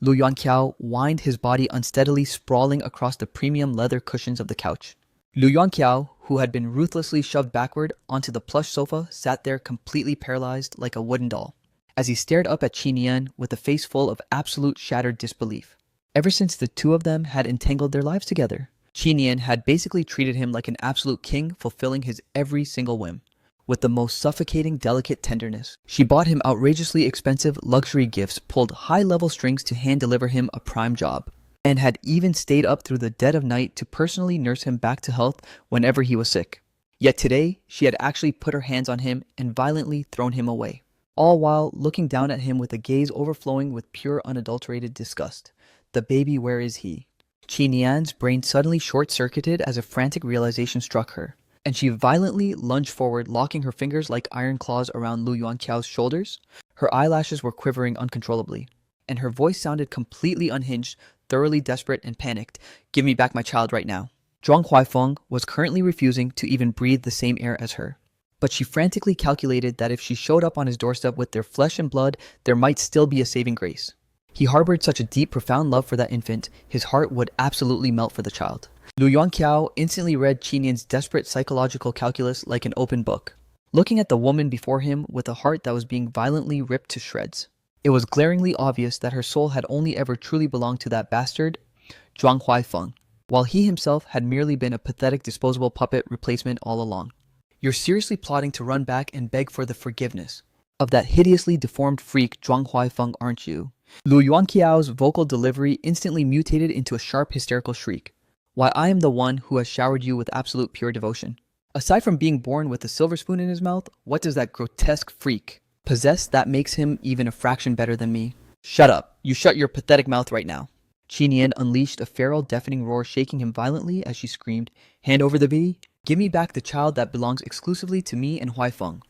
Lu Yuanqiao whined, his body unsteadily sprawling across the premium leather cushions of the couch. Lu Yuanqiao, who had been ruthlessly shoved backward onto the plush sofa, sat there completely paralyzed like a wooden doll, as he stared up at Qi Nian with a face full of absolute shattered disbelief. Ever since the two of them had entangled their lives together, Qi Nian had basically treated him like an absolute king, fulfilling his every single whim, with the most suffocating, delicate tenderness. She bought him outrageously expensive luxury gifts, pulled high-level strings to hand-deliver him a prime job, and had even stayed up through the dead of night to personally nurse him back to health whenever he was sick. Yet today, she had actually put her hands on him and violently thrown him away, all while looking down at him with a gaze overflowing with pure unadulterated disgust. The baby, where is he? Qi Nian's brain suddenly short-circuited as a frantic realization struck her, and she violently lunged forward, locking her fingers like iron claws around Lu Yuanqiao's shoulders. Her eyelashes were quivering uncontrollably, and her voice sounded completely unhinged, thoroughly desperate and panicked. "Give me back my child right now." Zhuang Huaifeng was currently refusing to even breathe the same air as her, but she frantically calculated that if she showed up on his doorstep with their flesh and blood, there might still be a saving grace. He harbored such a deep, profound love for that infant, his heart would absolutely melt for the child. Lu Yuanqiao instantly read Qi Nian's desperate psychological calculus like an open book, looking at the woman before him with a heart that was being violently ripped to shreds. It was glaringly obvious that her soul had only ever truly belonged to that bastard, Zhuang Huaifeng, while he himself had merely been a pathetic disposable puppet replacement all along. "You're seriously plotting to run back and beg for the forgiveness of that hideously deformed freak Zhuang Huaifeng, aren't you?" Lu Yuanqiao's vocal delivery instantly mutated into a sharp, hysterical shriek. "Why, I am the one who has showered you with absolute pure devotion. Aside from being born with a silver spoon in his mouth, what does that grotesque freak possess that makes him even a fraction better than me?" "Shut up. You shut your pathetic mouth right now." Qi Nian unleashed a feral, deafening roar, shaking him violently as she screamed, "Hand over the baby. Give me back the child that belongs exclusively to me and Huaifeng."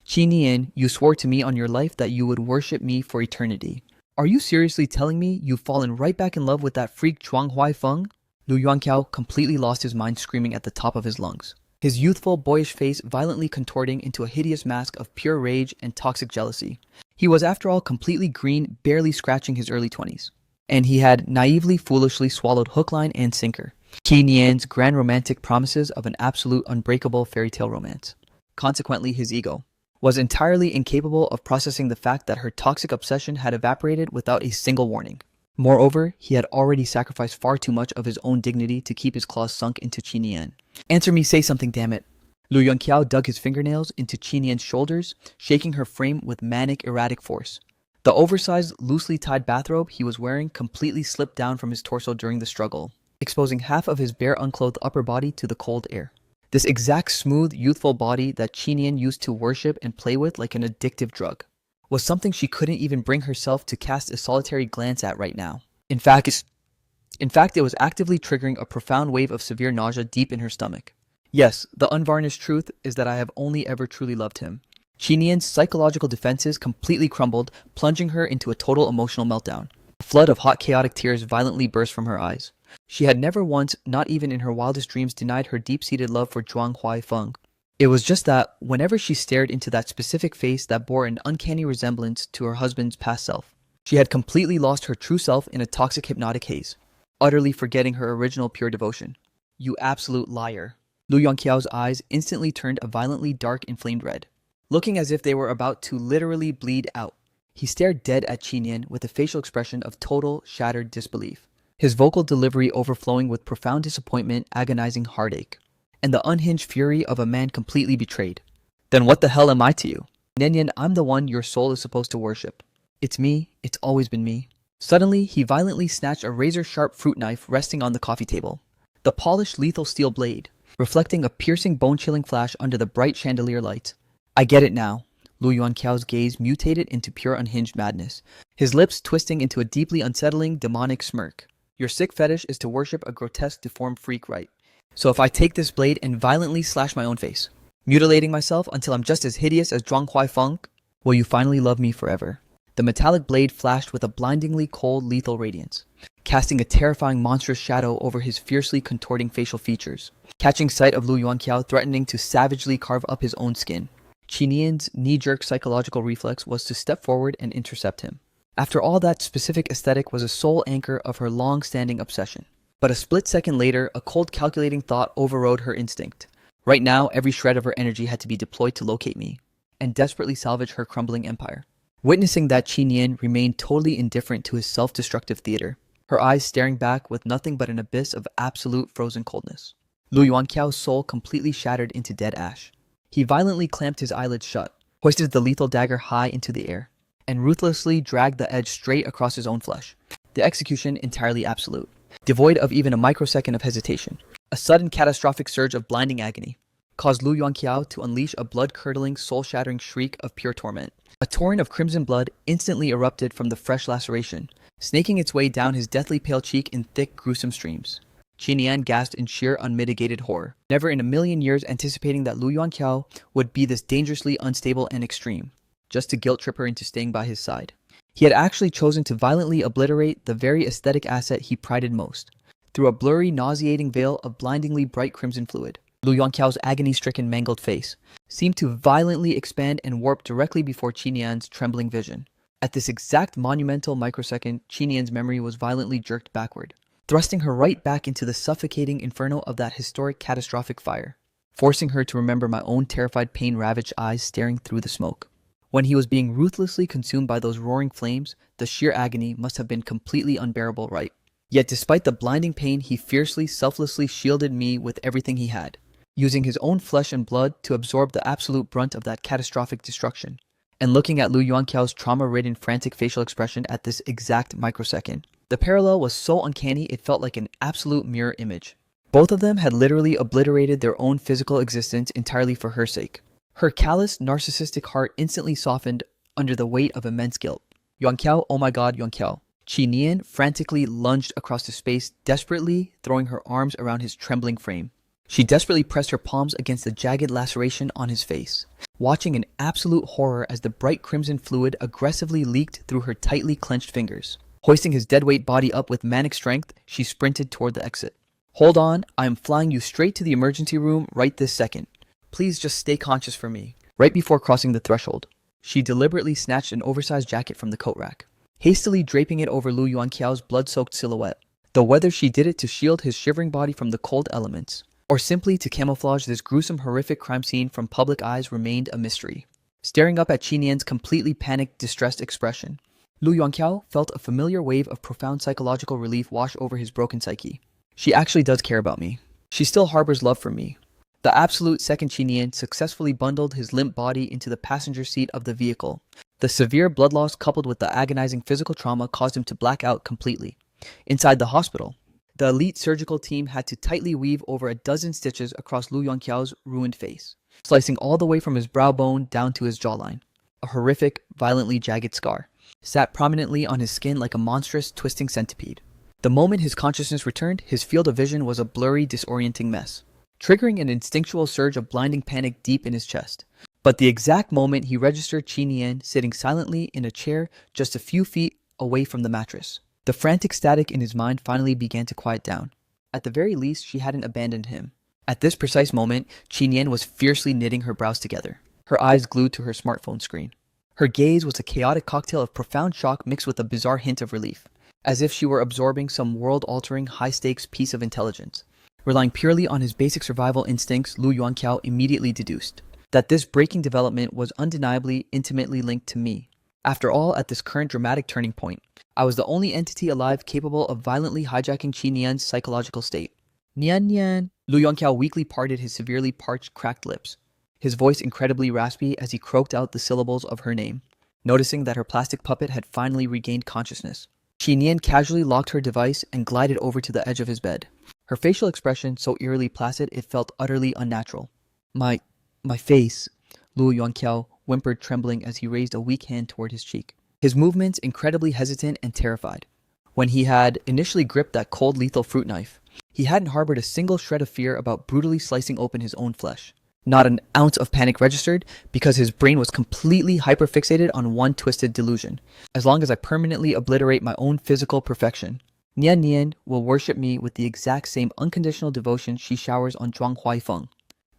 "Qi Nian, you swore to me on your life that you would worship me for eternity. Are you seriously telling me you've fallen right back in love with that freak Zhuang Huaifeng?" Lu Yuanqiao completely lost his mind, screaming at the top of his lungs, his youthful, boyish face violently contorting into a hideous mask of pure rage and toxic jealousy. He was, after all, completely green, barely scratching his early 20s. And he had naively, foolishly swallowed hook, line, and sinker Qi Nian's grand romantic promises of an absolute, unbreakable fairy tale romance. Consequently, his ego was entirely incapable of processing the fact that her toxic obsession had evaporated without a single warning. Moreover, he had already sacrificed far too much of his own dignity to keep his claws sunk into Qi Nian. "Answer me, say something, damn it." Lu Yuanqiao dug his fingernails into Qi Nian's shoulders, shaking her frame with manic, erratic force. The oversized, loosely tied bathrobe he was wearing completely slipped down from his torso during the struggle, exposing half of his bare unclothed upper body to the cold air. This exact smooth, youthful body that Chinian used to worship and play with like an addictive drug was something she couldn't even bring herself to cast a solitary glance at right now. In fact, it was actively triggering a profound wave of severe nausea deep in her stomach. Yes, the unvarnished truth is that I have only ever truly loved him. Chinian's psychological defenses completely crumbled, plunging her into a total emotional meltdown. A flood of hot, chaotic tears violently burst from her eyes. She had never once, not even in her wildest dreams, denied her deep-seated love for Zhuang Huaifeng. It was just that, whenever she stared into that specific face that bore an uncanny resemblance to her husband's past self, she had completely lost her true self in a toxic hypnotic haze, utterly forgetting her original pure devotion. You absolute liar. Lu Yuanqiao's eyes instantly turned a violently dark, inflamed red, looking as if they were about to literally bleed out. He stared dead at Qinian with a facial expression of total, shattered disbelief, his vocal delivery overflowing with profound disappointment, agonizing heartache, and the unhinged fury of a man completely betrayed. Then what the hell am I to you? Nenyan, I'm the one your soul is supposed to worship. It's me. It's always been me. Suddenly, he violently snatched a razor-sharp fruit knife resting on the coffee table. The polished lethal steel blade, reflecting a piercing bone-chilling flash under the bright chandelier light. I get it now. Lu Yuanqiao's gaze mutated into pure unhinged madness, his lips twisting into a deeply unsettling, demonic smirk. Your sick fetish is to worship a grotesque, deformed freak, right? So if I take this blade and violently slash my own face, mutilating myself until I'm just as hideous as Zhuang Huaifeng, will you finally love me forever? The metallic blade flashed with a blindingly cold, lethal radiance, casting a terrifying, monstrous shadow over his fiercely contorting facial features. Catching sight of Lu Yuanqiao threatening to savagely carve up his own skin, Qinian's knee-jerk psychological reflex was to step forward and intercept him. After all, that specific aesthetic was a sole anchor of her long-standing obsession. But a split second later, a cold calculating thought overrode her instinct. Right now, every shred of her energy had to be deployed to locate me, and desperately salvage her crumbling empire. Witnessing that, Qinian remained totally indifferent to his self-destructive theater, her eyes staring back with nothing but an abyss of absolute frozen coldness. Lu Yuanqiao's soul completely shattered into dead ash. He violently clamped his eyelids shut, hoisted the lethal dagger high into the air, and ruthlessly dragged the edge straight across his own flesh. The execution entirely absolute, devoid of even a microsecond of hesitation. A sudden catastrophic surge of blinding agony caused Lu Yuanqiao to unleash a blood-curdling, soul-shattering shriek of pure torment. A torrent of crimson blood instantly erupted from the fresh laceration, snaking its way down his deathly pale cheek in thick, gruesome streams. Qinian gasped in sheer, unmitigated horror, never in a million years anticipating that Lu Yuanqiao would be this dangerously unstable and extreme, just to guilt-trip her into staying by his side. He had actually chosen to violently obliterate the very aesthetic asset he prided most, through a blurry, nauseating veil of blindingly bright crimson fluid. Lu Yuanqiao's agony-stricken, mangled face seemed to violently expand and warp directly before Qinian's trembling vision. At this exact monumental microsecond, Qinian's memory was violently jerked backward, thrusting her right back into the suffocating inferno of that historic, catastrophic fire, forcing her to remember my own terrified, pain-ravaged eyes staring through the smoke. When he was being ruthlessly consumed by those roaring flames, the sheer agony must have been completely unbearable, right? Yet despite the blinding pain, he fiercely, selflessly shielded me with everything he had, using his own flesh and blood to absorb the absolute brunt of that catastrophic destruction. And looking at Lu Yuanqiao's trauma-ridden, frantic facial expression at this exact microsecond, the parallel was so uncanny it felt like an absolute mirror image. Both of them had literally obliterated their own physical existence entirely for her sake. Her callous, narcissistic heart instantly softened under the weight of immense guilt. Yuanqiao, oh my god, Yuanqiao. Qinian frantically lunged across the space, desperately throwing her arms around his trembling frame. She desperately pressed her palms against the jagged laceration on his face, watching in absolute horror as the bright crimson fluid aggressively leaked through her tightly clenched fingers. Hoisting his deadweight body up with manic strength, she sprinted toward the exit. Hold on, I am flying you straight to the emergency room right this second. Please just stay conscious for me. Right before crossing the threshold, she deliberately snatched an oversized jacket from the coat rack, hastily draping it over Lu Yuanqiao's blood-soaked silhouette, though whether she did it to shield his shivering body from the cold elements, or simply to camouflage this gruesome, horrific crime scene from public eyes remained a mystery. Staring up at Qinian's completely panicked, distressed expression, Lu Yuanqiao felt a familiar wave of profound psychological relief wash over his broken psyche. She actually does care about me. She still harbors love for me. The absolute second Qinian successfully bundled his limp body into the passenger seat of the vehicle, The severe blood loss coupled with the agonizing physical trauma caused him to black out completely. Inside the hospital, the elite surgical team had to tightly weave over a dozen stitches across Lu Yongqiao's ruined face, slicing all the way from his brow bone down to his jawline. A horrific, violently jagged scar sat prominently on his skin like a monstrous, twisting centipede. The moment his consciousness returned, his field of vision was a blurry, disorienting mess, triggering an instinctual surge of blinding panic deep in his chest. But the exact moment he registered Qi Nian sitting silently in a chair just a few feet away from the mattress, the frantic static in his mind finally began to quiet down. At the very least, she hadn't abandoned him. At this precise moment, Qi Nian was fiercely knitting her brows together, her eyes glued to her smartphone screen. Her gaze was a chaotic cocktail of profound shock mixed with a bizarre hint of relief, as if she were absorbing some world-altering, high-stakes piece of intelligence. Relying purely on his basic survival instincts, Lu Yuanqiao immediately deduced that this breaking development was undeniably intimately linked to me. After all, at this current dramatic turning point, I was the only entity alive capable of violently hijacking Qi Nian's psychological state. Nian Nian. Lu Yongqiao weakly parted his severely parched, cracked lips, his voice incredibly raspy as he croaked out the syllables of her name. Noticing that her plastic puppet had finally regained consciousness, Qi Nian casually locked her device and glided over to the edge of his bed, her facial expression so eerily placid it felt utterly unnatural. My face, Lu Yuanqiao whimpered, trembling as he raised a weak hand toward his cheek, his movements incredibly hesitant and terrified. When he had initially gripped that cold, lethal fruit knife, he hadn't harbored a single shred of fear about brutally slicing open his own flesh. Not an ounce of panic registered, because his brain was completely hyperfixated on one twisted delusion. As long as I permanently obliterate my own physical perfection, Nian Nian will worship me with the exact same unconditional devotion she showers on Zhuang Huaifeng.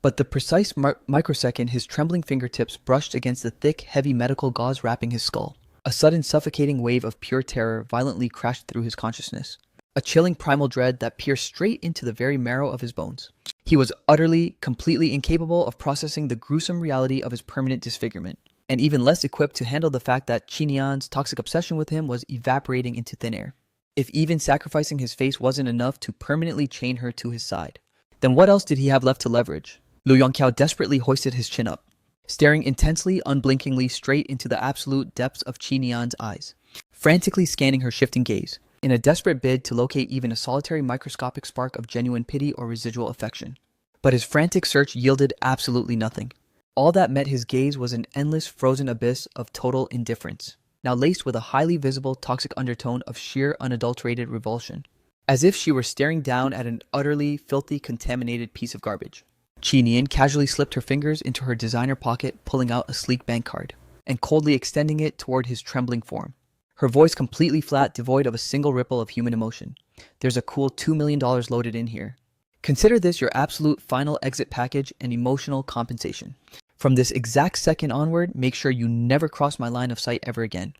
But the precise microsecond his trembling fingertips brushed against the thick, heavy medical gauze wrapping his skull, a sudden suffocating wave of pure terror violently crashed through his consciousness. A chilling primal dread that pierced straight into the very marrow of his bones. He was utterly, completely incapable of processing the gruesome reality of his permanent disfigurement, and even less equipped to handle the fact that Qi Nian's toxic obsession with him was evaporating into thin air. If even sacrificing his face wasn't enough to permanently chain her to his side, then what else did he have left to leverage? Lu Yongqiao desperately hoisted his chin up, staring intensely, unblinkingly straight into the absolute depths of Qi Nian's eyes, frantically scanning her shifting gaze, in a desperate bid to locate even a solitary microscopic spark of genuine pity or residual affection. But his frantic search yielded absolutely nothing. All that met his gaze was an endless frozen abyss of total indifference, now laced with a highly visible toxic undertone of sheer unadulterated revulsion, as if she were staring down at an utterly filthy, contaminated piece of garbage. Qi Nian casually slipped her fingers into her designer pocket, pulling out a sleek bank card, and coldly extending it toward his trembling form. Her voice completely flat, devoid of a single ripple of human emotion. There's a cool $2 million loaded in here. Consider this your absolute final exit package and emotional compensation. From this exact second onward, make sure you never cross my line of sight ever again.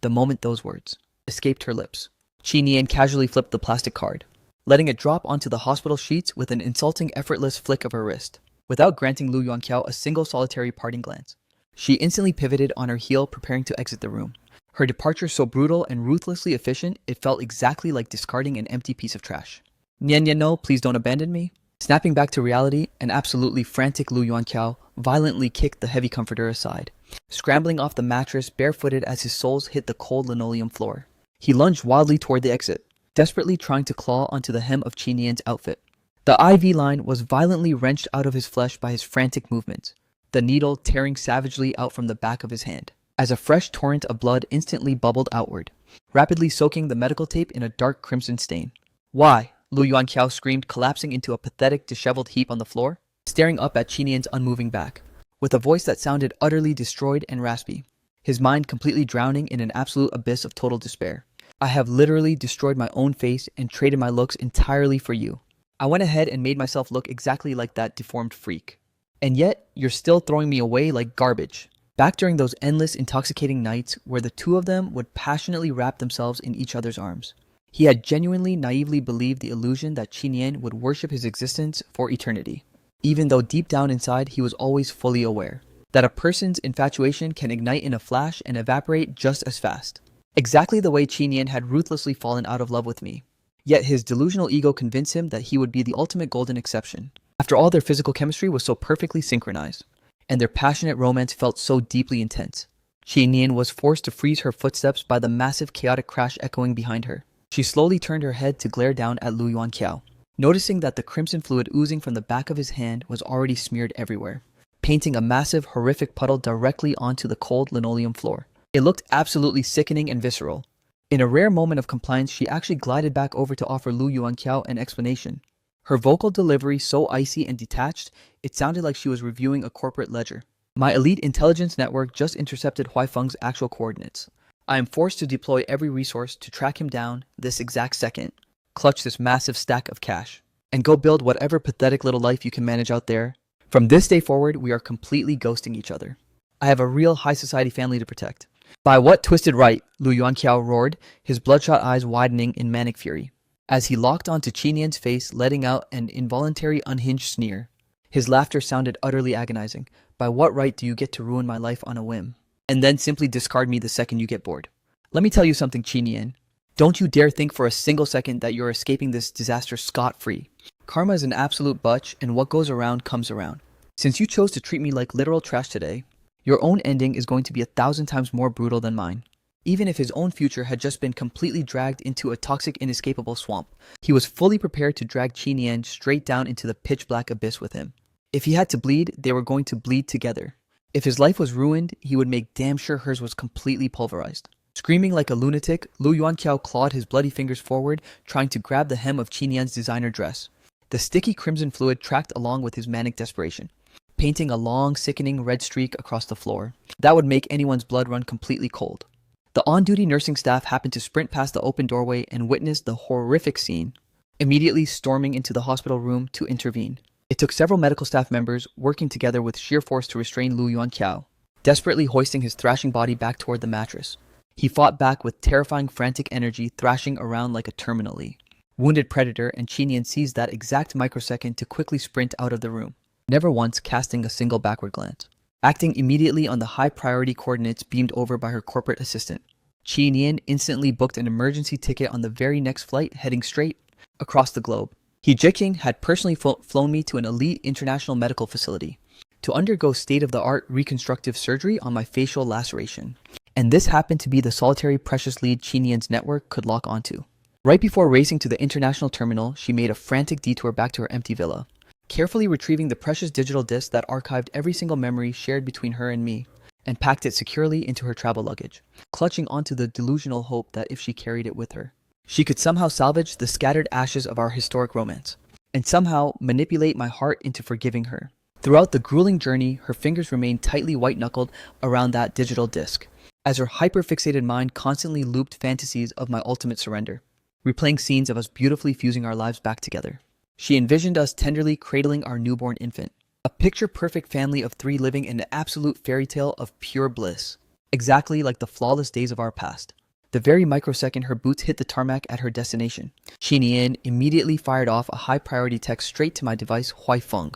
The moment those words escaped her lips, Qi Nian casually flipped the plastic card, letting it drop onto the hospital sheets with an insulting, effortless flick of her wrist, without granting Lu Yuanqiao a single solitary parting glance. She instantly pivoted on her heel, preparing to exit the room. Her departure so brutal and ruthlessly efficient, it felt exactly like discarding an empty piece of trash. Nian Nian, no, please don't abandon me. Snapping back to reality, an absolutely frantic Lu Yuanqiao violently kicked the heavy comforter aside, scrambling off the mattress barefooted as his soles hit the cold linoleum floor. He lunged wildly toward the exit, desperately trying to claw onto the hem of Qi Nian's outfit. The IV line was violently wrenched out of his flesh by his frantic movements, the needle tearing savagely out from the back of his hand, as a fresh torrent of blood instantly bubbled outward, rapidly soaking the medical tape in a dark crimson stain. Why? Lu Yuanqiao screamed, collapsing into a pathetic, disheveled heap on the floor, staring up at Qi Nian's unmoving back, with a voice that sounded utterly destroyed and raspy, his mind completely drowning in an absolute abyss of total despair. I have literally destroyed my own face and traded my looks entirely for you. I went ahead and made myself look exactly like that deformed freak. And yet, you're still throwing me away like garbage. Back during those endless, intoxicating nights where the two of them would passionately wrap themselves in each other's arms, he had genuinely, naively believed the illusion that Qi Nian would worship his existence for eternity, even though deep down inside he was always fully aware that a person's infatuation can ignite in a flash and evaporate just as fast. Exactly the way Qi Nian had ruthlessly fallen out of love with me. Yet his delusional ego convinced him that he would be the ultimate golden exception. After all, their physical chemistry was so perfectly synchronized, and their passionate romance felt so deeply intense. Qi Nian was forced to freeze her footsteps by the massive chaotic crash echoing behind her. She slowly turned her head to glare down at Lu Yuanqiao, noticing that the crimson fluid oozing from the back of his hand was already smeared everywhere, painting a massive, horrific puddle directly onto the cold linoleum floor. It looked absolutely sickening and visceral. In a rare moment of compliance, she actually glided back over to offer Lu Yuanqiao an explanation. Her vocal delivery so icy and detached, it sounded like she was reviewing a corporate ledger. My elite intelligence network just intercepted Huaifeng's actual coordinates. I am forced to deploy every resource to track him down this exact second, clutch this massive stack of cash, and go build whatever pathetic little life you can manage out there. From this day forward, we are completely ghosting each other. I have a real high society family to protect. By what twisted right? Lu Yuanqiao roared, his bloodshot eyes widening in manic fury, as he locked onto Qi Nian's face, letting out an involuntary unhinged sneer. His laughter sounded utterly agonizing. By what right do you get to ruin my life on a whim, and then simply discard me the second you get bored? Let me tell you something, Qi Nian. Don't you dare think for a single second that you're escaping this disaster scot-free. Karma is an absolute butch, and what goes around comes around. Since you chose to treat me like literal trash today, your own ending is going to be 1,000 times more brutal than mine. Even if his own future had just been completely dragged into a toxic, inescapable swamp, he was fully prepared to drag Qi Nian straight down into the pitch-black abyss with him. If he had to bleed, they were going to bleed together. If his life was ruined, he would make damn sure hers was completely pulverized. Screaming like a lunatic, Lu Yuanqiao clawed his bloody fingers forward, trying to grab the hem of Qi Nian's designer dress. The sticky crimson fluid tracked along with his manic desperation, painting a long, sickening red streak across the floor. That would make anyone's blood run completely cold. The on-duty nursing staff happened to sprint past the open doorway and witnessed the horrific scene, immediately storming into the hospital room to intervene. It took several medical staff members working together with sheer force to restrain Lu Yuanqiao, desperately hoisting his thrashing body back toward the mattress. He fought back with terrifying frantic energy, thrashing around like a terminally wounded predator, and Qi Nian seized that exact microsecond to quickly sprint out of the room, never once casting a single backward glance. Acting immediately on the high-priority coordinates beamed over by her corporate assistant, Qi Nian instantly booked an emergency ticket on the very next flight heading straight across the globe. He Jiqing had personally flown me to an elite international medical facility to undergo state-of-the-art reconstructive surgery on my facial laceration. And this happened to be the solitary precious lead Qi Nian's network could lock onto. Right before racing to the international terminal, she made a frantic detour back to her empty villa, carefully retrieving the precious digital disc that archived every single memory shared between her and me, and packed it securely into her travel luggage, clutching onto the delusional hope that if she carried it with her, she could somehow salvage the scattered ashes of our historic romance, and somehow manipulate my heart into forgiving her. Throughout the grueling journey, her fingers remained tightly white-knuckled around that digital disc, as her hyper-fixated mind constantly looped fantasies of my ultimate surrender, replaying scenes of us beautifully fusing our lives back together. She envisioned us tenderly cradling our newborn infant, a picture-perfect family of three living in an absolute fairy tale of pure bliss, exactly like the flawless days of our past. The very microsecond her boots hit the tarmac at her destination, Qi Nian immediately fired off a high-priority text straight to my device, Huaifeng.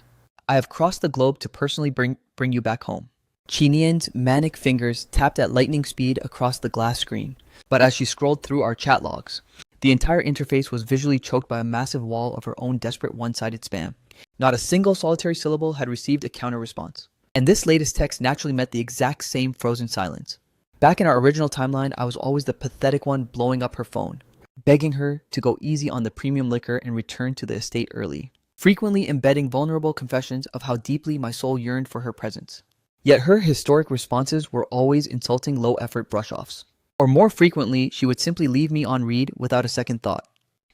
I have crossed the globe to personally bring you back home. Qi Nian's manic fingers tapped at lightning speed across the glass screen, but as she scrolled through our chat logs, the entire interface was visually choked by a massive wall of her own desperate one-sided spam. Not a single solitary syllable had received a counter-response. And this latest text naturally met the exact same frozen silence. Back in our original timeline, I was always the pathetic one blowing up her phone, begging her to go easy on the premium liquor and return to the estate early, frequently embedding vulnerable confessions of how deeply my soul yearned for her presence. Yet her historic responses were always insulting low-effort brush-offs. Or more frequently, she would simply leave me on read without a second thought.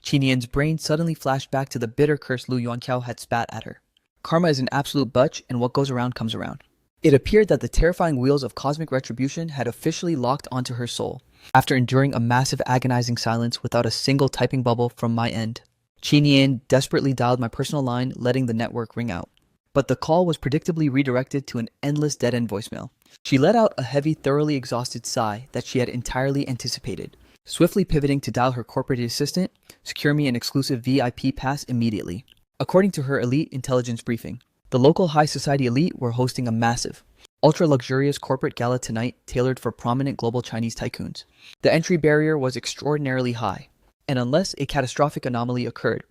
Qi Nian's brain suddenly flashed back to the bitter curse Lu Yuanqiao had spat at her. Karma is an absolute butch, and what goes around comes around. It appeared that the terrifying wheels of cosmic retribution had officially locked onto her soul, after enduring a massive agonizing silence without a single typing bubble from my end. Qi Nian desperately dialed my personal line, letting the network ring out. But the call was predictably redirected to an endless dead-end voicemail. She let out a heavy, thoroughly exhausted sigh that she had entirely anticipated, swiftly pivoting to dial her corporate assistant, secure me an exclusive VIP pass immediately. According to her elite intelligence briefing, the local high society elite were hosting a massive, ultra-luxurious corporate gala tonight tailored for prominent global Chinese tycoons. The entry barrier was extraordinarily high, and unless a catastrophic anomaly occurred,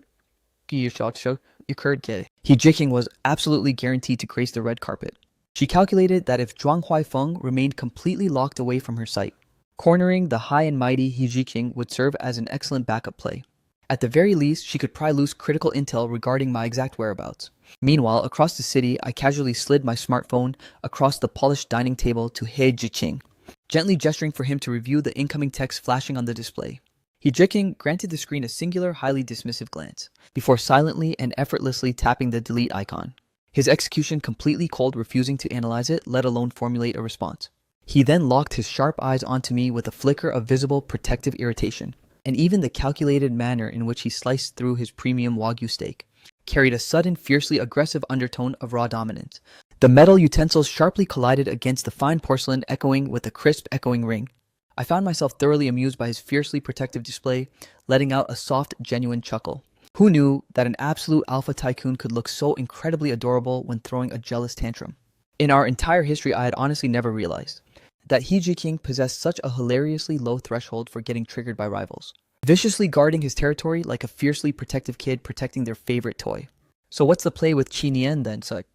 He Jiqing was absolutely guaranteed to grace the red carpet. She calculated that if Zhuang Huaifeng remained completely locked away from her sight, cornering the high and mighty He Jiqing would serve as an excellent backup play. At the very least, she could pry loose critical intel regarding my exact whereabouts. Meanwhile, across the city, I casually slid my smartphone across the polished dining table to He Jiqing, gently gesturing for him to review the incoming text flashing on the display. He Jiqing granted the screen a singular, highly dismissive glance, before silently and effortlessly tapping the delete icon. His execution completely cold, refusing to analyze it, let alone formulate a response. He then locked his sharp eyes onto me with a flicker of visible protective irritation, and even the calculated manner in which he sliced through his premium Wagyu steak carried a sudden, fiercely aggressive undertone of raw dominance. The metal utensils sharply collided against the fine porcelain, echoing with a crisp, echoing ring. I found myself thoroughly amused by his fiercely protective display, letting out a soft, genuine chuckle. Who knew that an absolute alpha tycoon could look so incredibly adorable when throwing a jealous tantrum? In our entire history, I had honestly never realized that He Jiqing possessed such a hilariously low threshold for getting triggered by rivals, viciously guarding his territory like a fiercely protective kid protecting their favorite toy. So what's the play with Qi Nian then, Suk?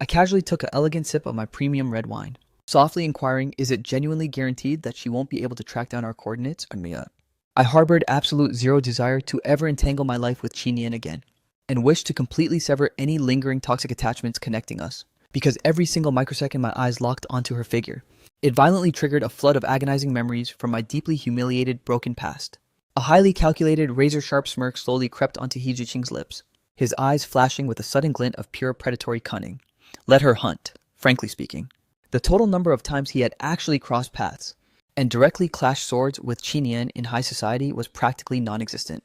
I casually took an elegant sip of my premium red wine, softly inquiring, is it genuinely guaranteed that she won't be able to track down our coordinates? I harbored absolute zero desire to ever entangle my life with Qi Nian again, and wished to completely sever any lingering toxic attachments connecting us, because every single microsecond my eyes locked onto her figure, it violently triggered a flood of agonizing memories from my deeply humiliated, broken past. A highly calculated, razor-sharp smirk slowly crept onto He Jiqing's lips, his eyes flashing with a sudden glint of pure predatory cunning. Let her hunt, frankly speaking. The total number of times he had actually crossed paths and directly clashed swords with Qi Nian in high society was practically non-existent.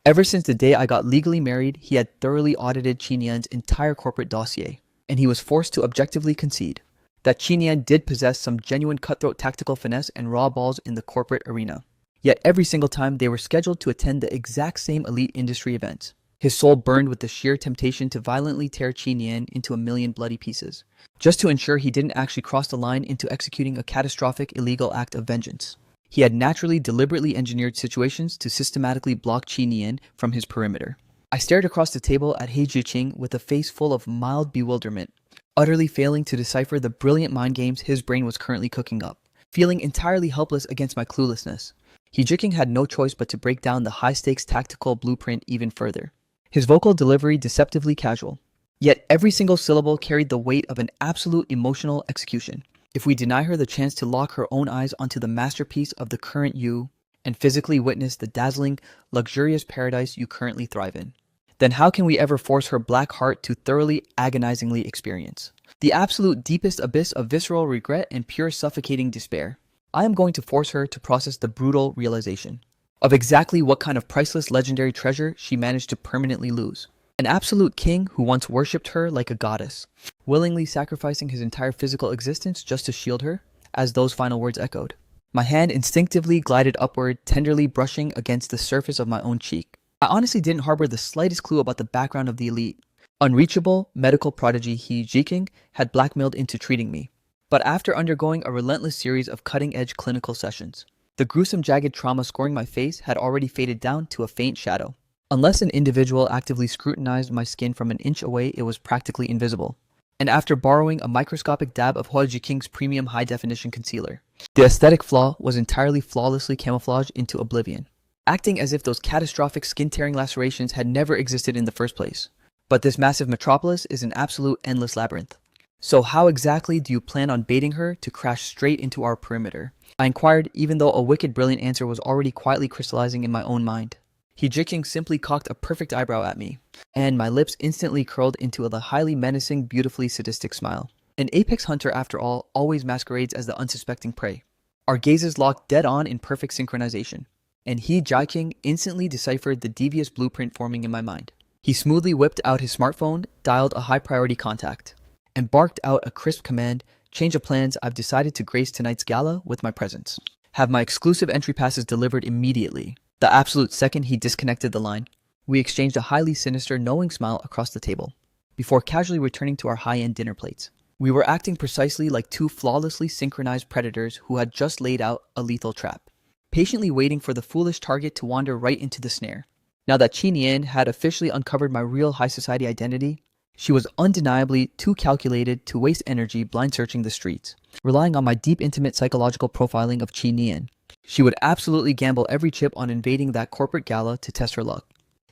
Ever since the day I got legally married, he had thoroughly audited Qi Nian's entire corporate dossier, and he was forced to objectively concede that Qi Nian did possess some genuine cutthroat tactical finesse and raw balls in the corporate arena. Yet every single time they were scheduled to attend the exact same elite industry events, his soul burned with the sheer temptation to violently tear Qi Nian into a million bloody pieces, just to ensure he didn't actually cross the line into executing a catastrophic illegal act of vengeance. He had naturally deliberately engineered situations to systematically block Qi Nian from his perimeter. I stared across the table at He Jiqing with a face full of mild bewilderment, utterly failing to decipher the brilliant mind games his brain was currently cooking up, feeling entirely helpless against my cluelessness. He Jiqing had no choice but to break down the high-stakes tactical blueprint even further. His vocal delivery deceptively casual, yet every single syllable carried the weight of an absolute emotional execution. If we deny her the chance to lock her own eyes onto the masterpiece of the current you and physically witness the dazzling, luxurious paradise you currently thrive in, then how can we ever force her black heart to thoroughly, agonizingly experience the absolute deepest abyss of visceral regret and pure suffocating despair? I am going to force her to process the brutal realization of exactly what kind of priceless legendary treasure she managed to permanently lose. An absolute king who once worshipped her like a goddess, willingly sacrificing his entire physical existence just to shield her, as those final words echoed. My hand instinctively glided upward, tenderly brushing against the surface of my own cheek. I honestly didn't harbor the slightest clue about the background of the elite, unreachable medical prodigy He Jiqing had blackmailed into treating me. But after undergoing a relentless series of cutting-edge clinical sessions, the gruesome jagged trauma scoring my face had already faded down to a faint shadow. Unless an individual actively scrutinized my skin from an inch away, it was practically invisible. And after borrowing a microscopic dab of He Jiqing's premium high-definition concealer, the aesthetic flaw was entirely flawlessly camouflaged into oblivion, acting as if those catastrophic skin-tearing lacerations had never existed in the first place. But this massive metropolis is an absolute endless labyrinth. So how exactly do you plan on baiting her to crash straight into our perimeter? I inquired, even though a wicked brilliant answer was already quietly crystallizing in my own mind. He Jiqing simply cocked a perfect eyebrow at me, and my lips instantly curled into the highly menacing, beautifully sadistic smile. An apex hunter, after all, always masquerades as the unsuspecting prey. Our gazes locked dead on in perfect synchronization, and He Jiqing instantly deciphered the devious blueprint forming in my mind. He smoothly whipped out his smartphone, dialed a high-priority contact, and barked out a crisp command: change of plans, I've decided to grace tonight's gala with my presence. Have my exclusive entry passes delivered immediately. The absolute second he disconnected the line, we exchanged a highly sinister, knowing smile across the table, before casually returning to our high-end dinner plates. We were acting precisely like two flawlessly synchronized predators who had just laid out a lethal trap, patiently waiting for the foolish target to wander right into the snare. Now that Qi Nian had officially uncovered my real high society identity, She was undeniably too calculated to waste energy blind searching the streets, relying on my deep intimate psychological profiling of Chi Nian. She would absolutely gamble every chip on invading that corporate gala to test her luck.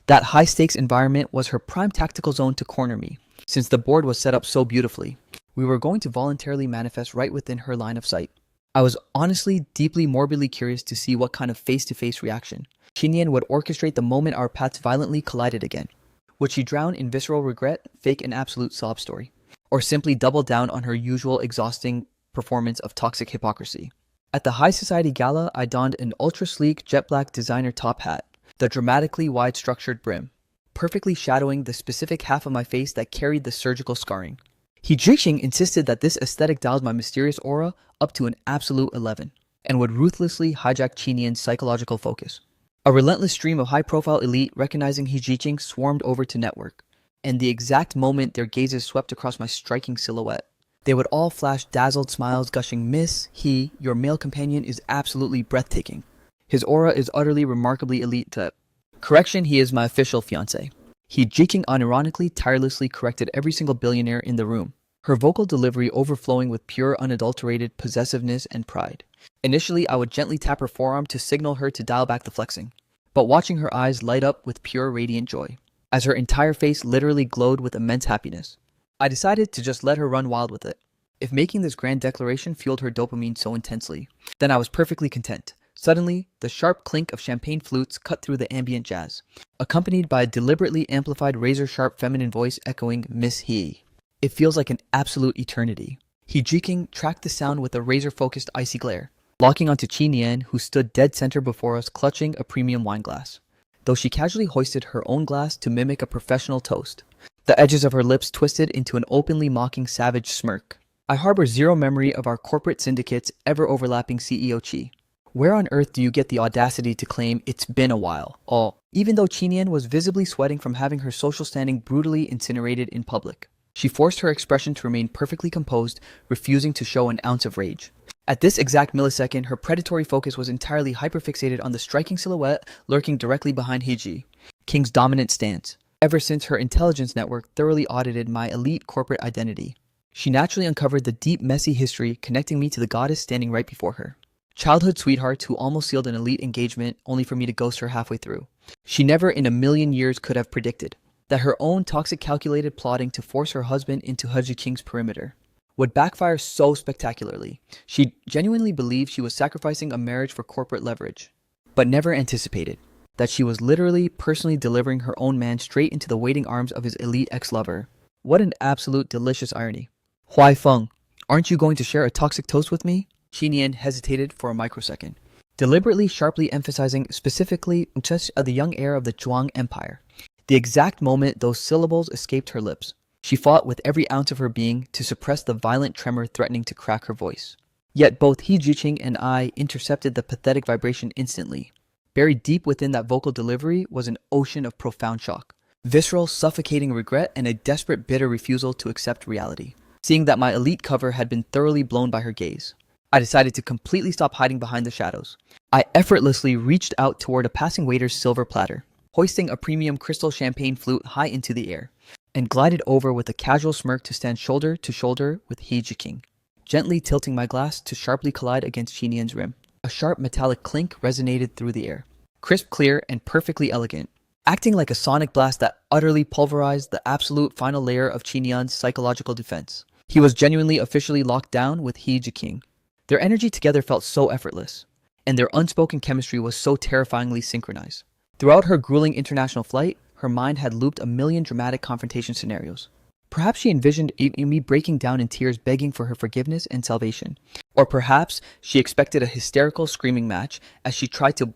That high-stakes environment was her prime tactical zone to corner me, since the board was set up so beautifully. We were going to voluntarily manifest right within her line of sight. I was honestly deeply morbidly curious to see what kind of face-to-face reaction Chi Nian would orchestrate the moment our paths violently collided again. Would she drown in visceral regret, fake an absolute sob story, or simply double down on her usual exhausting performance of toxic hypocrisy? At the high society gala, I donned an ultra-sleek jet-black designer top hat, the dramatically wide structured brim, perfectly shadowing the specific half of my face that carried the surgical scarring. He Jixing insisted that this aesthetic dialed my mysterious aura up to an absolute 11, and would ruthlessly hijack Chi Nian's psychological focus. A relentless stream of high-profile elite recognizing He Jiqing swarmed over to network, and the exact moment their gazes swept across my striking silhouette, they would all flash dazzled smiles gushing, "Miss, he, your male companion, is absolutely breathtaking. His aura is utterly remarkably elite to..." Correction, he is my official fiancé. He Jiqing unironically, tirelessly corrected every single billionaire in the room, her vocal delivery overflowing with pure, unadulterated possessiveness and pride. Initially, I would gently tap her forearm to signal her to dial back the flexing, but watching her eyes light up with pure, radiant joy, as her entire face literally glowed with immense happiness, I decided to just let her run wild with it. If making this grand declaration fueled her dopamine so intensely, then I was perfectly content. Suddenly, the sharp clink of champagne flutes cut through the ambient jazz, accompanied by a deliberately amplified razor-sharp feminine voice echoing, "Miss He." It feels like an absolute eternity. He Jiqing tracked the sound with a razor-focused icy glare, locking onto Chi Nian, who stood dead center before us clutching a premium wine glass, though she casually hoisted her own glass to mimic a professional toast. The edges of her lips twisted into an openly mocking savage smirk. I harbor zero memory of our corporate syndicate's ever-overlapping CEO Chi. Where on earth do you get the audacity to claim it's been a while? Even though Chi Nian was visibly sweating from having her social standing brutally incinerated in public, she forced her expression to remain perfectly composed, refusing to show an ounce of rage. At this exact millisecond, her predatory focus was entirely hyperfixated on the striking silhouette lurking directly behind He King's dominant stance. Ever since her intelligence network thoroughly audited my elite corporate identity, she naturally uncovered the deep, messy history connecting me to the goddess standing right before her. Childhood sweethearts who almost sealed an elite engagement only for me to ghost her halfway through. She never in a million years could have predicted that her own toxic calculated plotting to force her husband into He King's perimeter would backfire so spectacularly. She genuinely believed she was sacrificing a marriage for corporate leverage, but never anticipated that she was literally personally delivering her own man straight into the waiting arms of his elite ex-lover. What an absolute delicious irony. Huai Feng, aren't you going to share a toxic toast with me? Chi Nian hesitated for a microsecond, deliberately sharply emphasizing specifically just the young heir of the Zhuang Empire. The exact moment those syllables escaped her lips, she fought with every ounce of her being to suppress the violent tremor threatening to crack her voice. Yet both He Jiqing and I intercepted the pathetic vibration instantly. Buried deep within that vocal delivery was an ocean of profound shock, visceral, suffocating regret, and a desperate, bitter refusal to accept reality. Seeing that my elite cover had been thoroughly blown by her gaze, I decided to completely stop hiding behind the shadows. I effortlessly reached out toward a passing waiter's silver platter, hoisting a premium crystal champagne flute high into the air, and glided over with a casual smirk to stand shoulder to shoulder with He Jiqing, gently tilting my glass to sharply collide against Chi Nian's rim. A sharp metallic clink resonated through the air, crisp, clear, and perfectly elegant, acting like a sonic blast that utterly pulverized the absolute final layer of Chi Nian's psychological defense. He was genuinely officially locked down with He Jiqing. Their energy together felt so effortless, and their unspoken chemistry was so terrifyingly synchronized. Throughout her grueling international flight, her mind had looped a million dramatic confrontation scenarios. Perhaps she envisioned me breaking down in tears begging for her forgiveness and salvation. Or perhaps she expected a hysterical screaming match as she tried to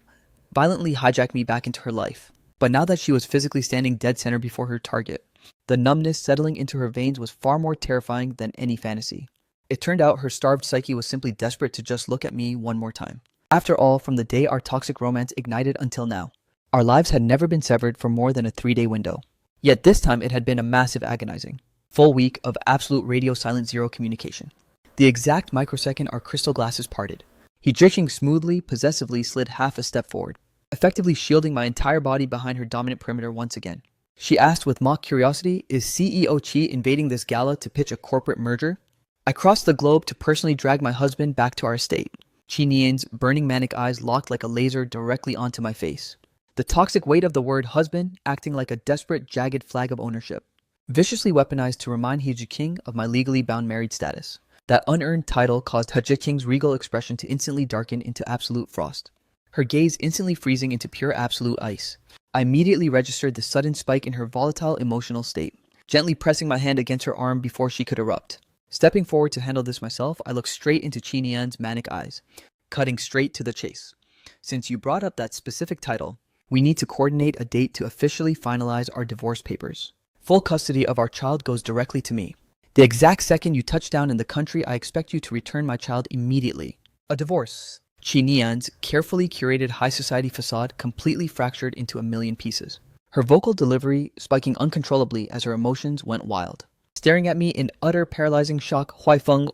violently hijack me back into her life. But now that she was physically standing dead center before her target, the numbness settling into her veins was far more terrifying than any fantasy. It turned out her starved psyche was simply desperate to just look at me one more time. After all, from the day our toxic romance ignited until now, our lives had never been severed for more than a 3-day window. Yet this time it had been a massive agonizing, full week of absolute radio silent zero communication. The exact microsecond our crystal glasses parted, He Jiqing smoothly, possessively slid half a step forward, effectively shielding my entire body behind her dominant perimeter once again. She asked with mock curiosity, is CEO Chi invading this gala to pitch a corporate merger? I crossed the globe to personally drag my husband back to our estate. Chi Nian's burning manic eyes locked like a laser directly onto my face. The toxic weight of the word husband acting like a desperate, jagged flag of ownership. Viciously weaponized to remind He King of my legally bound married status. That unearned title caused He King's regal expression to instantly darken into absolute frost. Her gaze instantly freezing into pure absolute ice. I immediately registered the sudden spike in her volatile emotional state, gently pressing my hand against her arm before she could erupt. Stepping forward to handle this myself, I looked straight into Chi Nian's manic eyes, cutting straight to the chase. Since you brought up that specific title, we need to coordinate a date to officially finalize our divorce papers. Full custody of our child goes directly to me. The exact second you touch down in the country, I expect you to return my child immediately. A divorce. Chi Nian's carefully curated high society facade completely fractured into a million pieces. Her vocal delivery spiking uncontrollably as her emotions went wild. Staring at me in utter paralyzing shock, Huaifeng,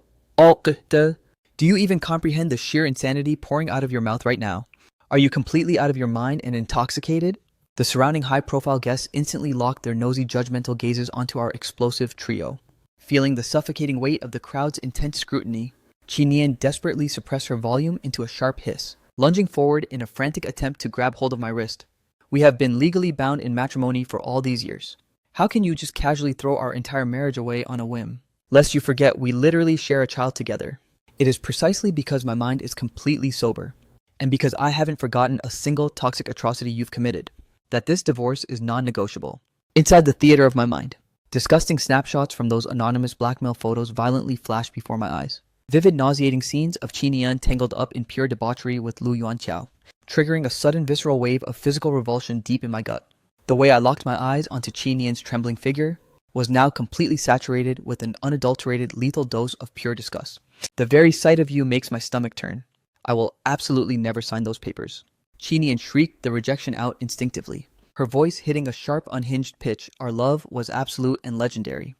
do you even comprehend the sheer insanity pouring out of your mouth right now? Are you completely out of your mind and intoxicated? The surrounding high-profile guests instantly locked their nosy, judgmental gazes onto our explosive trio. Feeling the suffocating weight of the crowd's intense scrutiny, Chi Nian desperately suppressed her volume into a sharp hiss, lunging forward in a frantic attempt to grab hold of my wrist. We have been legally bound in matrimony for all these years. How can you just casually throw our entire marriage away on a whim? Lest you forget, we literally share a child together. It is precisely because my mind is completely sober, and because I haven't forgotten a single toxic atrocity you've committed, that this divorce is non-negotiable. Inside the theater of my mind, disgusting snapshots from those anonymous blackmail photos violently flashed before my eyes. Vivid, nauseating scenes of Chi Nian tangled up in pure debauchery with Lu Yuanqiao, triggering a sudden visceral wave of physical revulsion deep in my gut. The way I locked my eyes onto Chi Nian's trembling figure was now completely saturated with an unadulterated lethal dose of pure disgust. The very sight of you makes my stomach turn. I will absolutely never sign those papers. Chi Nian shrieked the rejection out instinctively, her voice hitting a sharp, unhinged pitch. Our love was absolute and legendary.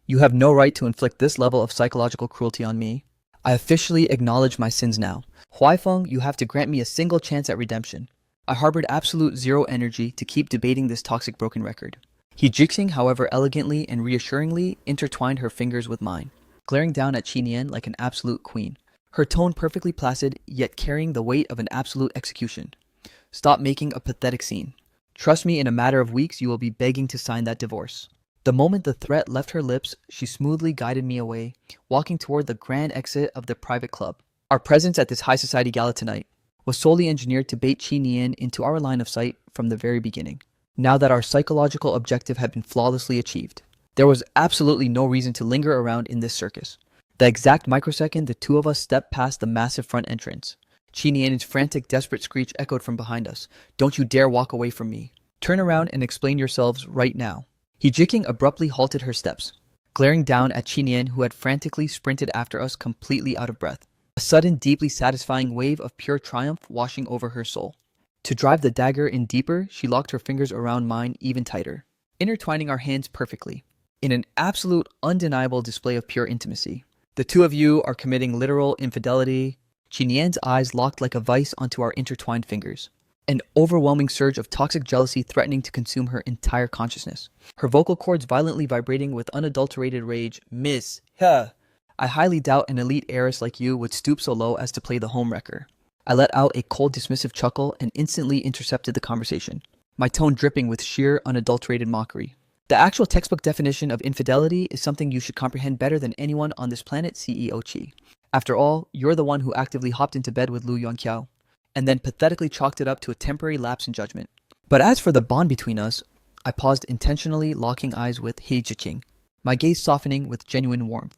You have no right to inflict this level of psychological cruelty on me. I officially acknowledge my sins now. Huaifeng, you have to grant me a single chance at redemption. I harbored absolute zero energy to keep debating this toxic broken record. He Jixing, however, elegantly and reassuringly intertwined her fingers with mine, glaring down at Chi Nian like an absolute queen, her tone perfectly placid, yet carrying the weight of an absolute execution. Stop making a pathetic scene. Trust me, in a matter of weeks, you will be begging to sign that divorce. The moment the threat left her lips, she smoothly guided me away, walking toward the grand exit of the private club. Our presence at this high society gala tonight was solely engineered to bait Chi Nian into our line of sight from the very beginning. Now that our psychological objective had been flawlessly achieved, there was absolutely no reason to linger around in this circus. The exact microsecond the two of us stepped past the massive front entrance, Chi Nian's frantic, desperate screech echoed from behind us. Don't you dare walk away from me. Turn around and explain yourselves right now. He Jiking abruptly halted her steps, glaring down at Chi Nian, who had frantically sprinted after us, completely out of breath. A sudden, deeply satisfying wave of pure triumph washing over her soul. To drive the dagger in deeper, she locked her fingers around mine even tighter, intertwining our hands perfectly, in an absolute, undeniable display of pure intimacy. The two of you are committing literal infidelity. Chi Nian's eyes locked like a vice onto our intertwined fingers, an overwhelming surge of toxic jealousy threatening to consume her entire consciousness. Her vocal cords violently vibrating with unadulterated rage. Miss, I highly doubt an elite heiress like you would stoop so low as to play the homewrecker. I let out a cold, dismissive chuckle and instantly intercepted the conversation, my tone dripping with sheer, unadulterated mockery. The actual textbook definition of infidelity is something you should comprehend better than anyone on this planet, CEO Chi. After all, you're the one who actively hopped into bed with Lu Yuanqiao, and then pathetically chalked it up to a temporary lapse in judgment. But as for the bond between us, I paused, intentionally locking eyes with He Jiqing, my gaze softening with genuine warmth.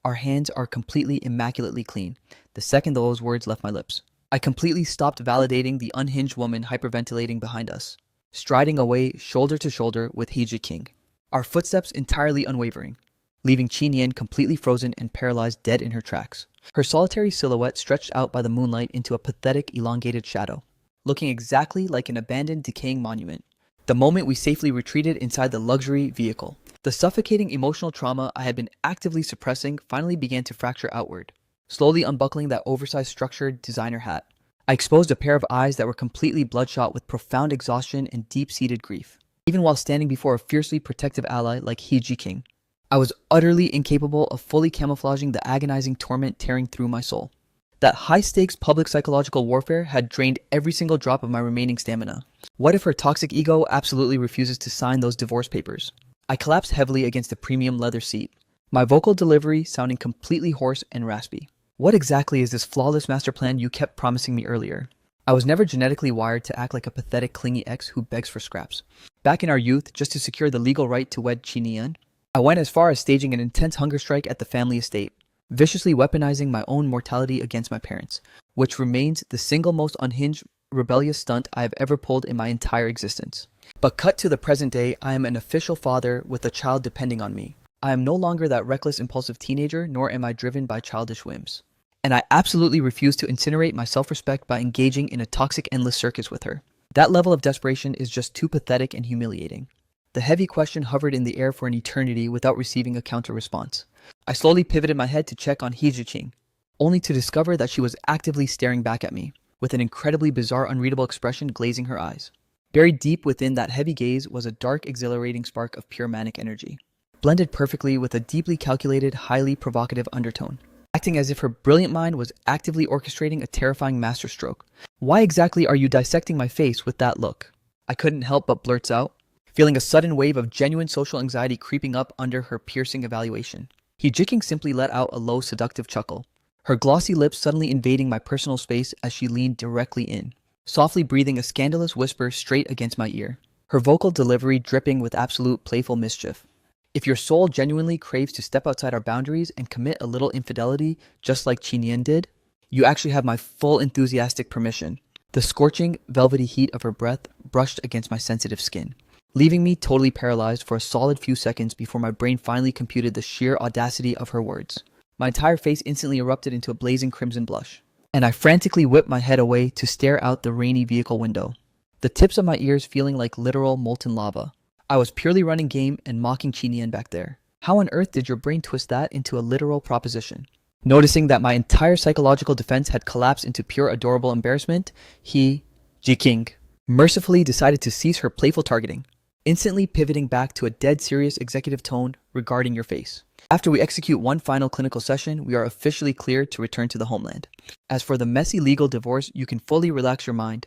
Our hands are completely immaculately clean, the second those words left my lips. I completely stopped validating the unhinged woman hyperventilating behind us, striding away shoulder to shoulder with He Jiqing, our footsteps entirely unwavering, leaving Chi Nian completely frozen and paralyzed dead in her tracks. Her solitary silhouette stretched out by the moonlight into a pathetic, elongated shadow, looking exactly like an abandoned, decaying monument. The moment we safely retreated inside the luxury vehicle, the suffocating emotional trauma I had been actively suppressing finally began to fracture outward. Slowly unbuckling that oversized structured designer hat, I exposed a pair of eyes that were completely bloodshot with profound exhaustion and deep-seated grief. even while standing before a fiercely protective ally like He Ji-king. I was utterly incapable of fully camouflaging the agonizing torment tearing through my soul. That high-stakes public psychological warfare had drained every single drop of my remaining stamina. What if her toxic ego absolutely refuses to sign those divorce papers? I collapsed heavily against the premium leather seat, my vocal delivery sounding completely hoarse and raspy. What exactly is this flawless master plan you kept promising me earlier? I was never genetically wired to act like a pathetic, clingy ex who begs for scraps. Back in our youth, just to secure the legal right to wed Qin, I went as far as staging an intense hunger strike at the family estate, viciously weaponizing my own mortality against my parents, which remains the single most unhinged, rebellious stunt I have ever pulled in my entire existence. But cut to the present day, I am an official father with a child depending on me. I am no longer that reckless, impulsive teenager, nor am I driven by childish whims. And I absolutely refuse to incinerate my self-respect by engaging in a toxic, endless circus with her. That level of desperation is just too pathetic and humiliating. The heavy question hovered in the air for an eternity without receiving a counter-response. I slowly pivoted my head to check on He Ji-king, only to discover that she was actively staring back at me, with an incredibly bizarre, unreadable expression glazing her eyes. Buried deep within that heavy gaze was a dark, exhilarating spark of pure manic energy, blended perfectly with a deeply calculated, highly provocative undertone, acting as if her brilliant mind was actively orchestrating a terrifying masterstroke. "Why exactly are you dissecting my face with that look?" I couldn't help but blurt out, feeling a sudden wave of genuine social anxiety creeping up under her piercing evaluation. He Ji-king simply let out a low, seductive chuckle, her glossy lips suddenly invading my personal space as she leaned directly in, softly breathing a scandalous whisper straight against my ear, her vocal delivery dripping with absolute playful mischief. "If your soul genuinely craves to step outside our boundaries and commit a little infidelity just like Qin did, you actually have my full enthusiastic permission." The scorching, velvety heat of her breath brushed against my sensitive skin, leaving me totally paralyzed for a solid few seconds before my brain finally computed the sheer audacity of her words. My entire face instantly erupted into a blazing crimson blush, and I frantically whipped my head away to stare out the rainy vehicle window, the tips of my ears feeling like literal molten lava. I was purely running game and mocking Qin back there. How on earth did your brain twist that into a literal proposition? Noticing that my entire psychological defense had collapsed into pure adorable embarrassment, He Ji-king mercifully decided to cease her playful targeting, instantly pivoting back to a dead serious executive tone regarding your face. "After we execute one final clinical session, we are officially cleared to return to the homeland. As for the messy legal divorce, you can fully relax your mind.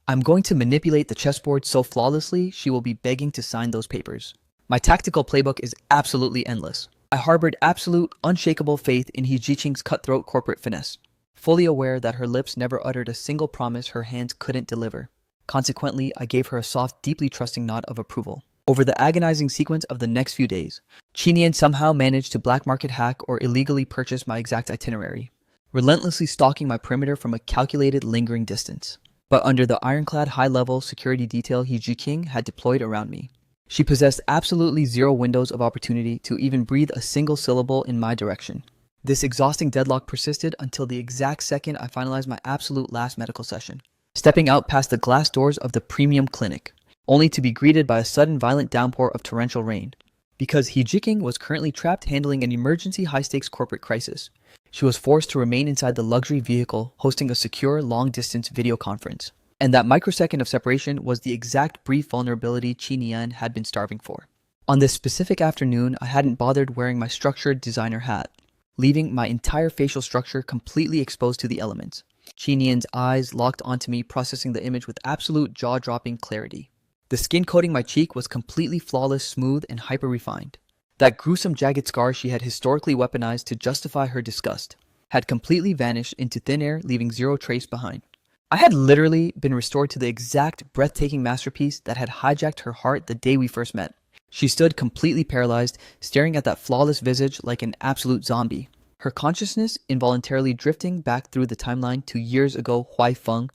I'm going to manipulate the chessboard so flawlessly she will be begging to sign those papers." My tactical playbook is absolutely endless. I harbored absolute, unshakable faith in He Ji-king's cutthroat corporate finesse, fully aware that her lips never uttered a single promise her hands couldn't deliver. Consequently, I gave her a soft, deeply trusting nod of approval. Over the agonizing sequence of the next few days, Qin somehow managed to black market hack or illegally purchase my exact itinerary, relentlessly stalking my perimeter from a calculated, lingering distance. But under the ironclad high-level security detail He Ji-king had deployed around me, she possessed absolutely zero windows of opportunity to even breathe a single syllable in my direction. This exhausting deadlock persisted until the exact second I finalized my absolute last medical session, stepping out past the glass doors of the premium clinic, only to be greeted by a sudden violent downpour of torrential rain. Because He Ji-king was currently trapped handling an emergency high-stakes corporate crisis, she was forced to remain inside the luxury vehicle hosting a secure long-distance video conference. And that microsecond of separation was the exact brief vulnerability Qin had been starving for. On this specific afternoon, I hadn't bothered wearing my structured designer hat, leaving my entire facial structure completely exposed to the elements. Qin's eyes locked onto me, processing the image with absolute jaw-dropping clarity. The skin coating my cheek was completely flawless, smooth, and hyper-refined. That gruesome jagged scar she had historically weaponized to justify her disgust had completely vanished into thin air, leaving zero trace behind. I had literally been restored to the exact breathtaking masterpiece that had hijacked her heart the day we first met. She stood completely paralyzed, staring at that flawless visage like an absolute zombie, her consciousness involuntarily drifting back through the timeline to years ago. Huai Feng.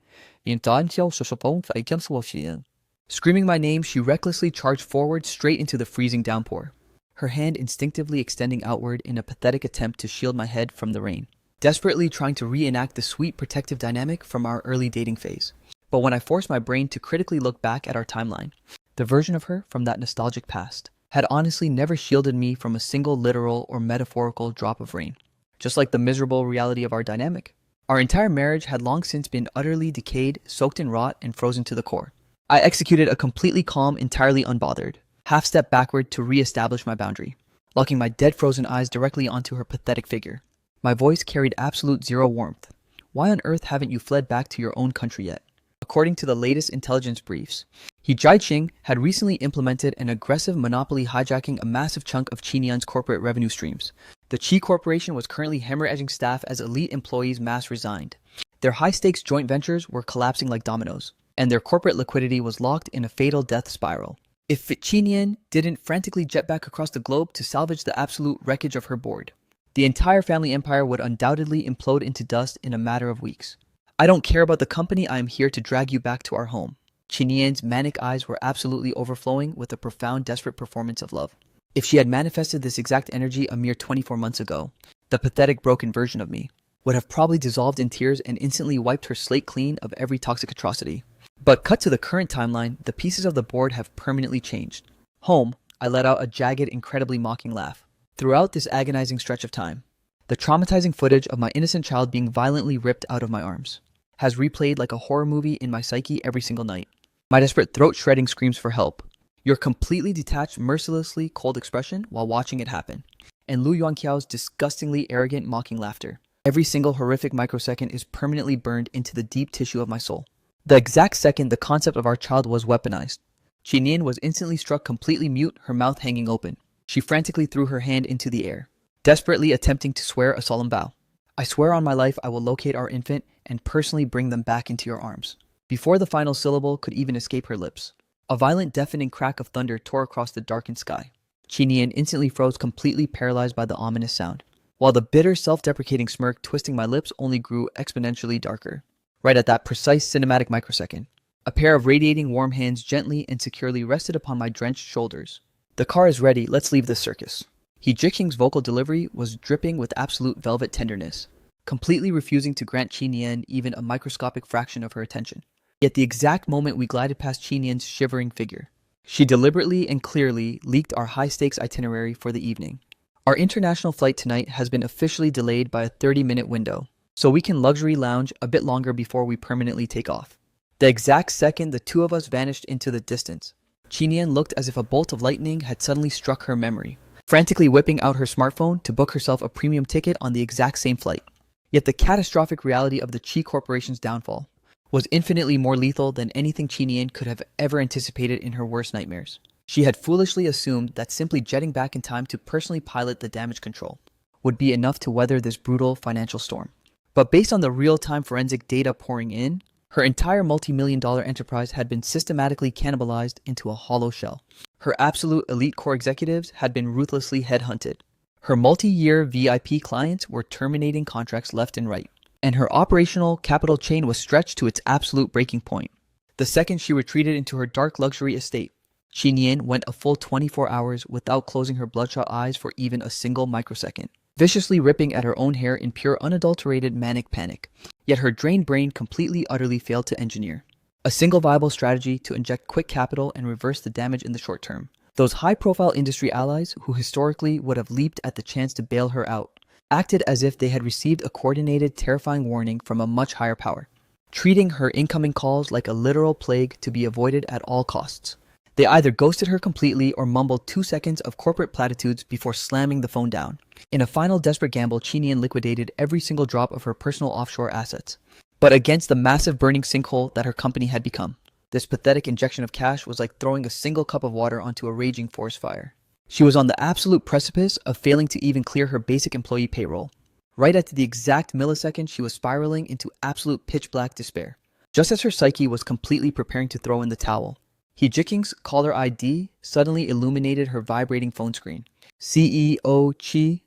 Screaming my name, she recklessly charged forward straight into the freezing downpour, her hand instinctively extending outward in a pathetic attempt to shield my head from the rain, desperately trying to reenact the sweet protective dynamic from our early dating phase. But when I forced my brain to critically look back at our timeline, the version of her from that nostalgic past had honestly never shielded me from a single literal or metaphorical drop of rain. Just like the miserable reality of our dynamic, our entire marriage had long since been utterly decayed, soaked in rot, and frozen to the core. I executed a completely calm, entirely unbothered, half step backward to re-establish my boundary, locking my dead frozen eyes directly onto her pathetic figure. My voice carried absolute zero warmth. Why on earth haven't you fled back to your own country yet? According to the latest intelligence briefs, He Jiaqing had recently implemented an aggressive monopoly hijacking a massive chunk of Qinian's corporate revenue streams. The Qi Corporation was currently hemorrhaging staff as elite employees mass resigned. Their high-stakes joint ventures were collapsing like dominoes, and their corporate liquidity was locked in a fatal death spiral. If Qinian didn't frantically jet back across the globe to salvage the absolute wreckage of her board, the entire family empire would undoubtedly implode into dust in a matter of weeks. I don't care about the company, I am here to drag you back to our home. Qinian's manic eyes were absolutely overflowing with a profound, desperate performance of love. If she had manifested this exact energy a mere 24 months ago, the pathetic, broken version of me would have probably dissolved in tears and instantly wiped her slate clean of every toxic atrocity. But cut to the current timeline, the pieces of the board have permanently changed. Home, I let out a jagged, incredibly mocking laugh. Throughout this agonizing stretch of time, the traumatizing footage of my innocent child being violently ripped out of my arms has replayed like a horror movie in my psyche every single night. My desperate throat-shredding screams for help, your completely detached, mercilessly cold expression while watching it happen, and Lu Yuanqiao's disgustingly arrogant, mocking laughter. Every single horrific microsecond is permanently burned into the deep tissue of my soul. The exact second the concept of our child was weaponized, Qinian was instantly struck completely mute, her mouth hanging open. She frantically threw her hand into the air, desperately attempting to swear a solemn vow. I swear on my life I will locate our infant and personally bring them back into your arms. Before the final syllable could even escape her lips, a violent, deafening crack of thunder tore across the darkened sky. Qinian instantly froze, completely paralyzed by the ominous sound, while the bitter, self-deprecating smirk twisting my lips only grew exponentially darker. Right at that precise cinematic microsecond, a pair of radiating warm hands gently and securely rested upon my drenched shoulders. The car is ready, let's leave this circus. He Jiqing's vocal delivery was dripping with absolute velvet tenderness, completely refusing to grant Qinian even a microscopic fraction of her attention. Yet the exact moment we glided past Qinian's shivering figure, she deliberately and clearly leaked our high-stakes itinerary for the evening. Our international flight tonight has been officially delayed by a 30-minute window, so we can luxury lounge a bit longer before we permanently take off. The exact second the two of us vanished into the distance, Qinian looked as if a bolt of lightning had suddenly struck her memory, frantically whipping out her smartphone to book herself a premium ticket on the exact same flight. Yet the catastrophic reality of the Qi Corporation's downfall was infinitely more lethal than anything Qinian could have ever anticipated in her worst nightmares. She had foolishly assumed that simply jetting back in time to personally pilot the damage control would be enough to weather this brutal financial storm. But based on the real-time forensic data pouring in, her entire multi-million-dollar enterprise had been systematically cannibalized into a hollow shell. Her absolute elite core executives had been ruthlessly headhunted. Her multi-year VIP clients were terminating contracts left and right, and her operational capital chain was stretched to its absolute breaking point. The second she retreated into her dark luxury estate, Qinian went a full 24 hours without closing her bloodshot eyes for even a single microsecond, viciously ripping at her own hair in pure unadulterated manic panic. Yet her drained brain completely utterly failed to engineer a single viable strategy to inject quick capital and reverse the damage in the short term. Those high-profile industry allies who historically would have leaped at the chance to bail her out acted as if they had received a coordinated, terrifying warning from a much higher power, treating her incoming calls like a literal plague to be avoided at all costs. They either ghosted her completely or mumbled 2 seconds of corporate platitudes before slamming the phone down. In a final desperate gamble, Qinian liquidated every single drop of her personal offshore assets. But against the massive burning sinkhole that her company had become, this pathetic injection of cash was like throwing a single cup of water onto a raging forest fire. She was on the absolute precipice of failing to even clear her basic employee payroll. Right at the exact millisecond, she was spiraling into absolute pitch-black despair. Just as her psyche was completely preparing to throw in the towel, He Jiqing's caller ID suddenly illuminated her vibrating phone screen. CEO Qi.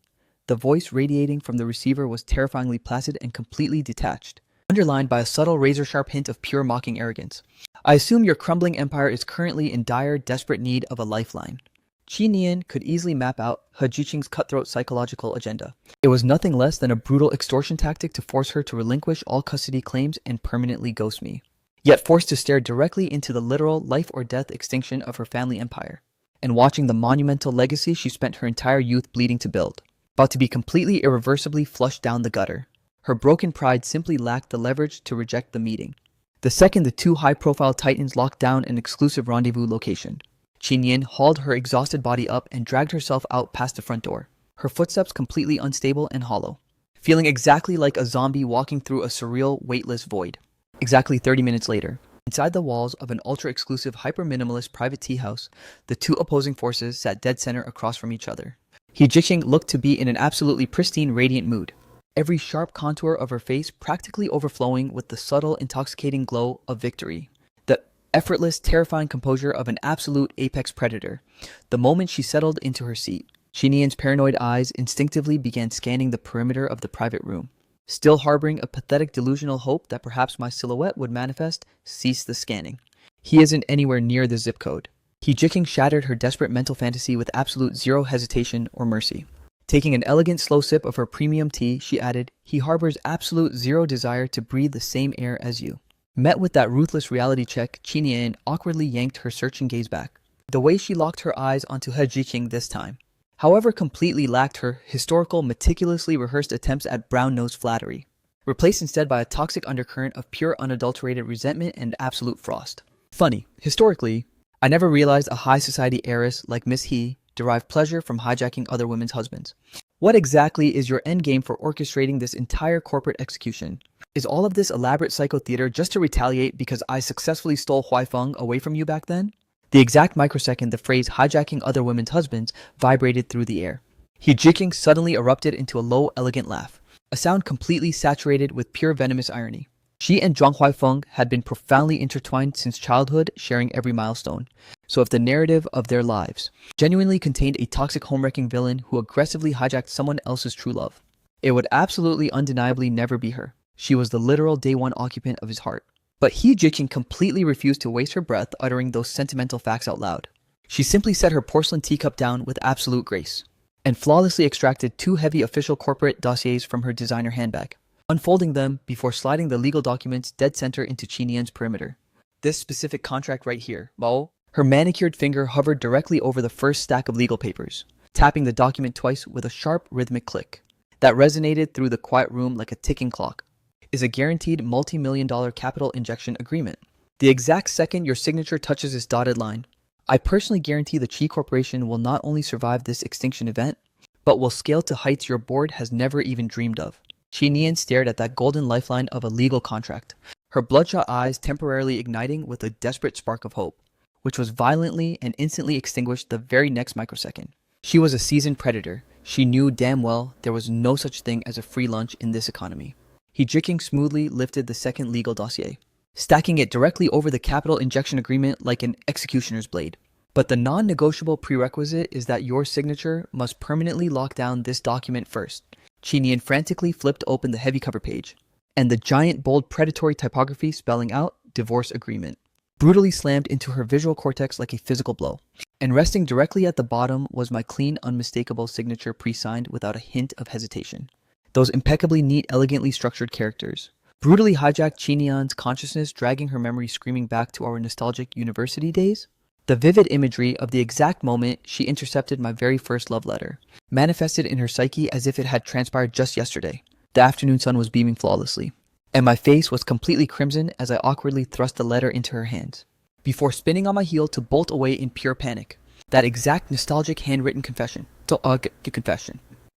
The voice radiating from the receiver was terrifyingly placid and completely detached, underlined by a subtle razor-sharp hint of pure mocking arrogance. I assume your crumbling empire is currently in dire, desperate need of a lifeline. Qinian could easily map out He Jiqing's cutthroat psychological agenda. It was nothing less than a brutal extortion tactic to force her to relinquish all custody claims and permanently ghost me, yet forced to stare directly into the literal life-or-death extinction of her family empire, and watching the monumental legacy she spent her entire youth bleeding to build, about to be completely irreversibly flushed down the gutter. Her broken pride simply lacked the leverage to reject the meeting. The second the two high-profile titans locked down an exclusive rendezvous location, Qin Yin hauled her exhausted body up and dragged herself out past the front door, her footsteps completely unstable and hollow, feeling exactly like a zombie walking through a surreal, weightless void. Exactly 30 minutes later, inside the walls of an ultra-exclusive, hyper-minimalist private tea house, the two opposing forces sat dead center across from each other. He Jixing looked to be in an absolutely pristine, radiant mood, every sharp contour of her face practically overflowing with the subtle, intoxicating glow of victory. The effortless, terrifying composure of an absolute apex predator. The moment she settled into her seat, Xinian's paranoid eyes instinctively began scanning the perimeter of the private room. Still harboring a pathetic delusional hope that perhaps my silhouette would manifest, ceased the scanning. He isn't anywhere near the zip code. He Jixing shattered her desperate mental fantasy with absolute zero hesitation or mercy. Taking an elegant slow sip of her premium tea, she added, "He harbors absolute zero desire to breathe the same air as you." Met with that ruthless reality check, Qin Yan awkwardly yanked her searching gaze back. The way she locked her eyes onto He Jixing this time, however, completely lacked her historical, meticulously rehearsed attempts at brown-nosed flattery, replaced instead by a toxic undercurrent of pure unadulterated resentment and absolute frost. Funny, historically, I never realized a high society heiress like Miss He derived pleasure from hijacking other women's husbands. What exactly is your endgame for orchestrating this entire corporate execution? Is all of this elaborate psycho-theater just to retaliate because I successfully stole Huaifeng away from you back then? The exact microsecond the phrase hijacking other women's husbands vibrated through the air, He Jixing suddenly erupted into a low, elegant laugh, a sound completely saturated with pure venomous irony. She and Zhang Huaifeng had been profoundly intertwined since childhood, sharing every milestone. So if the narrative of their lives genuinely contained a toxic home-wrecking villain who aggressively hijacked someone else's true love, it would absolutely undeniably never be her. She was the literal day one occupant of his heart. But He Jixing completely refused to waste her breath uttering those sentimental facts out loud. She simply set her porcelain teacup down with absolute grace, and flawlessly extracted two heavy official corporate dossiers from her designer handbag, unfolding them before sliding the legal documents dead center into Qin Yan's perimeter. This specific contract right here, Mao. Her manicured finger hovered directly over the first stack of legal papers, tapping the document twice with a sharp, rhythmic click that resonated through the quiet room like a ticking clock. Is a guaranteed multi-million-dollar capital injection agreement. The exact second your signature touches this dotted line, I personally guarantee the Qi Corporation will not only survive this extinction event, but will scale to heights your board has never even dreamed of. Qin Yan stared at that golden lifeline of a legal contract, her bloodshot eyes temporarily igniting with a desperate spark of hope, which was violently and instantly extinguished the very next microsecond. She was a seasoned predator. She knew damn well there was no such thing as a free lunch in this economy. He Jixing smoothly lifted the second legal dossier, stacking it directly over the capital injection agreement like an executioner's blade. But the non-negotiable prerequisite is that your signature must permanently lock down this document first. Qin Yan frantically flipped open the heavy cover page, and the giant bold predatory typography spelling out divorce agreement brutally slammed into her visual cortex like a physical blow. And resting directly at the bottom was my clean, unmistakable signature pre-signed without a hint of hesitation. Those impeccably neat, elegantly structured characters brutally hijacked Qin Yan's consciousness, dragging her memory screaming back to our nostalgic university days. The vivid imagery of the exact moment she intercepted my very first love letter manifested in her psyche as if it had transpired just yesterday. The afternoon sun was beaming flawlessly, and my face was completely crimson as I awkwardly thrust the letter into her hands, before spinning on my heel to bolt away in pure panic. That exact nostalgic handwritten confession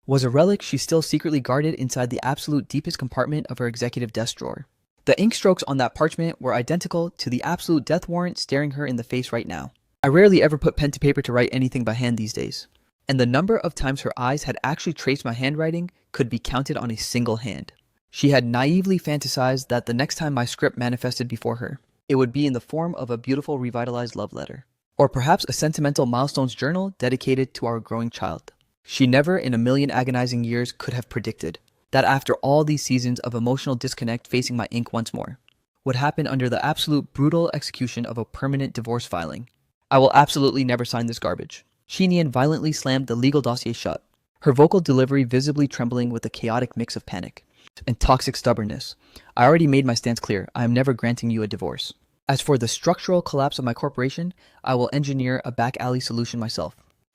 was a relic she still secretly guarded inside the absolute deepest compartment of her executive desk drawer. The ink strokes on that parchment were identical to the absolute death warrant staring her in the face right now. I rarely ever put pen to paper to write anything by hand these days, and the number of times her eyes had actually traced my handwriting could be counted on a single hand. She had naively fantasized that the next time my script manifested before her, it would be in the form of a beautiful revitalized love letter, or perhaps a sentimental milestones journal dedicated to our growing child. She never in a million agonizing years could have predicted that after all these seasons of emotional disconnect facing my ink once more, would happen under the absolute brutal execution of a permanent divorce filing. I will absolutely never sign this garbage. Qin Yan violently slammed the legal dossier shut, her vocal delivery visibly trembling with a chaotic mix of panic and toxic stubbornness. I already made my stance clear. I am never granting you a divorce. As for the structural collapse of my corporation, I will engineer a back alley solution myself.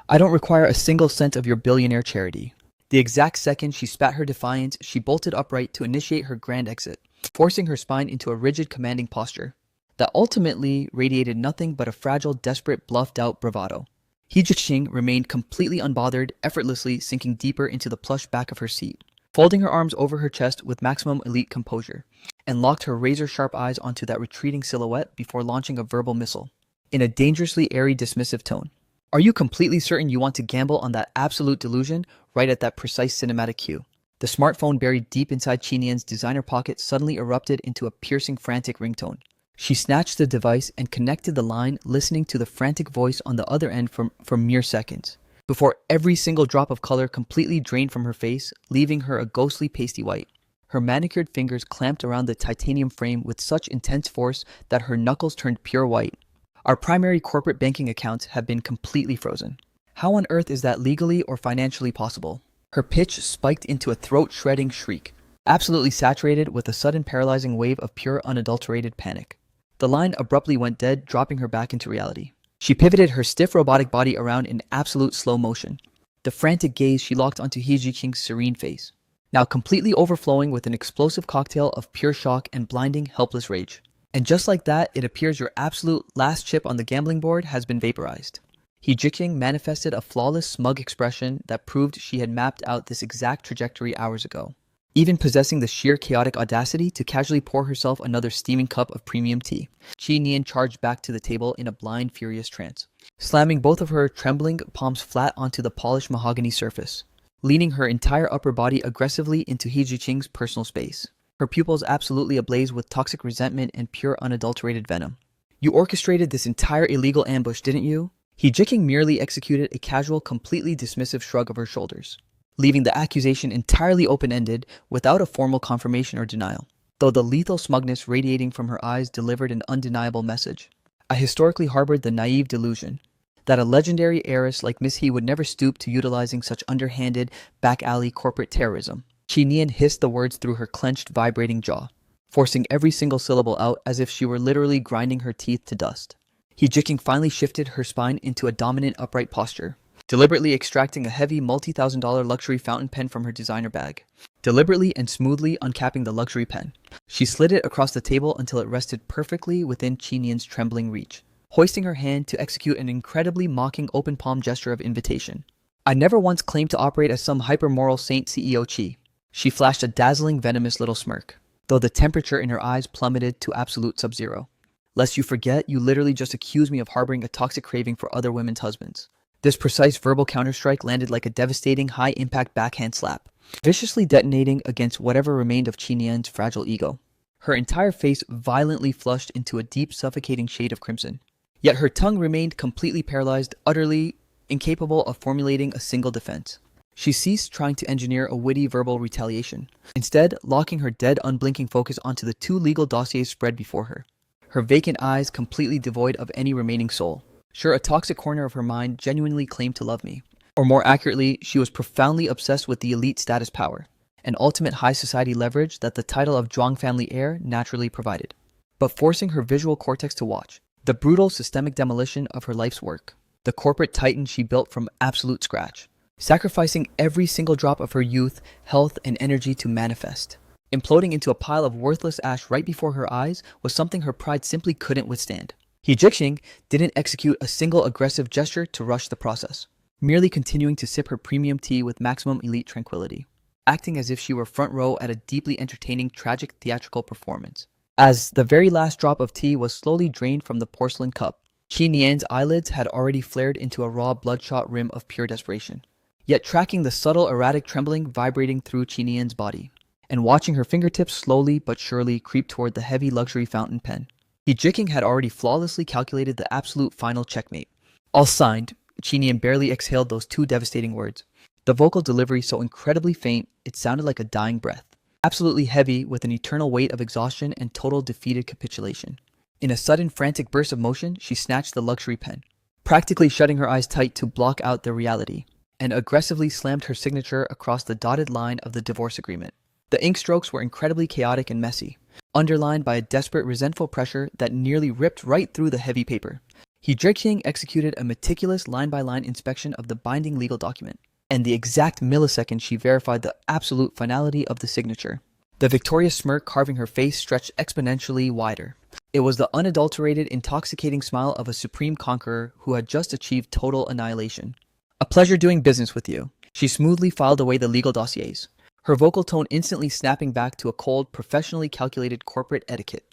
I don't require a single cent of your billionaire charity. The exact second she spat her defiance, she bolted upright to initiate her grand exit, forcing her spine into a rigid, commanding posture that ultimately radiated nothing but a fragile, desperate, bluffed-out bravado. He Jixing remained completely unbothered, effortlessly sinking deeper into the plush back of her seat, folding her arms over her chest with maximum elite composure, and locked her razor-sharp eyes onto that retreating silhouette before launching a verbal missile, in a dangerously airy, dismissive tone. Are you completely certain you want to gamble on that absolute delusion right at that precise cinematic cue? The smartphone buried deep inside Qinian's designer pocket suddenly erupted into a piercing, frantic ringtone. She snatched the device and connected the line, listening to the frantic voice on the other end for mere seconds, before every single drop of color completely drained from her face, leaving her a ghostly pasty white. Her manicured fingers clamped around the titanium frame with such intense force that her knuckles turned pure white. Our primary corporate banking accounts have been completely frozen. How on earth is that legally or financially possible? Her pitch spiked into a throat-shredding shriek, absolutely saturated with a sudden paralyzing wave of pure unadulterated panic. The line abruptly went dead, dropping her back into reality. She pivoted her stiff robotic body around in absolute slow motion, the frantic gaze she locked onto He Jiqing's serene face, now completely overflowing with an explosive cocktail of pure shock and blinding, helpless rage. And just like that, it appears your absolute last chip on the gambling board has been vaporized. He Jiqing manifested a flawless, smug expression that proved she had mapped out this exact trajectory hours ago, even possessing the sheer chaotic audacity to casually pour herself another steaming cup of premium tea. Qi Nian charged back to the table in a blind, furious trance, slamming both of her trembling palms flat onto the polished mahogany surface, leaning her entire upper body aggressively into He Jiqing's personal space, her pupils absolutely ablaze with toxic resentment and pure unadulterated venom. You orchestrated this entire illegal ambush, didn't you? He Jiqing merely executed a casual, completely dismissive shrug of her shoulders, leaving the accusation entirely open-ended without a formal confirmation or denial, though the lethal smugness radiating from her eyes delivered an undeniable message. I historically harbored the naive delusion that a legendary heiress like Miss He would never stoop to utilizing such underhanded, back-alley corporate terrorism. Qi Nian hissed the words through her clenched, vibrating jaw, forcing every single syllable out as if she were literally grinding her teeth to dust. He Jiqing finally shifted her spine into a dominant upright posture, deliberately extracting a heavy multi-$1,000 luxury fountain pen from her designer bag, deliberately and smoothly uncapping the luxury pen. She slid it across the table until it rested perfectly within Qi Nian's trembling reach, hoisting her hand to execute an incredibly mocking open palm gesture of invitation. I never once claimed to operate as some hyper-moral saint, CEO Qi. She flashed a dazzling, venomous little smirk, though the temperature in her eyes plummeted to absolute sub-zero. Lest you forget, you literally just accused me of harboring a toxic craving for other women's husbands. This precise verbal counterstrike landed like a devastating, high-impact backhand slap, viciously detonating against whatever remained of Qi Nian's fragile ego. Her entire face violently flushed into a deep, suffocating shade of crimson. Yet her tongue remained completely paralyzed, utterly incapable of formulating a single defense. She ceased trying to engineer a witty verbal retaliation, instead locking her dead, unblinking focus onto the two legal dossiers spread before her, her vacant eyes completely devoid of any remaining soul. Sure, a toxic corner of her mind genuinely claimed to love me. Or more accurately, she was profoundly obsessed with the elite status power, an ultimate high society leverage that the title of Zhuang family heir naturally provided. But forcing her visual cortex to watch the brutal systemic demolition of her life's work, the corporate titan she built from absolute scratch, sacrificing every single drop of her youth, health, and energy to manifest, imploding into a pile of worthless ash right before her eyes, was something her pride simply couldn't withstand. He Jixing didn't execute a single aggressive gesture to rush the process, merely continuing to sip her premium tea with maximum elite tranquility, acting as if she were front row at a deeply entertaining, tragic theatrical performance. As the very last drop of tea was slowly drained from the porcelain cup, Qi Nian's eyelids had already flared into a raw, bloodshot rim of pure desperation, yet tracking the subtle, erratic trembling vibrating through Qi Nian's body, and watching her fingertips slowly but surely creep toward the heavy luxury fountain pen. He Jiqing had already flawlessly calculated the absolute final checkmate. All signed, Qi Nian barely exhaled those two devastating words, the vocal delivery so incredibly faint it sounded like a dying breath, absolutely heavy with an eternal weight of exhaustion and total defeated capitulation. In a sudden frantic burst of motion, she snatched the luxury pen, practically shutting her eyes tight to block out the reality, and aggressively slammed her signature across the dotted line of the divorce agreement. The ink strokes were incredibly chaotic and messy, underlined by a desperate, resentful pressure that nearly ripped right through the heavy paper. He Jiqing executed a meticulous line-by-line inspection of the binding legal document, and the exact millisecond she verified the absolute finality of the signature, The victorious smirk carving her face stretched exponentially wider. It was the unadulterated, intoxicating smile of a supreme conqueror who had just achieved total annihilation. A pleasure doing business with you. She smoothly filed away the legal dossiers, her vocal tone instantly snapping back to a cold, professionally calculated corporate etiquette.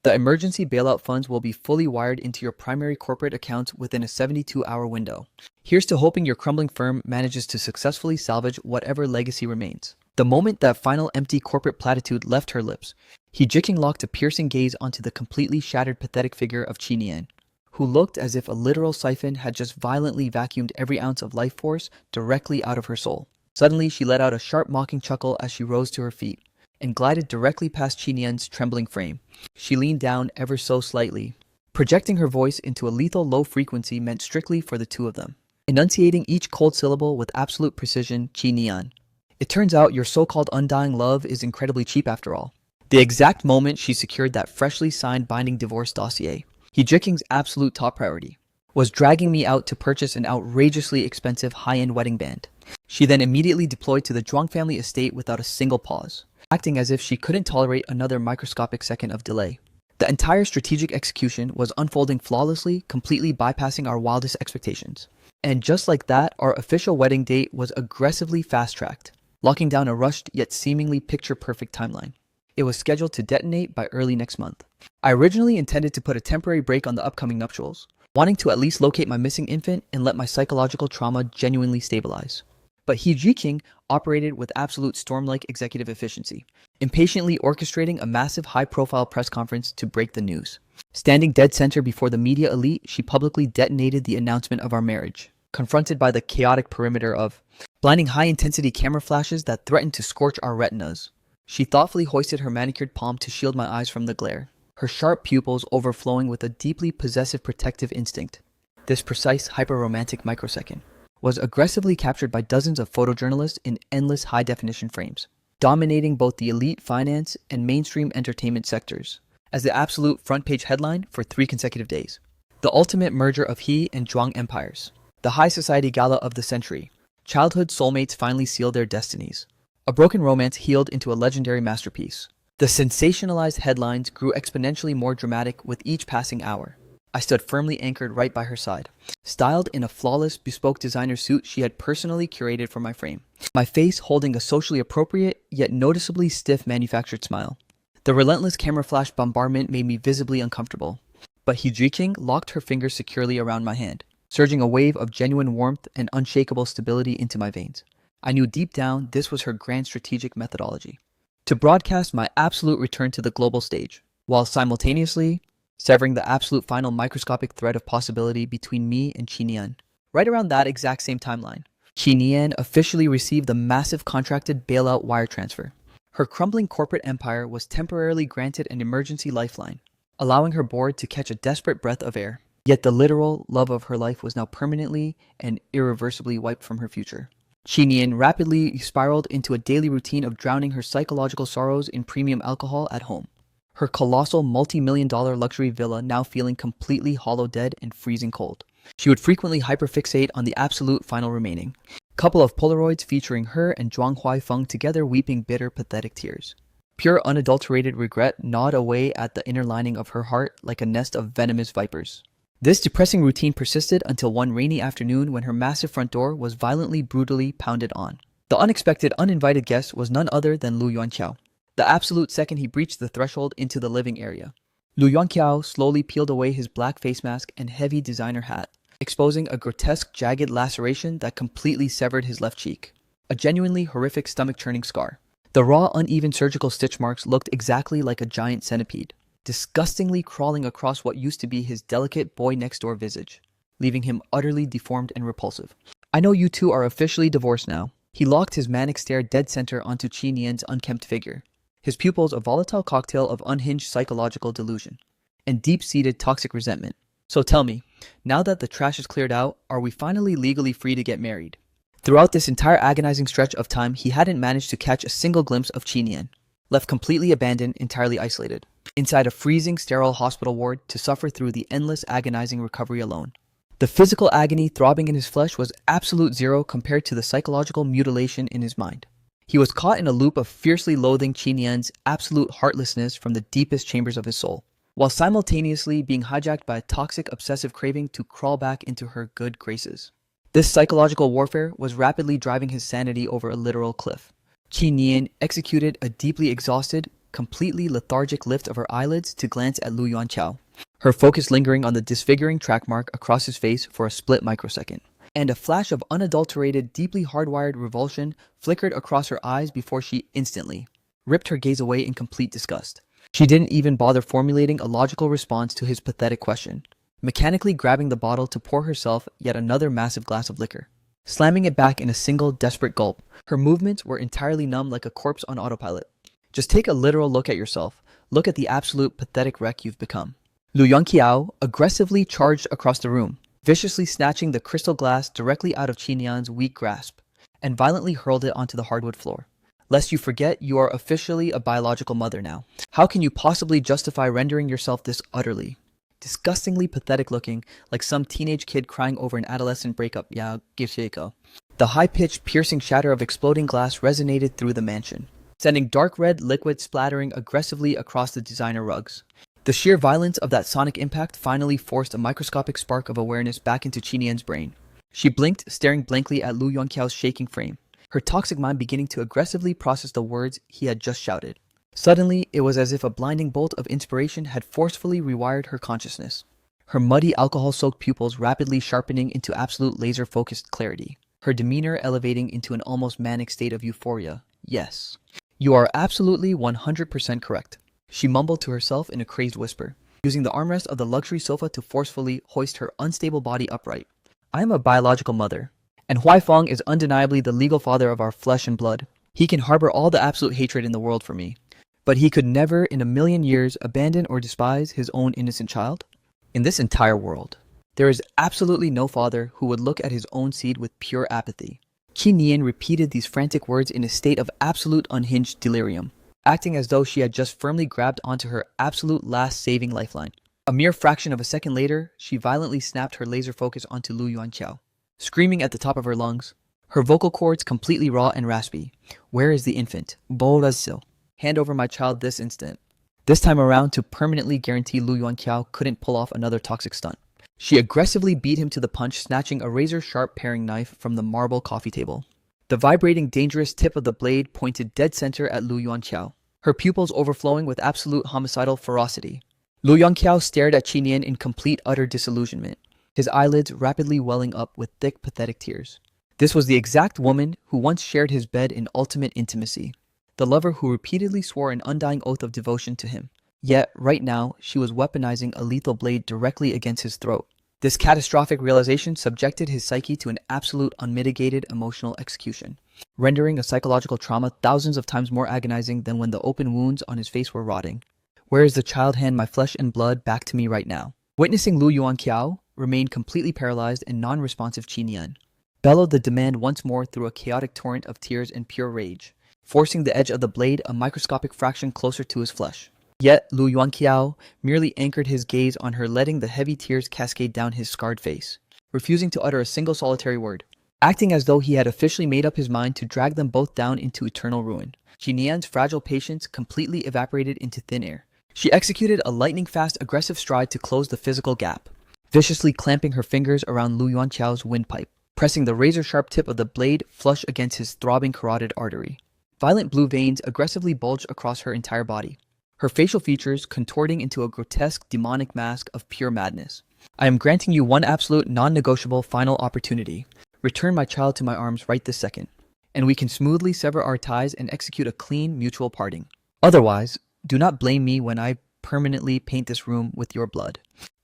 The emergency bailout funds will be fully wired into your primary corporate account within a 72-hour window. Here's to hoping your crumbling firm manages to successfully salvage whatever legacy remains. The moment that final empty corporate platitude left her lips, He Jiking locked a piercing gaze onto the completely shattered, pathetic figure of Qinian, who looked as if a literal siphon had just violently vacuumed every ounce of life force directly out of her soul. Suddenly, she let out a sharp, mocking chuckle as she rose to her feet and glided directly past Qinian's trembling frame. She leaned down ever so slightly, projecting her voice into a lethal low frequency meant strictly for the two of them, enunciating each cold syllable with absolute precision. Qinian, it turns out your so-called undying love is incredibly cheap after all. The exact moment she secured that freshly signed binding divorce dossier, He Jiking's absolute top priority was dragging me out to purchase an outrageously expensive high-end wedding band. She then immediately deployed to the Zhuang family estate without a single pause, acting as if she couldn't tolerate another microscopic second of delay. The entire strategic execution was unfolding flawlessly, completely bypassing our wildest expectations. And just like that, our official wedding date was aggressively fast-tracked, locking down a rushed yet seemingly picture-perfect timeline. It was scheduled to detonate by early next month. I originally intended to put a temporary break on the upcoming nuptials, wanting to at least locate my missing infant and let my psychological trauma genuinely stabilize. But He Jiking operated with absolute storm-like executive efficiency, impatiently orchestrating a massive high-profile press conference to break the news. Standing dead center before the media elite, she publicly detonated the announcement of our marriage, confronted by the chaotic perimeter of blinding high-intensity camera flashes that threatened to scorch our retinas. She thoughtfully hoisted her manicured palm to shield my eyes from the glare, her sharp pupils overflowing with a deeply possessive protective instinct. This precise, hyper-romantic microsecond was aggressively captured by dozens of photojournalists in endless high-definition frames, dominating both the elite finance and mainstream entertainment sectors as the absolute front-page headline for 3 consecutive days. The ultimate merger of He and Zhuang empires. The high society gala of the century. Childhood soulmates finally sealed their destinies. A broken romance healed into a legendary masterpiece. The sensationalized headlines grew exponentially more dramatic with each passing hour. I stood firmly anchored right by her side, styled in a flawless, bespoke designer suit she had personally curated for my frame, my face holding a socially appropriate yet noticeably stiff manufactured smile. The relentless camera flash bombardment made me visibly uncomfortable, but He Jiking locked her fingers securely around my hand, surging a wave of genuine warmth and unshakable stability into my veins. I knew deep down this was her grand strategic methodology, to broadcast my absolute return to the global stage, while simultaneously severing the absolute final microscopic thread of possibility between me and Qinian. Right around that exact same timeline, Qinian officially received the massive contracted bailout wire transfer. Her crumbling corporate empire was temporarily granted an emergency lifeline, allowing her board to catch a desperate breath of air. Yet the literal love of her life was now permanently and irreversibly wiped from her future. Qinian rapidly spiraled into a daily routine of drowning her psychological sorrows in premium alcohol at home, her colossal multi-million-dollar luxury villa now feeling completely hollow dead and freezing cold. She would frequently hyperfixate on the absolute final remaining couple of Polaroids featuring her and Zhuang Huaifeng together weeping bitter, pathetic tears. Pure unadulterated regret gnawed away at the inner lining of her heart like a nest of venomous vipers. This depressing routine persisted until one rainy afternoon when her massive front door was violently, brutally pounded on. The unexpected, uninvited guest was none other than Lu Yuanqiao, the absolute second he breached the threshold into the living area. Lu Yuanqiao slowly peeled away his black face mask and heavy designer hat, exposing a grotesque, jagged laceration that completely severed his left cheek. A genuinely horrific stomach-churning scar. The raw, uneven surgical stitch marks looked exactly like a giant centipede, disgustingly crawling across what used to be his delicate boy-next-door visage, leaving him utterly deformed and repulsive. I know you two are officially divorced now. He locked his manic stare dead center onto Qinian's unkempt figure, his pupils a volatile cocktail of unhinged psychological delusion and deep-seated toxic resentment. So tell me, now that the trash is cleared out, are we finally legally free to get married? Throughout this entire agonizing stretch of time, he hadn't managed to catch a single glimpse of Qinian, left completely abandoned, entirely isolated, inside a freezing, sterile hospital ward to suffer through the endless agonizing recovery alone. The physical agony throbbing in his flesh was absolute zero compared to the psychological mutilation in his mind. He was caught in a loop of fiercely loathing Qin Yan's absolute heartlessness from the deepest chambers of his soul, while simultaneously being hijacked by a toxic obsessive craving to crawl back into her good graces. This psychological warfare was rapidly driving his sanity over a literal cliff. Qin Yan executed a deeply exhausted, completely lethargic lift of her eyelids to glance at Lu Yuanqiao, her focus lingering on the disfiguring track mark across his face for a split microsecond. And a flash of unadulterated, deeply hardwired revulsion flickered across her eyes before she instantly ripped her gaze away in complete disgust. She didn't even bother formulating a logical response to his pathetic question, mechanically grabbing the bottle to pour herself yet another massive glass of liquor, slamming it back in a single desperate gulp. Her movements were entirely numb like a corpse on autopilot. Just take a literal look at yourself. Look at the absolute pathetic wreck you've become. Lu Yuanqiao aggressively charged across the room, viciously snatching the crystal glass directly out of Qin Yan's weak grasp, and violently hurled it onto the hardwood floor. Lest you forget, you are officially a biological mother now. How can you possibly justify rendering yourself this utterly, disgustingly pathetic looking, like some teenage kid crying over an adolescent breakup? Yeah, gifsheko. The high-pitched, piercing shatter of exploding glass resonated through the mansion, sending dark red liquid splattering aggressively across the designer rugs. The sheer violence of that sonic impact finally forced a microscopic spark of awareness back into Qin Yan's brain. She blinked, staring blankly at Lu Yuanqiao's shaking frame, her toxic mind beginning to aggressively process the words he had just shouted. Suddenly, it was as if a blinding bolt of inspiration had forcefully rewired her consciousness, her muddy alcohol-soaked pupils rapidly sharpening into absolute laser-focused clarity, her demeanor elevating into an almost manic state of euphoria. Yes, you are absolutely 100% correct, she mumbled to herself in a crazed whisper, using the armrest of the luxury sofa to forcefully hoist her unstable body upright. I am a biological mother, and Huaifeng is undeniably the legal father of our flesh and blood. He can harbor all the absolute hatred in the world for me, but he could never in a million years abandon or despise his own innocent child. In this entire world, there is absolutely no father who would look at his own seed with pure apathy. Qin Yan repeated these frantic words in a state of absolute unhinged delirium, acting as though she had just firmly grabbed onto her absolute last saving lifeline. A mere fraction of a second later, she violently snapped her laser focus onto Lu Yuanqiao, screaming at the top of her lungs, her vocal cords completely raw and raspy. Where is the infant? Borasil. Hand over my child this instant. This time around to permanently guarantee Lu Yuanqiao couldn't pull off another toxic stunt. She aggressively beat him to the punch, snatching a razor-sharp paring knife from the marble coffee table. The vibrating, dangerous tip of the blade pointed dead center at Lu Yuanqiao, her pupils overflowing with absolute homicidal ferocity. Lu Yuanqiao stared at Qin Yan in complete utter disillusionment, his eyelids rapidly welling up with thick, pathetic tears. This was the exact woman who once shared his bed in ultimate intimacy, the lover who repeatedly swore an undying oath of devotion to him. Yet, right now, she was weaponizing a lethal blade directly against his throat. This catastrophic realization subjected his psyche to an absolute unmitigated emotional execution, rendering a psychological trauma thousands of times more agonizing than when the open wounds on his face were rotting. Where is the child? Hand my flesh and blood back to me right now. Witnessing Lu Yuanqiao remained completely paralyzed and non-responsive, Qin Yan bellowed the demand once more through a chaotic torrent of tears and pure rage, forcing the edge of the blade a microscopic fraction closer to his flesh. Yet Lu Yuanqiao merely anchored his gaze on her, letting the heavy tears cascade down his scarred face, refusing to utter a single solitary word, acting as though he had officially made up his mind to drag them both down into eternal ruin. Qin Yan's fragile patience completely evaporated into thin air. She executed a lightning-fast aggressive stride to close the physical gap, viciously clamping her fingers around Lu Yuanqiao's windpipe, pressing the razor-sharp tip of the blade flush against his throbbing carotid artery. Violent blue veins aggressively bulged across her entire body, her facial features contorting into a grotesque demonic mask of pure madness. I am granting you one absolute non-negotiable final opportunity. Return my child to my arms right this second, and we can smoothly sever our ties and execute a clean mutual parting. Otherwise, do not blame me when I permanently paint this room with your blood.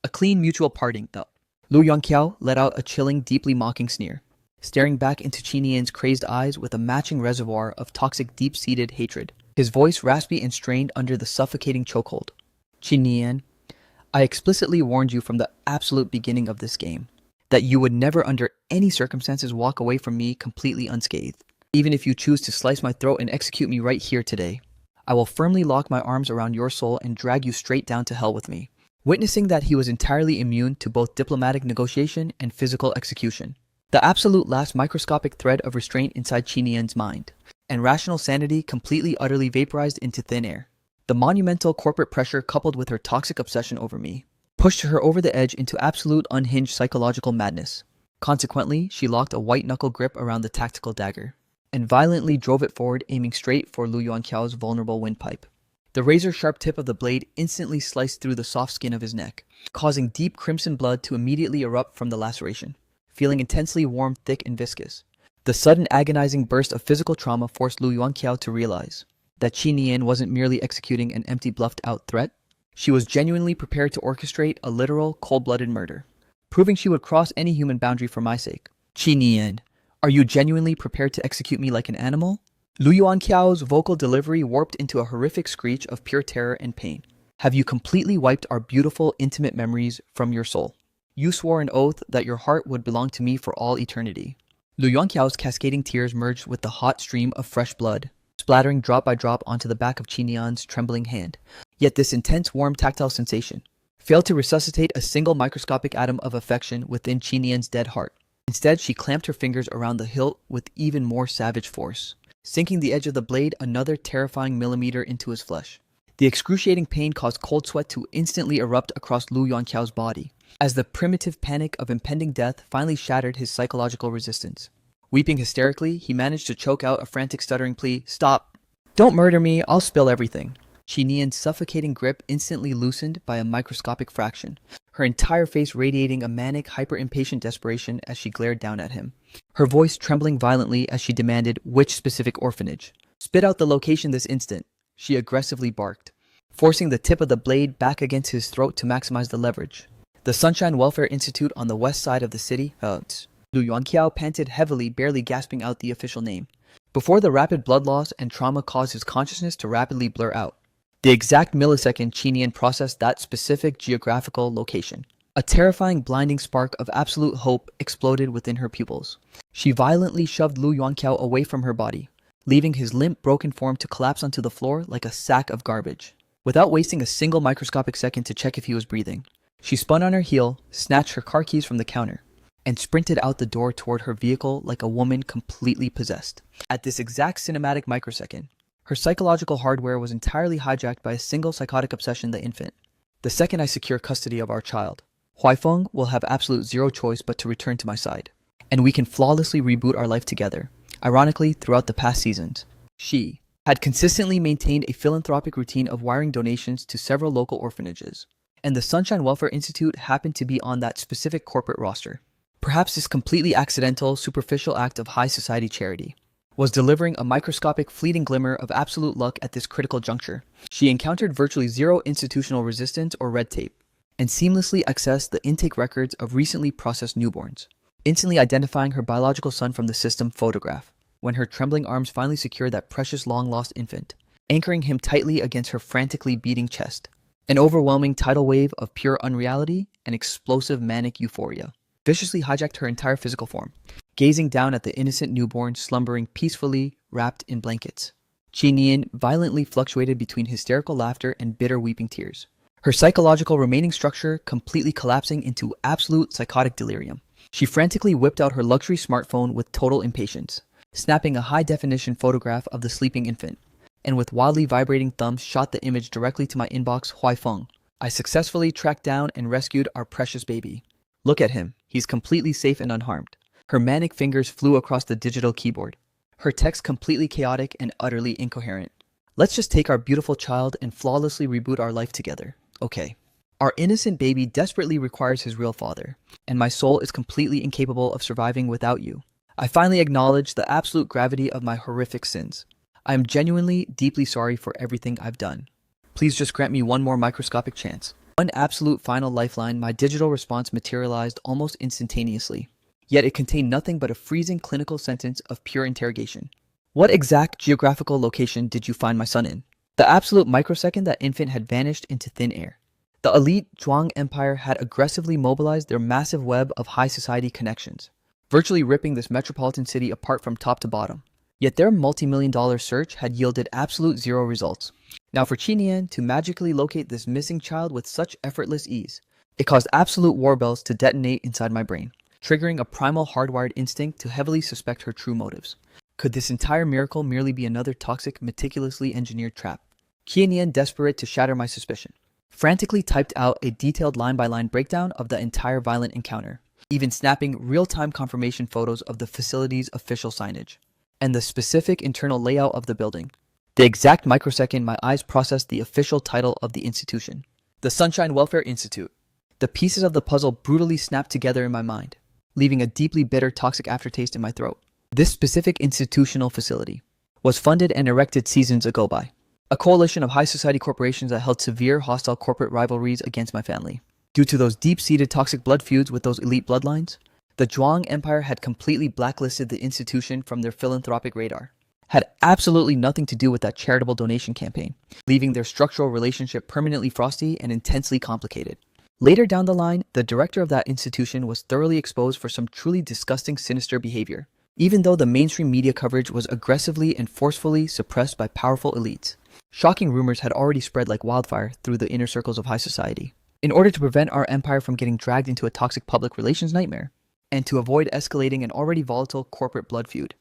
A clean mutual parting, though. Lu Yuanqiao let out a chilling, deeply mocking sneer, staring back into Qin Yan's crazed eyes with a matching reservoir of toxic, deep-seated hatred, his voice raspy and strained under the suffocating chokehold. Qin Yan, I explicitly warned you from the absolute beginning of this game that you would never under any circumstances walk away from me completely unscathed. Even if you choose to slice my throat and execute me right here today, I will firmly lock my arms around your soul and drag you straight down to hell with me. Witnessing that he was entirely immune to both diplomatic negotiation and physical execution, the absolute last microscopic thread of restraint inside Qin Yan's mind, and rational sanity completely utterly vaporized into thin air. The monumental corporate pressure coupled with her toxic obsession over me pushed her over the edge into absolute unhinged psychological madness. Consequently, she locked a white-knuckle grip around the tactical dagger and violently drove it forward, aiming straight for Lu Yuanqiao's vulnerable windpipe. The razor-sharp tip of the blade instantly sliced through the soft skin of his neck, causing deep crimson blood to immediately erupt from the laceration, feeling intensely warm, thick, and viscous. The sudden agonizing burst of physical trauma forced Lu Yuanqiao to realize that Qi Nian wasn't merely executing an empty bluffed-out threat. She was genuinely prepared to orchestrate a literal, cold-blooded murder, proving she would cross any human boundary for my sake. Qi Nian, are you genuinely prepared to execute me like an animal? Lu Yuanqiao's vocal delivery warped into a horrific screech of pure terror and pain. Have you completely wiped our beautiful, intimate memories from your soul? You swore an oath that your heart would belong to me for all eternity. Lu Yuanqiao's cascading tears merged with the hot stream of fresh blood, splattering drop by drop onto the back of Qi Nian's trembling hand. Yet this intense, warm, tactile sensation failed to resuscitate a single microscopic atom of affection within Qi Nian's dead heart. Instead, she clamped her fingers around the hilt with even more savage force, sinking the edge of the blade another terrifying millimeter into his flesh. The excruciating pain caused cold sweat to instantly erupt across Lu Yuanqiao's body, as the primitive panic of impending death finally shattered his psychological resistance. Weeping hysterically, he managed to choke out a frantic stuttering plea, "Stop! Don't murder me, I'll spill everything." Qi Nian's suffocating grip instantly loosened by a microscopic fraction, her entire face radiating a manic, hyper-impatient desperation as she glared down at him, her voice trembling violently as she demanded which specific orphanage. "Spit out the location this instant," she aggressively barked, forcing the tip of the blade back against his throat to maximize the leverage. The Sunshine Welfare Institute on the west side of the city. Lu Yuanqiao panted heavily, barely gasping out the official name, before the rapid blood loss and trauma caused his consciousness to rapidly blur out. The exact millisecond Qi Nian processed that specific geographical location, a terrifying, blinding spark of absolute hope exploded within her pupils. She violently shoved Lu Yuanqiao away from her body, leaving his limp, broken form to collapse onto the floor like a sack of garbage. Without wasting a single microscopic second to check if he was breathing, she spun on her heel, snatched her car keys from the counter, and sprinted out the door toward her vehicle like a woman completely possessed. At this exact cinematic microsecond, her psychological hardware was entirely hijacked by a single psychotic obsession: the infant. The second I secure custody of our child, Huaifeng will have absolute zero choice but to return to my side, and we can flawlessly reboot our life together. Ironically, throughout the past seasons, she had consistently maintained a philanthropic routine of wiring donations to several local orphanages, and the Sunshine Welfare Institute happened to be on that specific corporate roster. Perhaps this completely accidental, superficial act of high society charity was delivering a microscopic, fleeting glimmer of absolute luck at this critical juncture. She encountered virtually zero institutional resistance or red tape, and seamlessly accessed the intake records of recently processed newborns, instantly identifying her biological son from the system photograph, when her trembling arms finally secured that precious long-lost infant, anchoring him tightly against her frantically beating chest. An overwhelming tidal wave of pure unreality and explosive manic euphoria viciously hijacked her entire physical form, gazing down at the innocent newborn slumbering peacefully wrapped in blankets. Qi Nian violently fluctuated between hysterical laughter and bitter weeping tears, her psychological remaining structure completely collapsing into absolute psychotic delirium. She frantically whipped out her luxury smartphone with total impatience, snapping a high-definition photograph of the sleeping infant, and with wildly vibrating thumbs shot the image directly to my inbox. "Huaifeng, I successfully tracked down and rescued our precious baby. Look at him, he's completely safe and unharmed." Her manic fingers flew across the digital keyboard, her text completely chaotic and utterly incoherent. "Let's just take our beautiful child and flawlessly reboot our life together. Okay. Our innocent baby desperately requires his real father, and my soul is completely incapable of surviving without you. I finally acknowledge the absolute gravity of my horrific sins. I am genuinely, deeply sorry for everything I've done. Please just grant me one more microscopic chance." One absolute final lifeline, my digital response materialized almost instantaneously. Yet it contained nothing but a freezing clinical sentence of pure interrogation. "What exact geographical location did you find my son in?" The absolute microsecond that infant had vanished into thin air, the elite Zhuang Empire had aggressively mobilized their massive web of high society connections, virtually ripping this metropolitan city apart from top to bottom. Yet their multi-million-dollar search had yielded absolute zero results. Now for Qi Nian to magically locate this missing child with such effortless ease, it caused absolute war bells to detonate inside my brain, triggering a primal hardwired instinct to heavily suspect her true motives. Could this entire miracle merely be another toxic, meticulously engineered trap? Qianyan, desperate to shatter my suspicion, frantically typed out a detailed line-by-line breakdown of the entire violent encounter, even snapping real-time confirmation photos of the facility's official signage and the specific internal layout of the building. The exact microsecond my eyes processed the official title of the institution, the Sunshine Welfare Institute, the pieces of the puzzle brutally snapped together in my mind, leaving a deeply bitter, toxic aftertaste in my throat. This specific institutional facility was funded and erected seasons ago by a coalition of high society corporations that held severe hostile corporate rivalries against my family. Due to those deep-seated toxic blood feuds with those elite bloodlines, the Zhuang Empire had completely blacklisted the institution from their philanthropic radar. Had absolutely nothing to do with that charitable donation campaign, leaving their structural relationship permanently frosty and intensely complicated. Later down the line, the director of that institution was thoroughly exposed for some truly disgusting, sinister behavior, even though the mainstream media coverage was aggressively and forcefully suppressed by powerful elites. Shocking rumors had already spread like wildfire through the inner circles of high society. In order to prevent our empire from getting dragged into a toxic public relations nightmare, and to avoid escalating an already volatile corporate blood feud,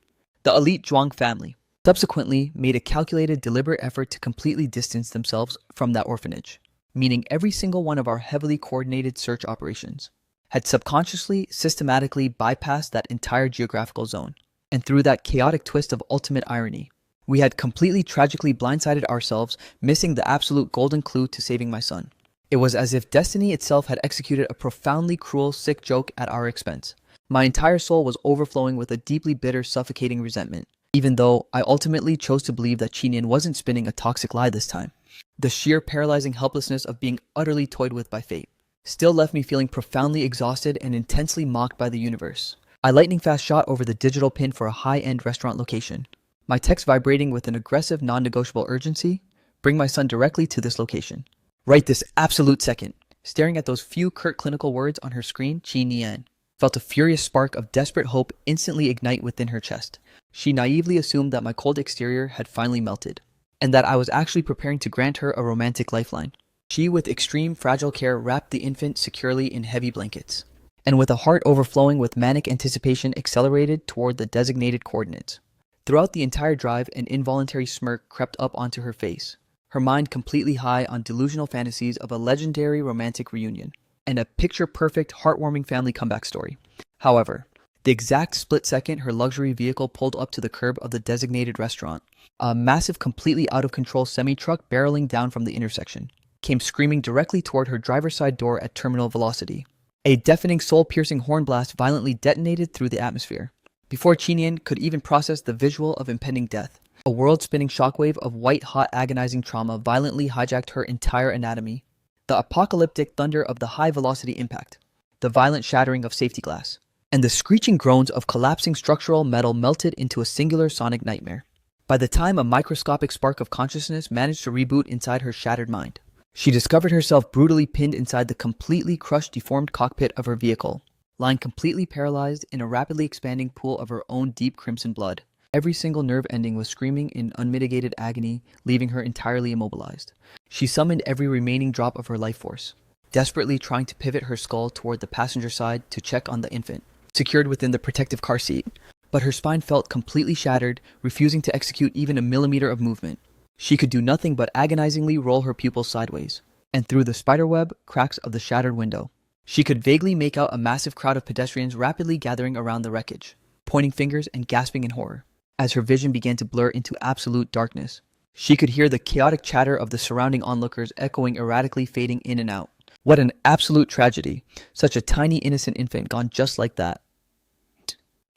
the elite Zhuang family subsequently made a calculated, deliberate effort to completely distance themselves from that orphanage, meaning every single one of our heavily coordinated search operations had subconsciously, systematically bypassed that entire geographical zone. And through that chaotic twist of ultimate irony, we had completely tragically blindsided ourselves, missing the absolute golden clue to saving my son. It was as if destiny itself had executed a profoundly cruel, sick joke at our expense. My entire soul was overflowing with a deeply bitter, suffocating resentment, even though I ultimately chose to believe that Qinian wasn't spinning a toxic lie this time. The sheer paralyzing helplessness of being utterly toyed with by fate still left me feeling profoundly exhausted and intensely mocked by the universe. I lightning-fast shot over the digital pin for a high-end restaurant location, my text vibrating with an aggressive, non-negotiable urgency. Bring my son directly to this location. Right this absolute second. Staring at those few curt clinical words on her screen, Qinian felt a furious spark of desperate hope instantly ignite within her chest. She naively assumed that my cold exterior had finally melted, and that I was actually preparing to grant her a romantic lifeline. She, with extreme fragile care, wrapped the infant securely in heavy blankets, and with a heart overflowing with manic anticipation accelerated toward the designated coordinates. Throughout the entire drive, an involuntary smirk crept up onto her face, her mind completely high on delusional fantasies of a legendary romantic reunion and a picture-perfect, heartwarming family comeback story. However, the exact split second her luxury vehicle pulled up to the curb of the designated restaurant, a massive, completely out-of-control semi-truck barreling down from the intersection came screaming directly toward her driver's side door at terminal velocity. A deafening, soul-piercing horn blast violently detonated through the atmosphere. Before Qinian could even process the visual of impending death, a world-spinning shockwave of white-hot, agonizing trauma violently hijacked her entire anatomy. The apocalyptic thunder of the high-velocity impact, the violent shattering of safety glass, and the screeching groans of collapsing structural metal melted into a singular sonic nightmare. By the time a microscopic spark of consciousness managed to reboot inside her shattered mind, she discovered herself brutally pinned inside the completely crushed, deformed cockpit of her vehicle, lying completely paralyzed in a rapidly expanding pool of her own deep crimson blood. Every single nerve ending was screaming in unmitigated agony, leaving her entirely immobilized. She summoned every remaining drop of her life force, desperately trying to pivot her skull toward the passenger side to check on the infant, secured within the protective car seat. But her spine felt completely shattered, refusing to execute even a millimeter of movement. She could do nothing but agonizingly roll her pupils sideways, and through the spiderweb cracks of the shattered window, she could vaguely make out a massive crowd of pedestrians rapidly gathering around the wreckage, pointing fingers and gasping in horror. As her vision began to blur into absolute darkness, she could hear the chaotic chatter of the surrounding onlookers echoing erratically, fading in and out. What an absolute tragedy. Such a tiny innocent infant gone just like that.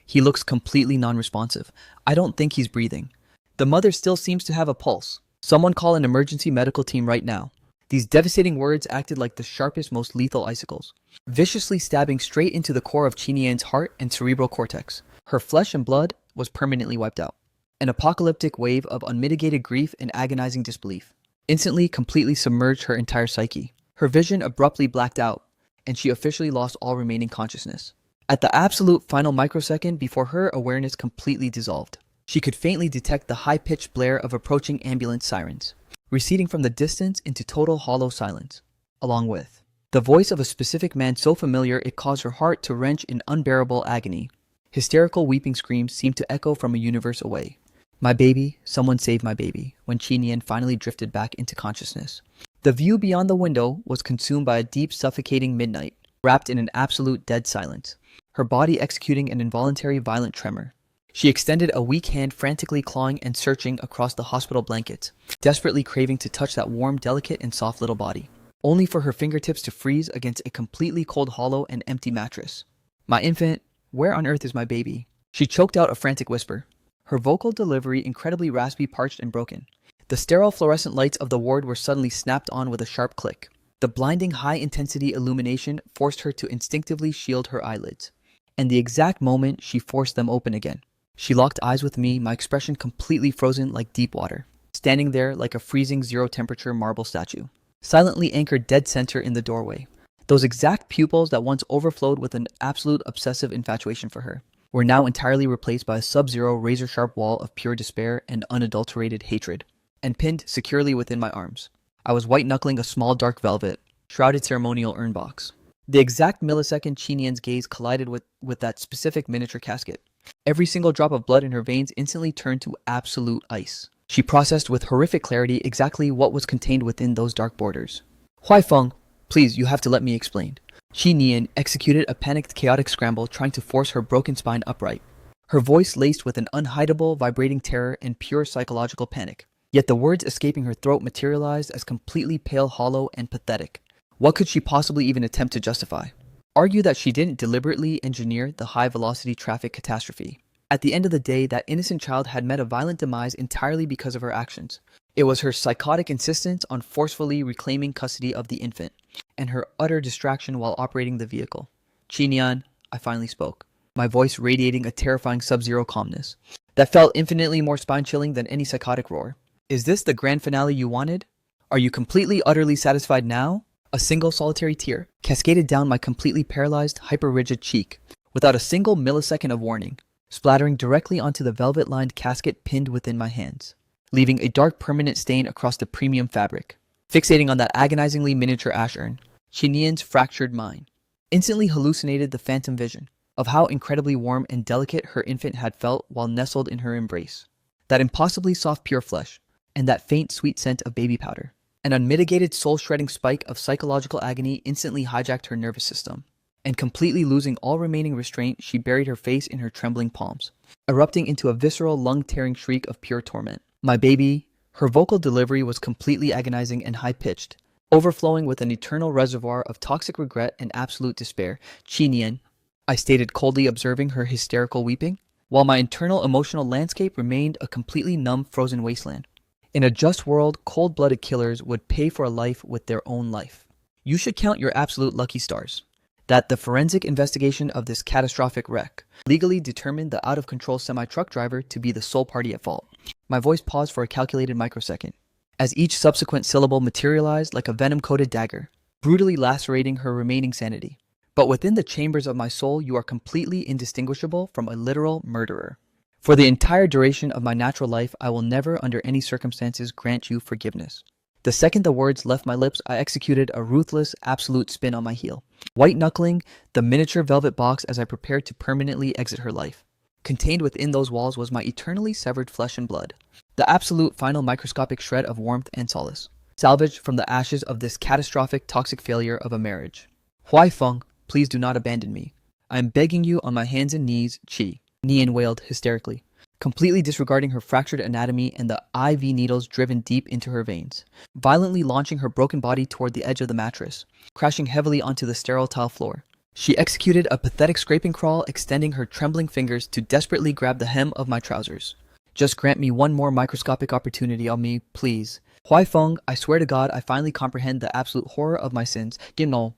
He looks completely non-responsive. I don't think he's breathing. The mother still seems to have a pulse. Someone call an emergency medical team right now. These devastating words acted like the sharpest, most lethal icicles, viciously stabbing straight into the core of Qinian's heart and cerebral cortex. Her flesh and blood was permanently wiped out. An apocalyptic wave of unmitigated grief and agonizing disbelief instantly, completely submerged her entire psyche. Her vision abruptly blacked out, and she officially lost all remaining consciousness. At the absolute final microsecond before her awareness completely dissolved, she could faintly detect the high-pitched blare of approaching ambulance sirens, receding from the distance into total hollow silence, along with the voice of a specific man so familiar it caused her heart to wrench in unbearable agony. Hysterical weeping screams seemed to echo from a universe away. My baby, someone save my baby, when Chinian finally drifted back into consciousness. The view beyond the window was consumed by a deep, suffocating midnight, wrapped in an absolute dead silence, her body executing an involuntary violent tremor. She extended a weak hand, frantically clawing and searching across the hospital blankets, desperately craving to touch that warm, delicate, and soft little body, only for her fingertips to freeze against a completely cold, hollow, and empty mattress. My infant, where on earth is my baby? She choked out a frantic whisper, her vocal delivery incredibly raspy, parched, and broken. The sterile fluorescent lights of the ward were suddenly snapped on with a sharp click. The blinding high-intensity illumination forced her to instinctively shield her eyelids, and the exact moment she forced them open again, she locked eyes with me, my expression completely frozen like deep water, standing there like a freezing zero-temperature marble statue, silently anchored dead center in the doorway. Those exact pupils that once overflowed with an absolute obsessive infatuation for her were now entirely replaced by a sub-zero, razor-sharp wall of pure despair and unadulterated hatred. And pinned securely within my arms, I was white-knuckling a small dark velvet, shrouded ceremonial urn box. The exact millisecond Chinian's gaze collided with that specific miniature casket. Every single drop of blood in her veins instantly turned to absolute ice. She processed with horrific clarity exactly what was contained within those dark borders. Huaifeng, please, you have to let me explain. Chinian executed a panicked, chaotic scramble, trying to force her broken spine upright, her voice laced with an unhideable, vibrating terror and pure psychological panic. Yet the words escaping her throat materialized as completely pale, hollow, and pathetic. What could she possibly even attempt to justify? Argue that she didn't deliberately engineer the high-velocity traffic catastrophe. At the end of the day, that innocent child had met a violent demise entirely because of her actions. It was her psychotic insistence on forcefully reclaiming custody of the infant, and her utter distraction while operating the vehicle. Chinian, I finally spoke, my voice radiating a terrifying sub-zero calmness that felt infinitely more spine-chilling than any psychotic roar. Is this the grand finale you wanted? Are you completely, utterly satisfied now? A single solitary tear cascaded down my completely paralyzed, hyper-rigid cheek, without a single millisecond of warning, splattering directly onto the velvet-lined casket pinned within my hands, leaving a dark permanent stain across the premium fabric. Fixating on that agonizingly miniature ash urn, Chinian's fractured mind instantly hallucinated the phantom vision of how incredibly warm and delicate her infant had felt while nestled in her embrace. That impossibly soft pure flesh, and that faint sweet scent of baby powder. An unmitigated soul-shredding spike of psychological agony instantly hijacked her nervous system, and completely losing all remaining restraint, she buried her face in her trembling palms, erupting into a visceral, lung-tearing shriek of pure torment. My baby, her vocal delivery was completely agonizing and high-pitched, overflowing with an eternal reservoir of toxic regret and absolute despair. Chinian, I stated, coldly observing her hysterical weeping, while my internal emotional landscape remained a completely numb, frozen wasteland. In a just world, cold-blooded killers would pay for a life with their own life. You should count your absolute lucky stars that the forensic investigation of this catastrophic wreck legally determined the out-of-control semi-truck driver to be the sole party at fault. My voice paused for a calculated microsecond, as each subsequent syllable materialized like a venom-coated dagger, brutally lacerating her remaining sanity. But within the chambers of my soul, you are completely indistinguishable from a literal murderer. For the entire duration of my natural life, I will never under any circumstances grant you forgiveness. The second the words left my lips, I executed a ruthless, absolute spin on my heel, white-knuckling the miniature velvet box as I prepared to permanently exit her life. Contained within those walls was my eternally severed flesh and blood, the absolute final microscopic shred of warmth and solace, salvaged from the ashes of this catastrophic, toxic failure of a marriage. Huaifeng, please do not abandon me. I am begging you on my hands and knees, Chi. Nian wailed hysterically, completely disregarding her fractured anatomy and the IV needles driven deep into her veins, violently launching her broken body toward the edge of the mattress, crashing heavily onto the sterile tile floor. She executed a pathetic scraping crawl, extending her trembling fingers to desperately grab the hem of my trousers. Just grant me one more microscopic opportunity on me, please. Huaifeng, I swear to God, I finally comprehend the absolute horror of my sins. Gimno.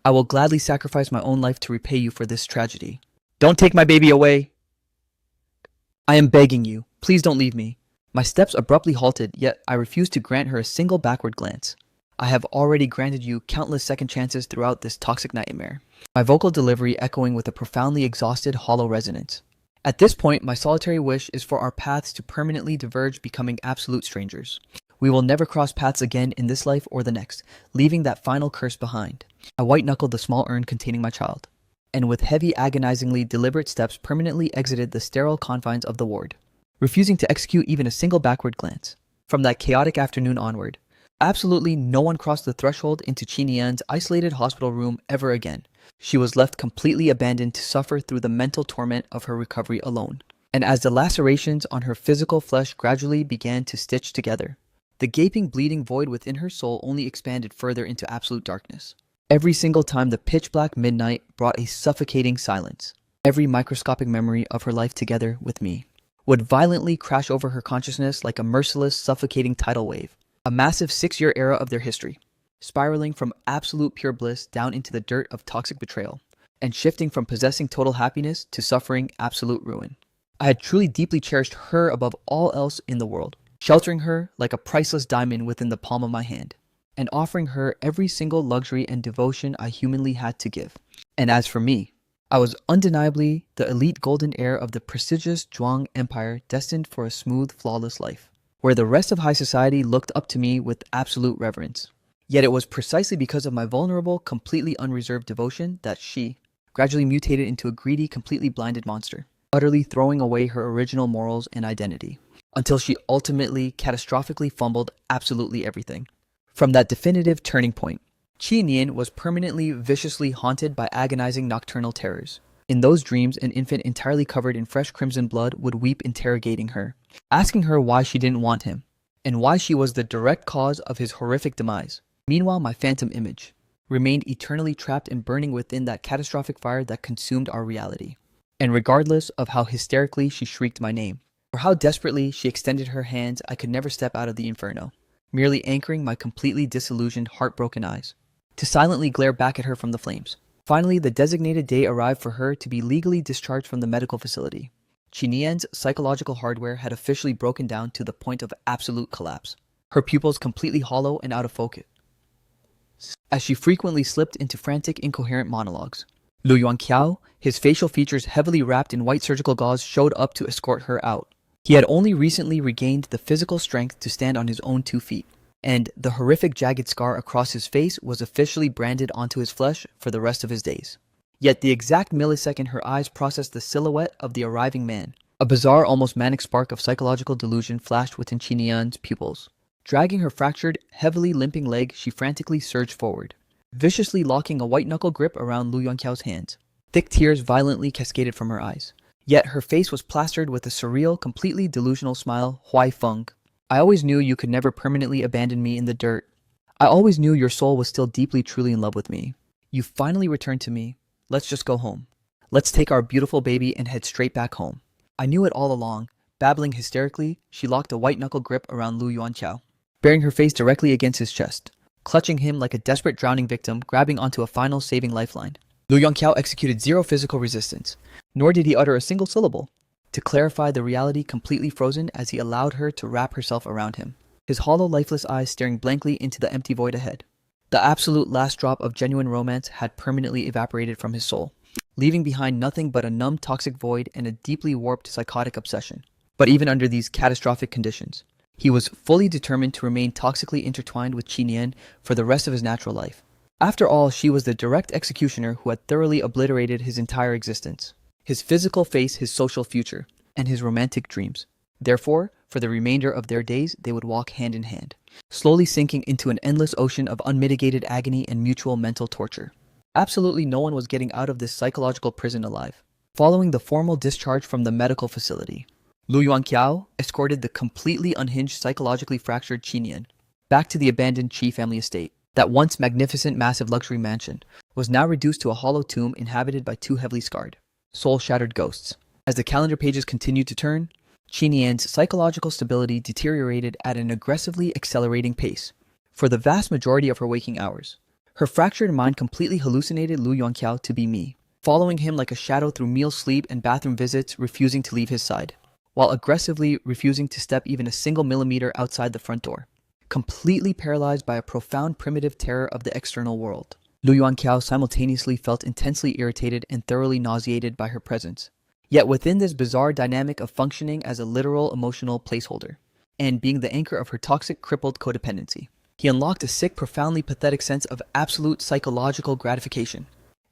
I will gladly sacrifice my own life to repay you for this tragedy. Don't take my baby away! I am begging you, please don't leave me. My steps abruptly halted, yet I refused to grant her a single backward glance. I have already granted you countless second chances throughout this toxic nightmare, my vocal delivery echoing with a profoundly exhausted, hollow resonance. At this point, my solitary wish is for our paths to permanently diverge, becoming absolute strangers. We will never cross paths again in this life or the next, leaving that final curse behind. I white-knuckled the small urn containing my child, and with heavy, agonizingly deliberate steps permanently exited the sterile confines of the ward, refusing to execute even a single backward glance. From that chaotic afternoon onward, absolutely no one crossed the threshold into Qinian's isolated hospital room ever again. She was left completely abandoned to suffer through the mental torment of her recovery alone. And as the lacerations on her physical flesh gradually began to stitch together, the gaping, bleeding void within her soul only expanded further into absolute darkness. Every single time the pitch-black midnight brought a suffocating silence, every microscopic memory of her life together with me would violently crash over her consciousness like a merciless, suffocating tidal wave. A massive 6-year era of their history, spiraling from absolute pure bliss down into the dirt of toxic betrayal, and shifting from possessing total happiness to suffering absolute ruin. I had truly deeply cherished her above all else in the world, sheltering her like a priceless diamond within the palm of my hand, and offering her every single luxury and devotion I humanly had to give. And as for me, I was undeniably the elite golden heir of the prestigious Zhuang Empire, destined for a smooth, flawless life, where the rest of high society looked up to me with absolute reverence. Yet it was precisely because of my vulnerable, completely unreserved devotion that she gradually mutated into a greedy, completely blinded monster, utterly throwing away her original morals and identity, until she ultimately, catastrophically fumbled absolutely everything. From that definitive turning point, Qi Nian was permanently, viciously haunted by agonizing nocturnal terrors. In those dreams, an infant entirely covered in fresh crimson blood would weep, interrogating her, asking her why she didn't want him, and why she was the direct cause of his horrific demise. Meanwhile, my phantom image remained eternally trapped and burning within that catastrophic fire that consumed our reality. And regardless of how hysterically she shrieked my name, or how desperately she extended her hands, I could never step out of the inferno, merely anchoring my completely disillusioned, heartbroken eyes to silently glare back at her from the flames. Finally, the designated day arrived for her to be legally discharged from the medical facility. Qinian's psychological hardware had officially broken down to the point of absolute collapse, her pupils completely hollow and out of focus, as she frequently slipped into frantic, incoherent monologues. Lu Yuanqiao, his facial features heavily wrapped in white surgical gauze, showed up to escort her out. He had only recently regained the physical strength to stand on his own 2 feet, and the horrific jagged scar across his face was officially branded onto his flesh for the rest of his days. Yet the exact millisecond her eyes processed the silhouette of the arriving man, a bizarre, almost manic spark of psychological delusion flashed within Qinian's pupils. Dragging her fractured, heavily limping leg, she frantically surged forward, viciously locking a white-knuckle grip around Lu Yuanqiao's hands. Thick tears violently cascaded from her eyes. Yet her face was plastered with a surreal, completely delusional smile. Huai Feng, I always knew you could never permanently abandon me in the dirt. I always knew your soul was still deeply, truly in love with me. You finally returned to me. Let's just go home. Let's take our beautiful baby and head straight back home. I knew it all along. Babbling hysterically, she locked a white-knuckle grip around Lu Yuanqiao, bearing her face directly against his chest, clutching him like a desperate drowning victim, grabbing onto a final saving lifeline. Lu Yuanqiao executed zero physical resistance, nor did he utter a single syllable. To clarify, the reality completely frozen as he allowed her to wrap herself around him, his hollow, lifeless eyes staring blankly into the empty void ahead. The absolute last drop of genuine romance had permanently evaporated from his soul, leaving behind nothing but a numb, toxic void and a deeply warped, psychotic obsession. But even under these catastrophic conditions, he was fully determined to remain toxically intertwined with Qinian for the rest of his natural life. After all, she was the direct executioner who had thoroughly obliterated his entire existence, his physical face, his social future, and his romantic dreams. Therefore, for the remainder of their days, they would walk hand in hand, slowly sinking into an endless ocean of unmitigated agony and mutual mental torture. Absolutely no one was getting out of this psychological prison alive. Following the formal discharge from the medical facility, Lu Yuanqiao escorted the completely unhinged, psychologically fractured Qinian back to the abandoned Qi family estate. That once magnificent, massive luxury mansion was now reduced to a hollow tomb inhabited by 2 heavily scarred, soul-shattered ghosts. As the calendar pages continued to turn, Qinian's psychological stability deteriorated at an aggressively accelerating pace. For the vast majority of her waking hours, her fractured mind completely hallucinated Lu Yuanqiao to be me, following him like a shadow through meal, sleep, and bathroom visits, refusing to leave his side, while aggressively refusing to step even a single millimeter outside the front door. Completely paralyzed by a profound primitive terror of the external world, Lu Yuanqiao simultaneously felt intensely irritated and thoroughly nauseated by her presence. Yet within this bizarre dynamic of functioning as a literal emotional placeholder, and being the anchor of her toxic, crippled codependency, he unlocked a sick, profoundly pathetic sense of absolute psychological gratification.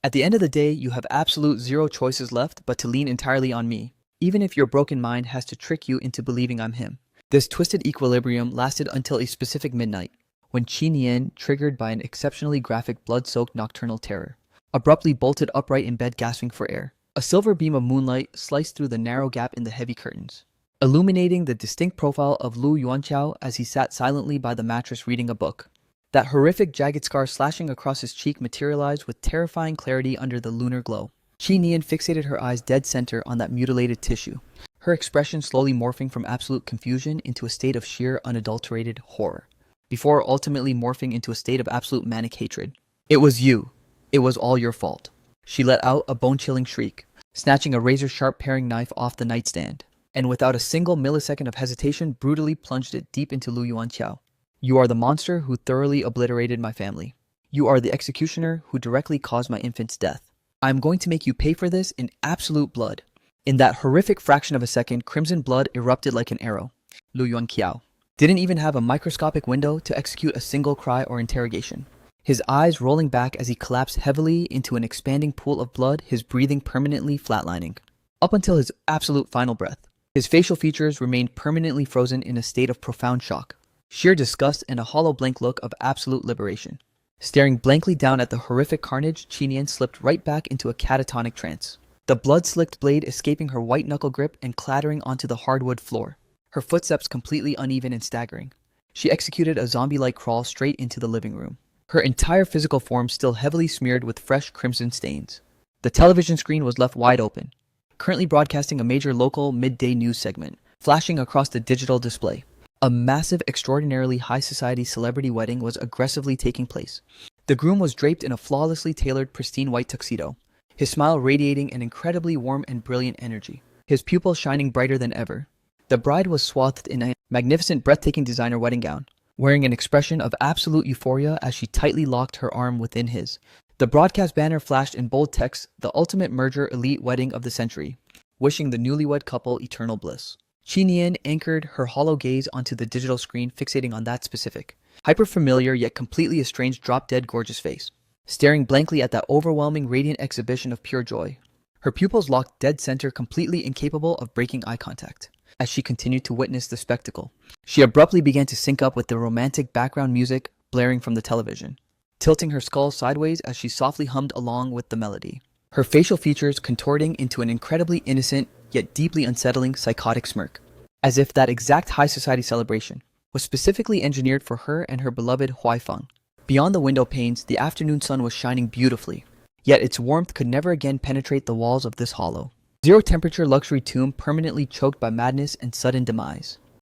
At the end of the day, you have absolute zero choices left but to lean entirely on me, even if your broken mind has to trick you into believing I'm him. This twisted equilibrium lasted until a specific midnight, when Qi Nian, triggered by an exceptionally graphic blood-soaked nocturnal terror, abruptly bolted upright in bed gasping for air. A silver beam of moonlight sliced through the narrow gap in the heavy curtains, illuminating the distinct profile of Lu Yuanqiao as he sat silently by the mattress reading a book. That horrific jagged scar slashing across his cheek materialized with terrifying clarity under the lunar glow. Qi Nian fixated her eyes dead center on that mutilated tissue, her expression slowly morphing from absolute confusion into a state of sheer unadulterated horror, before ultimately morphing into a state of absolute manic hatred. "It was you. It was all your fault." She let out a bone-chilling shriek, snatching a razor-sharp paring knife off the nightstand, and without a single millisecond of hesitation brutally plunged it deep into Lu Yuanqiao. "You are the monster who thoroughly obliterated my family. You are the executioner who directly caused my infant's death. I am going to make you pay for this in absolute blood." In that horrific fraction of a second, crimson blood erupted like an arrow. Lu Yuanqiao didn't even have a microscopic window to execute a single cry or interrogation. His eyes rolling back as he collapsed heavily into an expanding pool of blood, his breathing permanently flatlining. Up until his absolute final breath, his facial features remained permanently frozen in a state of profound shock, sheer disgust, and a hollow blank look of absolute liberation. Staring blankly down at the horrific carnage, Qi Nian slipped right back into a catatonic trance, the blood-slicked blade escaping her white knuckle grip and clattering onto the hardwood floor, her footsteps completely uneven and staggering. She executed a zombie-like crawl straight into the living room, her entire physical form still heavily smeared with fresh crimson stains. The television screen was left wide open, currently broadcasting a major local midday news segment, flashing across the digital display. A massive, extraordinarily high society celebrity wedding was aggressively taking place. The groom was draped in a flawlessly tailored, pristine white tuxedo, his smile radiating an incredibly warm and brilliant energy, his pupils shining brighter than ever. The bride was swathed in a magnificent, breathtaking designer wedding gown, wearing an expression of absolute euphoria as she tightly locked her arm within his. The broadcast banner flashed in bold text, "The ultimate merger elite wedding of the century, wishing the newlywed couple eternal bliss." Qi Nian anchored her hollow gaze onto the digital screen, fixating on that specific, hyper-familiar yet completely estranged drop-dead gorgeous face, staring blankly at that overwhelming radiant exhibition of pure joy. Her pupils locked dead center, completely incapable of breaking eye contact. As she continued to witness the spectacle, she abruptly began to sync up with the romantic background music blaring from the television, tilting her skull sideways as she softly hummed along with the melody, her facial features contorting into an incredibly innocent yet deeply unsettling psychotic smirk, as if that exact high society celebration was specifically engineered for her and her beloved Huaifeng. Beyond the window panes, the afternoon sun was shining beautifully, yet its warmth could never again penetrate the walls of this hollow, zero-temperature luxury tomb permanently choked by madness and sudden demise.